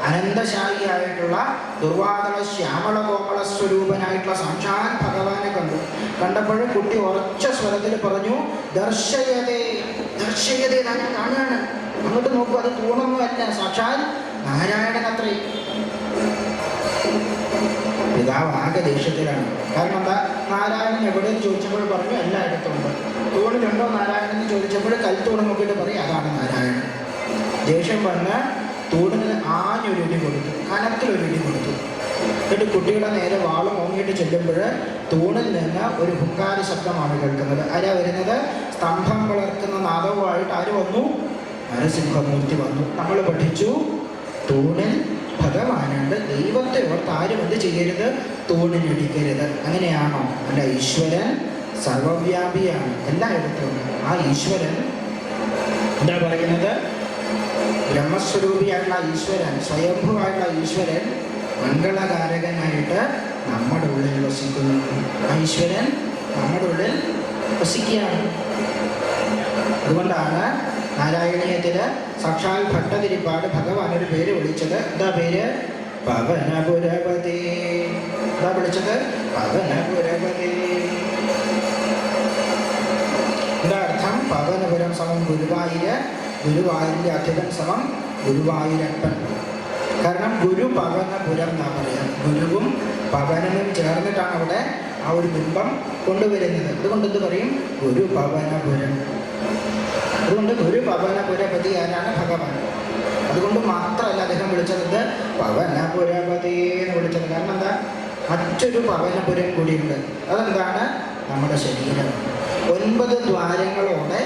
അനന്തശായിയായിട്ടുള്ള ദുർവാദള ശ്യാമള കോമള സ്വരൂപനായിട്ടുള്ള സാക്ഷാൽ ഭഗവാനെ കണ്ടു. കണ്ടപ്പോഴും കുട്ടി ഉറച്ച സ്വരത്തിൽ പറഞ്ഞു, ദർശയതേ ദർശയതേ, ഞാൻ കാണുകയാണ്, അങ്ങോട്ട് നോക്കൂ, അത് തൂണൊന്നുമല്ല, സാക്ഷാൽ നാരായണൻ അത്രേ. പിതാവ് ആകെ ദേഷ്യത്തിലാണ്. കാരണം എന്താ? നാരായണൻ എവിടെയെന്ന് ചോദിച്ചപ്പോൾ പറഞ്ഞു എല്ലായിടത്തും ഉണ്ട്. തൂണിലുണ്ടോ നാരായണൻ എന്ന് ചോദിച്ചപ്പോൾ കൽത്തൂണ് നോക്കിയിട്ട് പറയും അതാണ് നാരായണൻ. ദേഷ്യം വന്ന് തൂണിന് ആഞ്ഞൊരുടി കൊടുത്തു, കനത്തിലൊരുടി കൊടുത്തു. എന്നിട്ട് കുട്ടിയുടെ നേരെ വാളും ഓങ്ങിയിട്ട് ചെല്ലുമ്പോൾ തൂണിൽ നിന്ന് ഒരു ഹുങ്കാരി ശബ്ദമാണ് കേൾക്കുന്നത്. ആരാ വരുന്നത്? സ്തംഭം വളർത്തുന്ന നാദവുമായിട്ട് ആര് വന്നു? നരസിംഹമൂർത്തി വന്നു. നമ്മൾ പഠിച്ചു, തൂണിൽ ഭഗവാനുണ്ട്, ദൈവത്തെ ഓർത്ത് ആരും എന്ത് ചെയ്യരുത്? തൂണിനിടിക്കരുത്. അങ്ങനെയാണോ? അല്ല, ഈശ്വരൻ സർവവ്യാപിയാണ്, എല്ലായിടത്തും. ആ ഈശ്വരൻ എന്താ പറയുന്നത്? ബ്രഹ്മസ്വരൂപിയായിട്ടുള്ള ഈശ്വരൻ, സ്വയംഭുവായിട്ടുള്ള ഈശ്വരൻ മംഗളകാരകനായിട്ട് നമ്മുടെ ഉള്ളിൽ വസിക്കുന്നു. ആ ഈശ്വരൻ നമ്മുടെ ഉള്ളിൽ വസിക്കുകയാണ്. അതുകൊണ്ടാണ് നാരായണീയത്തിൽ സാക്ഷാൽ ഭട്ടതിരിപ്പാട് ഭഗവാനൊരു പേര് വിളിച്ചത്. എന്താ പേര്? പവനപുരപതി. എന്താ വിളിച്ചത്? പവനപുരപതി. എന്താ അർത്ഥം? പവനപുരം സമം ഗുരുവായൂര്, ഗുരുവായൂരിൻ്റെ അധികം സമം ഗുരുവായൂരപ്പൻ. കാരണം ഗുരു പവനപുരം എന്നാ പറയാം. ഗുരുവും പവനനും ചേർന്നിട്ടാണ് അവിടെ ആ ഒരു ബിംബം കൊണ്ടുവരുന്നത്. അതുകൊണ്ട് എന്ത് പറയും? ഗുരു പവനപുരം. അതുകൊണ്ട് ഒരു പവനപുരപതി ആരാണ്? ഭഗവാൻ. അതുകൊണ്ട് മാത്രമല്ല അദ്ദേഹം വിളിച്ചത് പവനപുരപതി എന്ന് വിളിച്ചത്. കാരണം എന്താ? മറ്റൊരു പവനപുരം കൂടിയുണ്ട്. അതെന്താണ്? നമ്മുടെ ശരീരം. 9 ദ്വാരങ്ങളോടെ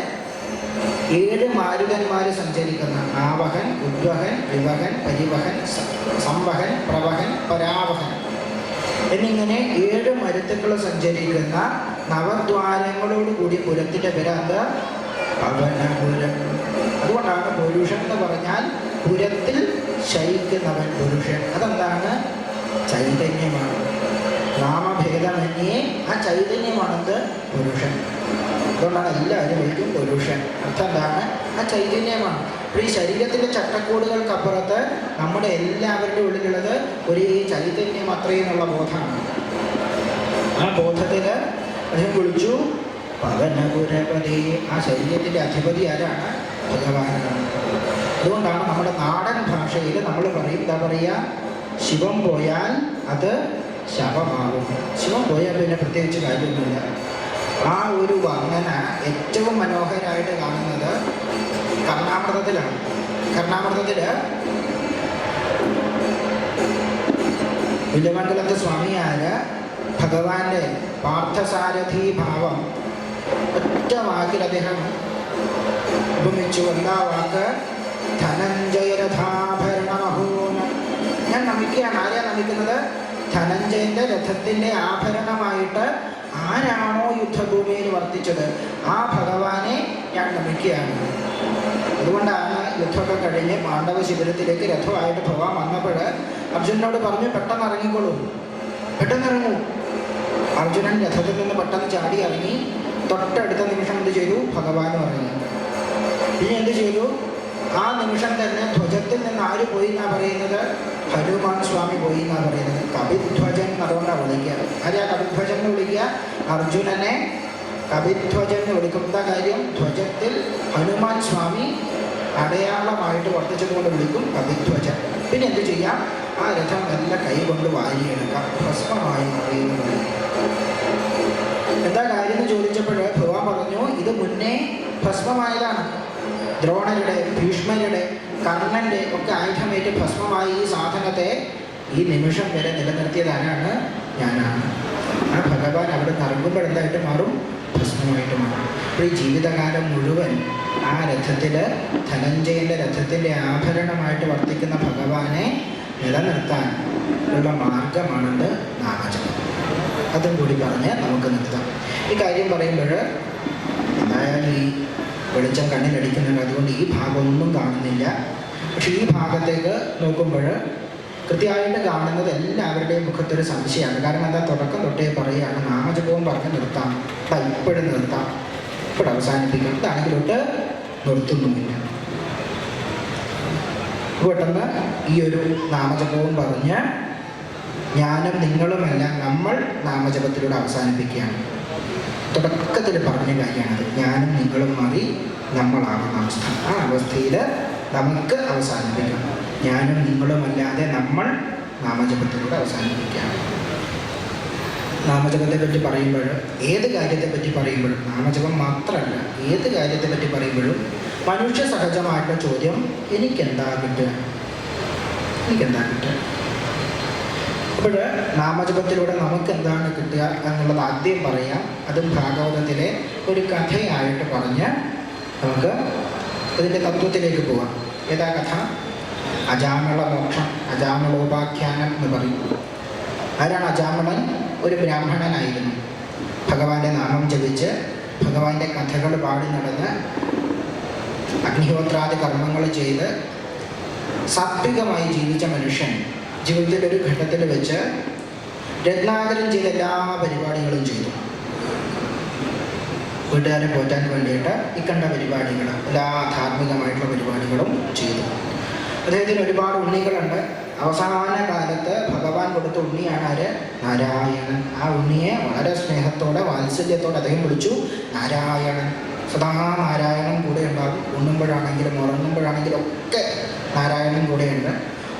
7 മാരുതന്മാർ സഞ്ചരിക്കുന്ന ആവഹൻ, ഉദ്വഹൻ, വിവഹൻ, പരിവഹൻ, സംവഹൻ, പ്രവഹൻ, പരാവഹൻ എന്നിങ്ങനെ 7 മരുത്തുക്കൾ സഞ്ചരിക്കുന്ന നവദ്വാരങ്ങളോട് കൂടി പുരത്തിൻ്റെ പേരാന്ത്? പവനപുരം. അതുകൊണ്ടാണ് പുരുഷൻ എന്ന് പറഞ്ഞാൽ പുരത്തിൽ ശയിക്കുന്നവൻ പുരുഷൻ. അതെന്താണ്? ചൈതന്യമാണ്. നാമഭേദമന്യേ ആ ചൈതന്യമാണത് പുരുഷൻ. അതുകൊണ്ടാണ് എല്ലാവരും വിളിക്കും പുരുഷൻ. അർത്ഥം എന്താണ്? ആ ചൈതന്യമാണ്. അപ്പോൾ ഈ ശരീരത്തിൻ്റെ ചട്ടക്കൂടുകൾക്കപ്പുറത്ത് നമ്മുടെ എല്ലാവരുടെ ഉള്ളിലുള്ളത് ഒരു ചൈതന്യം അത്രയെന്നുള്ള ബോധമാണ്. ആ ബോധത്തിൽ അദ്ദേഹം വിളിച്ചു പവനപുരപതി. ആ ശരീരത്തിൻ്റെ അധിപതി ആരാണ്? ഭഗവാനാണ്. അതുകൊണ്ടാണ് നമ്മുടെ നാടൻ ഭാഷയിൽ നമ്മൾ പറയും, എന്താ പറയുക? ശിവം പോയാൽ അത് ശവമാകും. ശിവം പോയാൽ പിന്നെ പ്രത്യേകിച്ച് കാര്യമൊന്നുമില്ല. ആ ഒരു വർണ്ണന ഏറ്റവും മനോഹരമായിട്ട് കാണുന്നത് കർണാമൃതത്തിലാണ്. കർണാമൃതത്തിൽ വില്യമംഗലത്ത് സ്വാമിയാർ ഭഗവാന്റെ പാർത്ഥസാരഥി ഭാവം ഒറ്റ വാക്കിൽ അദ്ദേഹം ഉപമിച്ചു. എന്താ വാക്ക്? ധനഞ്ജയരഥാഭരണമഹോന. ഞാൻ നമിക്കുകയാണ്. ആരെയാ നമിക്കുന്നത്? ധനഞ്ജയന്റെ രഥത്തിൻ്റെ ആഭരണമായിട്ട് ആരാണോ യുദ്ധഭൂമിയിൽ വർത്തിച്ചത് ആ ഭഗവാനെ ഞാൻ നമിക്കുകയാണ്. അതുകൊണ്ടാണ് യുദ്ധമൊക്കെ കഴിഞ്ഞ് പാണ്ഡവ ശിബിരത്തിലേക്ക് രഥമായിട്ട് ഭഗവാൻ വന്നപ്പോൾ അർജുനനോട് പറഞ്ഞു, പെട്ടെന്ന് ഇറങ്ങിക്കോളൂ, പെട്ടെന്ന് ഇറങ്ങൂ. അർജുനൻ രഥത്തിൽ നിന്ന് പെട്ടെന്ന് ചാടി ഇറങ്ങി. തൊട്ടടുത്ത നിമിഷം എന്ത് ചെയ്തു? ഭഗവാനും ഇറങ്ങി. ഇനി എന്ത് ചെയ്തു? ആ നിമിഷം തന്നെ ധ്വജത്തിൽ നിന്ന് ആര് പോയി എന്നാണ് പറയുന്നത്? ഹനുമാൻ സ്വാമി പോയി എന്നാണ് പറയുന്നത്. കപിധ്വജൻ അതുകൊണ്ടാണ് വിളിക്കുക. ആരെയാ കപിധ്വജൻ എന്ന് വിളിക്കുക? അർജുനനെ കപിധ്വജൻ എന്ന് വിളിക്കും. എന്താ കാര്യം? ധ്വജത്തിൽ ഹനുമാൻ സ്വാമി അടയാളമായിട്ട് വർത്തിച്ചതുകൊണ്ട് വിളിക്കും കപിധ്വജൻ. പിന്നെ എന്ത് ചെയ്യാം? ആ രഥം നല്ല കൈ കൊണ്ട് വാരിയെടുക്കാം, ഭസ്മമായി മാറിയെന്ന്. എന്താ കാര്യം എന്ന് ചോദിച്ചപ്പോൾ ഭഗവാൻ പറഞ്ഞു, ഇത് മുന്നേ ഭസ്മമായതാണ്. ദ്രോണരുടെ, ഭീഷ്മരുടെ, കർണന്റെ ഒക്കെ ആയുധമേറ്റ് ഭസ്മമായി ഈ സാധനത്തെ ഈ നിമിഷം വരെ നിലനിർത്തിയത് ആരാണ്? ഞാനാണ്. ആ ഭഗവാൻ അവിടെ നിറങ്ങുമ്പോൾ എന്തായിട്ട് മാറും? ഭസ്മമായിട്ട് മാറും. അപ്പോൾ ഈ ജീവിതകാലം മുഴുവൻ ആ രഥത്തിൽ, ധനഞ്ജയൻ്റെ രഥത്തിൻ്റെ ആഭരണമായിട്ട് വർത്തിക്കുന്ന ഭഗവാനെ നിലനിർത്താൻ ഉള്ള മാർഗമാണത് നാമജപം. അതും കൂടി പറഞ്ഞ് നമുക്ക് നിർത്താം. ഈ കാര്യം പറയുമ്പോൾ എന്തായാലും ഈ വെളിച്ചം കണ്ണിലടിക്കുന്നുണ്ട്, അതുകൊണ്ട് ഈ ഭാഗമൊന്നും കാണുന്നില്ല. പക്ഷെ ഈ ഭാഗത്തേക്ക് നോക്കുമ്പോൾ കൃത്യമായിട്ട് കാണുന്നത് എല്ലാവരുടെയും മുഖത്തൊരു സംശയമാണ്. കാരണം എന്താ? തുടക്കം തൊട്ടേ പറയുകയാണ് നാമജപവും പറഞ്ഞ് നിർത്താം, ഇപ്പോഴും നിർത്താം, ഇപ്പോഴും അവസാനിപ്പിക്കാം, ഇതാണെങ്കിലോട്ട് നിർത്തുന്നുമില്ല. പെട്ടെന്ന് ഈ ഒരു നാമജപവും പറഞ്ഞ് ഞാനും നിങ്ങളുമെല്ലാം നമ്മൾ നാമജപത്തിലൂടെ അവസാനിപ്പിക്കുകയാണ്. തുടക്കത്തിൽ പറഞ്ഞ കാര്യമാണത്. ഞാനും നിങ്ങളും മാറി നമ്മളാകുന്ന അവസ്ഥ. ആ അവസ്ഥയിൽ നമുക്ക് അവസാനിപ്പിക്കാം. ഞാനും നിങ്ങളുമല്ലാതെ നമ്മൾ നാമജപത്തിലൂടെ അവസാനിപ്പിക്കുകയാണ്. നാമജപത്തെ പറ്റി പറയുമ്പോൾ, ഏത് കാര്യത്തെ പറ്റി പറയുമ്പോഴും, നാമജപം മാത്രമല്ല ഏത് കാര്യത്തെ പറ്റി പറയുമ്പോഴും മനുഷ്യ സഹജമായിട്ടുള്ള ചോദ്യം, എനിക്കെന്താ കിട്ടുക? എനിക്കെന്താ കിട്ടുക? അപ്പോൾ നാമജപത്തിലൂടെ നമുക്ക് എന്താണ് കിട്ടുക എന്നുള്ളത് ആദ്യം പറയാം. അതും ഭാഗവതത്തിലെ ഒരു കഥയായിട്ട് പറഞ്ഞ് നമുക്ക് ഇതിൻ്റെ തത്വത്തിലേക്ക് പോകാം. ഏതാ കഥ? അജാമള മോക്ഷം, അജാമളോപാഖ്യാനം എന്ന് പറയും. ആരാണ് അജാമളൻ? ഒരു ബ്രാഹ്മണനായിരുന്നു. ഭഗവാന്റെ നാമം ജപിച്ച് ഭഗവാന്റെ കഥകൾ പാടി നടന്ന് അഗ്നിഹോത്രാദി കർമ്മങ്ങൾ ചെയ്ത് സാത്വികമായി ജീവിച്ച മനുഷ്യൻ ജീവിതത്തിൻ്റെ ഒരു ഘട്ടത്തിൽ വെച്ച് രത്നാകരൻ ചെയ്ത എല്ലാ പരിപാടികളും ചെയ്തു. വീട്ടുകാരെ പോറ്റാൻ വേണ്ടിയിട്ട് ഇക്കണ്ട പരിപാടികൾ, എല്ലാ ധാർമ്മികമായിട്ടുള്ള പരിപാടികളും ചെയ്തു. അദ്ദേഹത്തിന് ഒരുപാട് ഉണ്ണികളുണ്ട്. അവസാന കാലത്ത് ഭഗവാൻ കൊടുത്ത ഉണ്ണിയാണ് ആര്? നാരായണൻ. ആ ഉണ്ണിയെ വളരെ സ്നേഹത്തോടെ, വാത്സല്യത്തോടെ അദ്ദേഹം വിളിച്ചു നാരായണൻ. സദാ നാരായണൻ കൂടെ ഉണ്ടാകും. ഉണ്ണുമ്പോഴാണെങ്കിലും ഉറങ്ങുമ്പോഴാണെങ്കിലും ഒക്കെ നാരായണൻ കൂടെയുണ്ട്.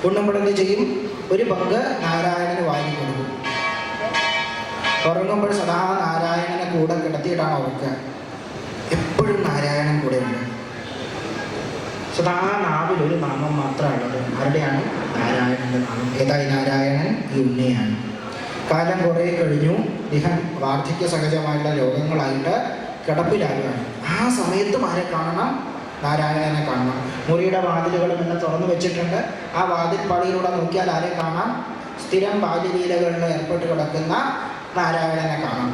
ഉണ്ണുമ്പോഴെന്ത് ചെയ്യും? ഒരു പങ്ക് നാരായണന് വാങ്ങി കൊടുക്കും. ഉറങ്ങുമ്പോൾ സദാ നാരായണനെ കൂടെ കിടത്തിയിട്ടാണ് ഉറക്കുക. എപ്പോഴും നാരായണൻ കൂടെയുണ്ട്. സദാ നാവിൽ ഒരു നാമം മാത്രമാണുള്ളത്. ആരുടെയാണ്? നാരായണൻ്റെ നാമം. ഏതായി നാരായണൻ? ഈ ഉണ്ണിയാണ്. കാലം കുറേ കഴിഞ്ഞു. ഇദ്ദേഹം വാർദ്ധക്യ സഹജമായിട്ടുള്ള രോഗങ്ങളായിട്ട് കിടപ്പിലാകുകയാണ്. ആ സമയത്തും ആരെ കാണണം? നാരായണനെ കാണണം. മുറിയുടെ വാതിലുകളും എന്നെ തുറന്നു വെച്ചിട്ടുണ്ട്. ആ വാതിൽപ്പാളിയിലൂടെ നോക്കിയാൽ ആരെ കാണാം? സ്ഥിരം ബാല്യലീലകളിൽ ഏർപ്പെട്ട് കിടക്കുന്ന നാരായണനെ കാണാം.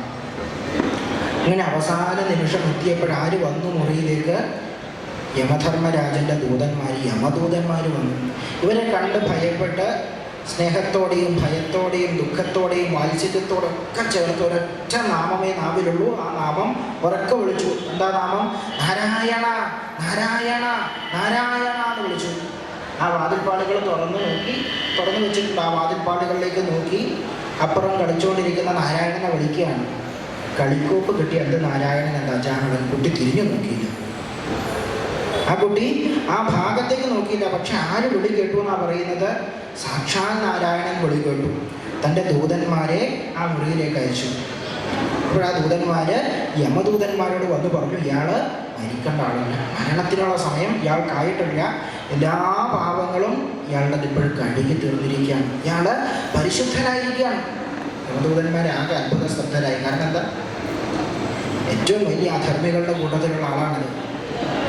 ഇങ്ങനെ അവസാന നിമിഷം എത്തിയപ്പോഴാര് വന്നു മുറിയിലേക്ക്? യമധർമ്മരാജൻ്റെ ദൂതന്മാർ, യമദൂതന്മാർ വന്നു. ഇവരെ കണ്ട് ഭയപ്പെട്ട് സ്നേഹത്തോടെയും ഭയത്തോടെയും ദുഃഖത്തോടെയും വാത്സല്യത്തോടെയും ഒക്കെ ചേർത്ത് ഒരൊറ്റ നാമമേ നാവിലുള്ളൂ. ആ നാമം ഉറക്കെ വിളിച്ചു. എന്താ നാമം? നാരായണ നാരായണ നാരായണ എന്ന് വിളിച്ചു. ആ വാതിൽപ്പാടുകൾ തുറന്നു വെച്ചിട്ടുണ്ട്. ആ വാതിൽപ്പാടുകളിലേക്ക് നോക്കി അപ്പുറം കളിച്ചുകൊണ്ടിരിക്കുന്ന നാരായണനെ വിളിക്കുകയാണ്. കളിക്കോപ്പ് കിട്ടി. അത് നാരായണൻ എന്താ? ജാനവൻ. കുട്ടി തിരിഞ്ഞു നോക്കിയില്ല. ആ കുട്ടി ആ ഭാഗത്തേക്ക് നോക്കിയില്ല. പക്ഷെ ആര് വിളി കേട്ടു എന്നാണ് പറയുന്നത്? സാക്ഷാൽ നാരായണൻ വിളി കേട്ടു. തൻ്റെ ദൂതന്മാരെ ആ മുറിയിലേക്ക് അയച്ചു. അപ്പോൾ ആ ദൂതന്മാര് യമദൂതന്മാരോട് വന്ന് പറഞ്ഞു, ഇയാൾ മരിക്കേണ്ട ആളല്ല, മരണത്തിനുള്ള സമയം ഇയാൾക്കായിട്ടില്ല, എല്ലാ പാപങ്ങളും ഇയാളുടെ ഇപ്പോഴും കഴുകി തീർന്നിരിക്കുകയാണ്, ഇയാൾ പരിശുദ്ധനായിരിക്കുകയാണ്. യമദൂതന്മാരെ ആകെ അത്ഭുത ശ്രദ്ധരായി. കാരണം എന്താ? ഏറ്റവും വലിയ അധർമ്മികളുടെ കൂട്ടത്തിലുള്ള ആളാണിത്.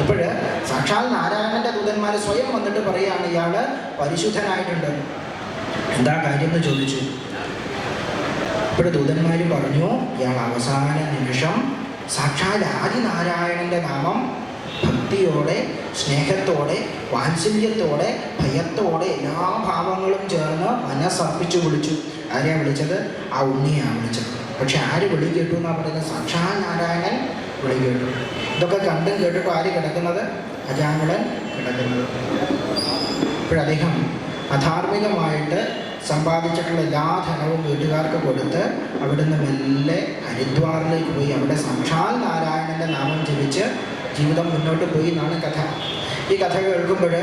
ഇപ്പോഴ് സാക്ഷാൽ നാരായണന്റെ ദൂതന്മാർ സ്വയം വന്നിട്ട് പറയുകയാണ്, ഇയാൾ പരിശുദ്ധനായിട്ടുണ്ട്. എന്താ കാര്യം എന്ന് ചോദിച്ചു. ഇപ്പോൾ ദൂതന്മാർ പറഞ്ഞു, ഇയാൾ അവസാന നിമിഷം സാക്ഷാൽ ആദിനാരായണന്റെ നാമം ഭക്തിയോടെ, സ്നേഹത്തോടെ, വാത്സല്യത്തോടെ, ഭയത്തോടെ എല്ലാ ഭാവങ്ങളും ചേർന്ന് മനസ്സർപ്പിച്ചു വിളിച്ചു. ആരെയാണ് വിളിച്ചത്? ആ ഉണ്ണിയാണ് വിളിച്ചത്. പക്ഷെ ആര് വിളി കേട്ടു എന്നാണ് പറയുന്നത്? സാക്ഷാൽ നാരായണൻ വിളി കേട്ടു. ഇതൊക്കെ കണ്ടും കേട്ടിട്ട് ആര് കിടക്കുന്നത്? അജാമിളൻ കിടക്കുന്നത്. ഇപ്പോഴദ്ദേഹം അധാർമികമായിട്ട് സമ്പാദിച്ചിട്ടുള്ള എല്ലാ ധനവും വീട്ടുകാർക്ക് കൊടുത്ത് അവിടുന്ന് മെല്ലെ ഹരിദ്വാറിലേക്ക് പോയി അവിടെ സാക്ഷാൽ നാരായണൻ്റെ നാമം ജപിച്ച് ജീവിതം മുന്നോട്ട് പോയി എന്നാണ് കഥ. ഈ കഥ കേൾക്കുമ്പോൾ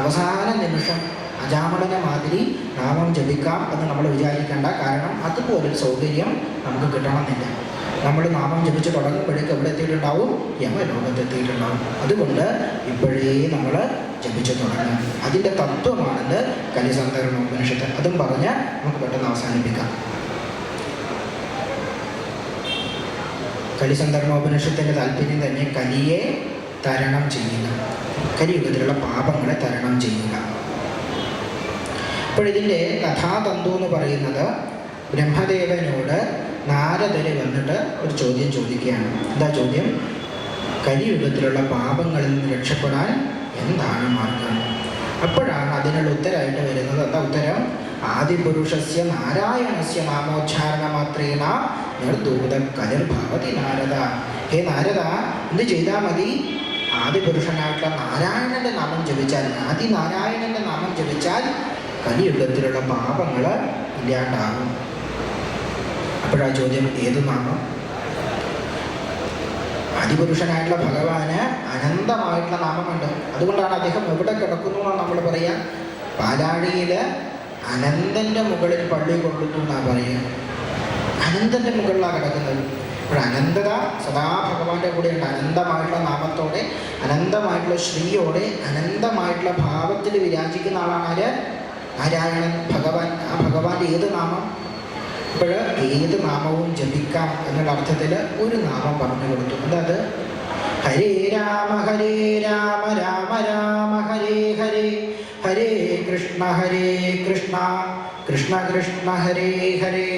അവസാന നിമിഷം അജാമിളനെ മാതിരി നാമം ജപിക്കാം എന്ന് നമ്മൾ വിചാരിക്കേണ്ട. കാരണം അതുപോലൊരു സൗകര്യം നമുക്ക് കിട്ടണമെന്നില്ല. നമ്മൾ നാമം ജപിച്ച് തുടങ്ങുമ്പോഴേക്ക് എവിടെ എത്തിയിട്ടുണ്ടാവും? യമലോകത്തെത്തിയിട്ടുണ്ടാവും. അതുകൊണ്ട് ഇപ്പോഴേ നമ്മൾ ജപിച്ച് തുടങ്ങാം. അതിൻ്റെ തത്വമാണെന്ന് കലിസന്ധർമ്മോപനിഷത്ത്. അതും പറഞ്ഞ് നമുക്ക് പെട്ടെന്ന് അവസാനിപ്പിക്കാം. കലിസന്ധർമ്മോപനിഷത്തിൻ്റെ താല്പര്യം തന്നെ കലിയെ തരണം ചെയ്യുക, കലിയുഗത്തിലുള്ള പാപങ്ങളെ തരണം ചെയ്യുക. ഇപ്പോഴിതിൻ്റെ കഥാതന്തു എന്ന് പറയുന്നത് ബ്രഹ്മദേവനോട് നാരദര് വന്നിട്ട് ഒരു ചോദ്യം ചോദിക്കുകയാണ്. എന്താ ചോദ്യം? കലിയുഗത്തിലുള്ള പാപങ്ങളിൽ നിന്ന് രക്ഷപ്പെടാൻ എന്താണ് മാർഗം? അപ്പോഴാണ് അതിനുള്ള ഉത്തരമായിട്ട് വരുന്നത്. എന്താ ഉത്തരം? ആദിപുരുഷസ്യ നാരായണസ്യ നാമോച്ചാരണ മാത്രേന നിർദൂത കലിർഭവതി നാരദ. ഹേ നാരദ, എന്ത് ചെയ്താൽ മതി? ആദിപുരുഷനായിട്ടുള്ള നാരായണന്റെ നാമം ജപിച്ചാൽ, ആദിനാരായണന്റെ നാമം ജപിച്ചാൽ കലിയുഗത്തിലുള്ള പാപങ്ങൾ ഇല്ലാണ്ടാകും. അപ്പോഴാ ചോദ്യം, ഏത് നാമം? ആദിപുരുഷനായിട്ടുള്ള ഭഗവാന് അനന്തമായിട്ടുള്ള നാമമുണ്ട്. അതുകൊണ്ടാണ് അദ്ദേഹം എവിടെ കിടക്കുന്നു എന്നാണ് നമ്മൾ പറയാ. പാലാഴിയിൽ അനന്തൻ്റെ മുകളിൽ പള്ളി കൊള്ളുന്നു എന്നാണ് പറയുക. അനന്തൻ്റെ മുകളിലാണ് കിടക്കുന്നത്. അപ്പോൾ അനന്തത സദാ ഭഗവാന്റെ കൂടെയുണ്ട്. അനന്തമായിട്ടുള്ള നാമത്തോടെ, അനന്തമായിട്ടുള്ള ശ്രീയോടെ, അനന്തമായിട്ടുള്ള ഭാവത്തിൽ വിരാജിക്കുന്ന ആളാണ് ആര്? നാരായണൻ ഭഗവാൻ. ആ ഭഗവാന്റെ ഏത് നാമം? ഇപ്പോൾ ഏത് നാമവും ജപിക്കാം എന്നുള്ള അർത്ഥത്തിൽ ഒരു നാമം പറഞ്ഞു കൊടുത്തു. അതായത് ഹരേ രാമ രാമ രാമ ഹരേ ഹരേ, ഹരേ കൃഷ്ണ കൃഷ്ണ കൃഷ്ണ ഹരേ ഹരേ.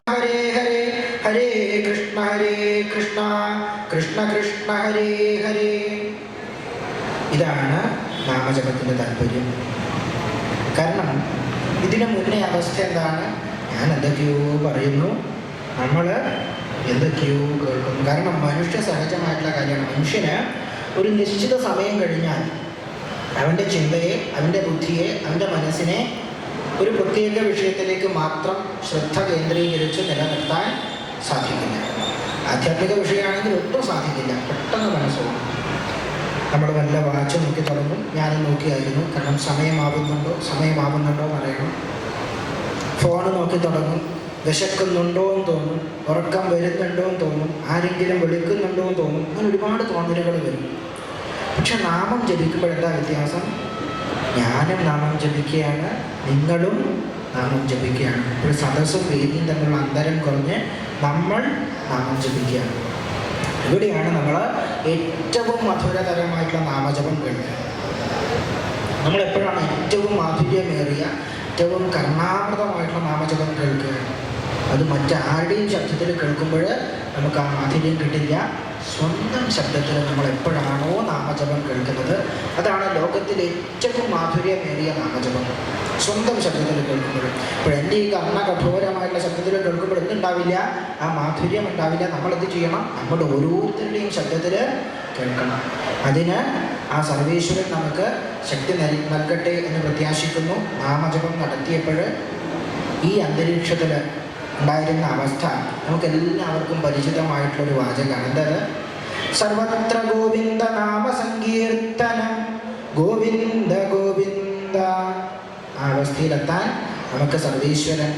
ഹരേ ഹരേ, ഹരേ കൃഷ്ണ കൃഷ്ണ കൃഷ്ണ ഹരേ ഹരേ. ഇതാണ് നാമജപത്തിൻ്റെ താല്പര്യം. കാരണം ഇതിന് മുന്നേ അവസ്ഥ എന്താണ്? ഞാൻ എന്തൊക്കെയോ പറയുന്നു, നമ്മൾ എന്തൊക്കെയോ കേൾക്കുന്നു. കാരണം മനുഷ്യ സഹജമായിട്ടുള്ള കാര്യമാണ്. മനുഷ്യന് ഒരു നിശ്ചിത സമയം കഴിഞ്ഞാൽ അവൻ്റെ ചിന്തയെ, അവൻ്റെ ബുദ്ധിയെ, അവൻ്റെ മനസ്സിനെ ഒരു പ്രത്യേക വിഷയത്തിലേക്ക് മാത്രം ശ്രദ്ധ കേന്ദ്രീകരിച്ച് നിലനിർത്താൻ സാധിക്കില്ല. ആധ്യാത്മിക വിഷയമാണെങ്കിൽ ഒട്ടും സാധിക്കില്ല. പെട്ടെന്ന് മനസ്സോടും. നമ്മൾ വല്ല വാച്ച് നോക്കി തുടങ്ങും. ഞാനും നോക്കിയായിരുന്നു. കാരണം സമയമാവുന്നുണ്ടോ എന്നറിയണം. ഫോൺ നോക്കി തുടങ്ങും. വിശക്കുന്നുണ്ടോ എന്ന് തോന്നും, ഉറക്കം വരുന്നുണ്ടോ എന്ന് തോന്നും, ആരെങ്കിലും വിളിക്കുന്നുണ്ടോ എന്ന് തോന്നും. അങ്ങനെ ഒരുപാട് തോന്നലുകൾ വരും. പക്ഷെ നാമം ജപിക്കുമ്പോഴെന്താ വ്യത്യാസം? ഞാനും നാമം ജപിക്കുകയാണ്, നിങ്ങളും നാമം ജപിക്കുകയാണ്. ഒരു സദസ്സും വേദിയും തമ്മിലുള്ള അന്തരം കുറഞ്ഞ് നമ്മൾ നാമം ജപിക്കുകയാണ്. ഇവിടെയാണ് നമ്മൾ ഏറ്റവും മധുരതരമായിട്ടുള്ള നാമജപം കേൾക്കുക. നമ്മളെപ്പോഴാണ് ഏറ്റവും മാധുര്യമേറിയ, ഏറ്റവും കർണാമൃതമായിട്ടുള്ള നാമജപം കേൾക്കുക? അത് മറ്റാരുടെയും ശബ്ദത്തിൽ കേൾക്കുമ്പോൾ നമുക്ക് ആ മാധുര്യം കിട്ടില്ല. സ്വന്തം ശബ്ദത്തിൽ നമ്മൾ എപ്പോഴാണോ നാമജപം കേൾക്കുന്നത്, അതാണ് ലോകത്തിലെ ഏറ്റവും മാധുര്യമേറിയ നാമജപം. സ്വന്തം ശബ്ദത്തിൽ കേൾക്കുമ്പോൾ. ഇപ്പോൾ എൻ്റെ ഈ കഠോരമായിട്ടുള്ള ശബ്ദത്തിൽ കേൾക്കുമ്പോൾ എന്തുണ്ടാവില്ല? ആ മാധുര്യം ഉണ്ടാവില്ല. നമ്മളെന്ത് ചെയ്യണം? നമ്മുടെ ഓരോരുത്തരുടെയും ശബ്ദത്തിൽ കേൾക്കണം. അതിന് ആ സർവേശ്വരൻ നമുക്ക് ശക്തി നൽകട്ടെ എന്ന് പ്രത്യാശിക്കുന്നു. നാമജപം നടത്തിയപ്പോൾ ഈ അന്തരീക്ഷത്തിൽ ഉണ്ടായിരുന്ന അവസ്ഥ നമുക്കെല്ലാവർക്കും പരിചിതമായിട്ടുള്ളൊരു വാചകമാണ്. എന്താണ്? സർവത്ര ഗോവിന്ദ നാമ സങ്കീർത്തനം, ഗോവിന്ദ ഗോവിന്ദ. ആ അവസ്ഥയിലെത്താൻ നമുക്ക് സർവേശ്വരൻ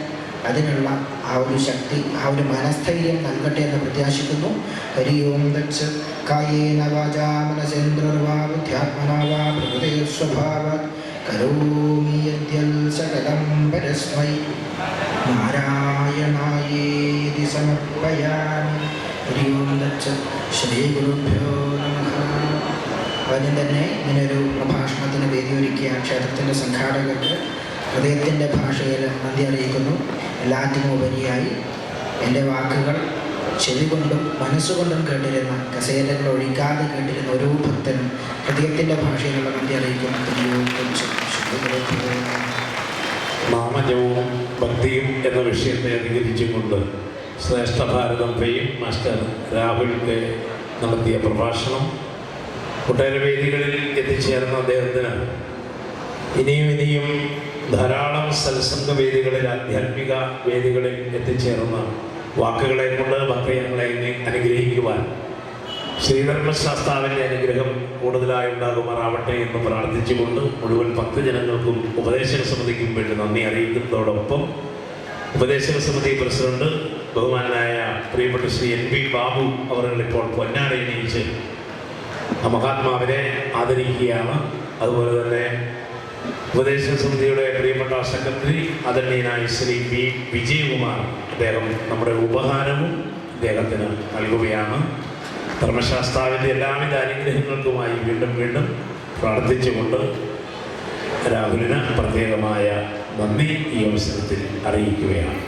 അതിനുള്ള ആ ഒരു ശക്തി, ആ ഒരു മനസ്ഥൈര്യം നൽകട്ടെ എന്ന് പ്രത്യാശിക്കുന്നു. ഹരി ഓം തത്സത്. കായേന വാചാ മനസേന്ദ്രർവാ ബുദ്ധ്യാത്മനാ വാ പ്രകൃതേ സ്വഭാവാത് കരോമി യദ്യൽ സകലം പരസ്മൈ നാരായണായേതി സമർപ്പയാമി. ഹരി ഓം തത്സത്. ശ്രീ ഗുരുഭ്യോ നമഃ. ആദ്യം തന്നെ ഇങ്ങനൊരു പ്രഭാഷണത്തിന് വേദിയൊരുക്കിയ ക്ഷേത്രത്തിൻ്റെ സംഘാടകർക്ക് ഹൃദയത്തിൻ്റെ ഭാഷയിൽ നന്ദി അറിയിക്കുന്നു. എല്ലാറ്റിനും ഉപരിയായി എൻ്റെ വാക്കുകൾ ചെവി കൊണ്ടും മനസ്സുകൊണ്ടും കേട്ടിരുന്ന, കസേരകൾ ഒഴിക്കാതെ കേട്ടിരുന്ന ഓരോ ഭക്തനും ഹൃദയത്തിൻ്റെ ഭാഷയിലുള്ള നന്ദി അറിയിക്കുന്നു. നാമജപവും ഭക്തിയും എന്ന വിഷയത്തെ അധികരിച്ചുകൊണ്ട് ശ്രേഷ്ഠ ഭാരതം ഫെയിം മാസ്റ്റർ രാഹുൽ കെ നടത്തിയ പ്രഭാഷണം ഒട്ടേറെ വേദികളിൽ എത്തിച്ചേർന്ന അദ്ദേഹത്തിന് ഇനിയും ധാരാളം സത്സംഗ വേദികളിൽ, ആധ്യാത്മിക വേദികളിൽ എത്തിച്ചേർന്ന വാക്കുകളെ കൊണ്ട് ഭക്തജനങ്ങളെ അനുഗ്രഹിക്കുവാൻ ശ്രീധർമ്മശാസ്താവിൻ്റെ അനുഗ്രഹം കൂടുതലായി ഉണ്ടാകുമാറാവട്ടെ എന്ന് പ്രാർത്ഥിച്ചുകൊണ്ട് മുഴുവൻ ഭക്തജനങ്ങൾക്കും ഉപദേശക സമിതിക്കും വേണ്ടി നന്ദി അറിയിക്കുന്നതോടൊപ്പം ഉപദേശക സമിതി പ്രസിഡന്റ് ബഹുമാനായ പ്രിയപ്പെട്ട ശ്രീ NV ബാബു അവരിപ്പോൾ പൊന്നാടയണിയിച്ച് ആ മഹാത്മാവിനെ ആദരിക്കുകയാണ്. അതുപോലെ തന്നെ ഉപദേശക സമിതിയുടെ പ്രിയപ്പെട്ട സെക്രട്ടറി ആദരണീയനായ ശ്രീ B വിജയകുമാർ, അദ്ദേഹം നമ്മുടെ ഉപഹാരവും അദ്ദേഹത്തിന് നൽകുകയാണ്. ധർമ്മശാസ്താവിൻ്റെ എല്ലാവിധ അനുഗ്രഹങ്ങൾക്കുമായി വീണ്ടും പ്രാർത്ഥിച്ചുകൊണ്ട് രാഹുലിന് പ്രത്യേകമായ നന്ദി ഈ അവസരത്തിൽ അറിയിക്കുകയാണ്.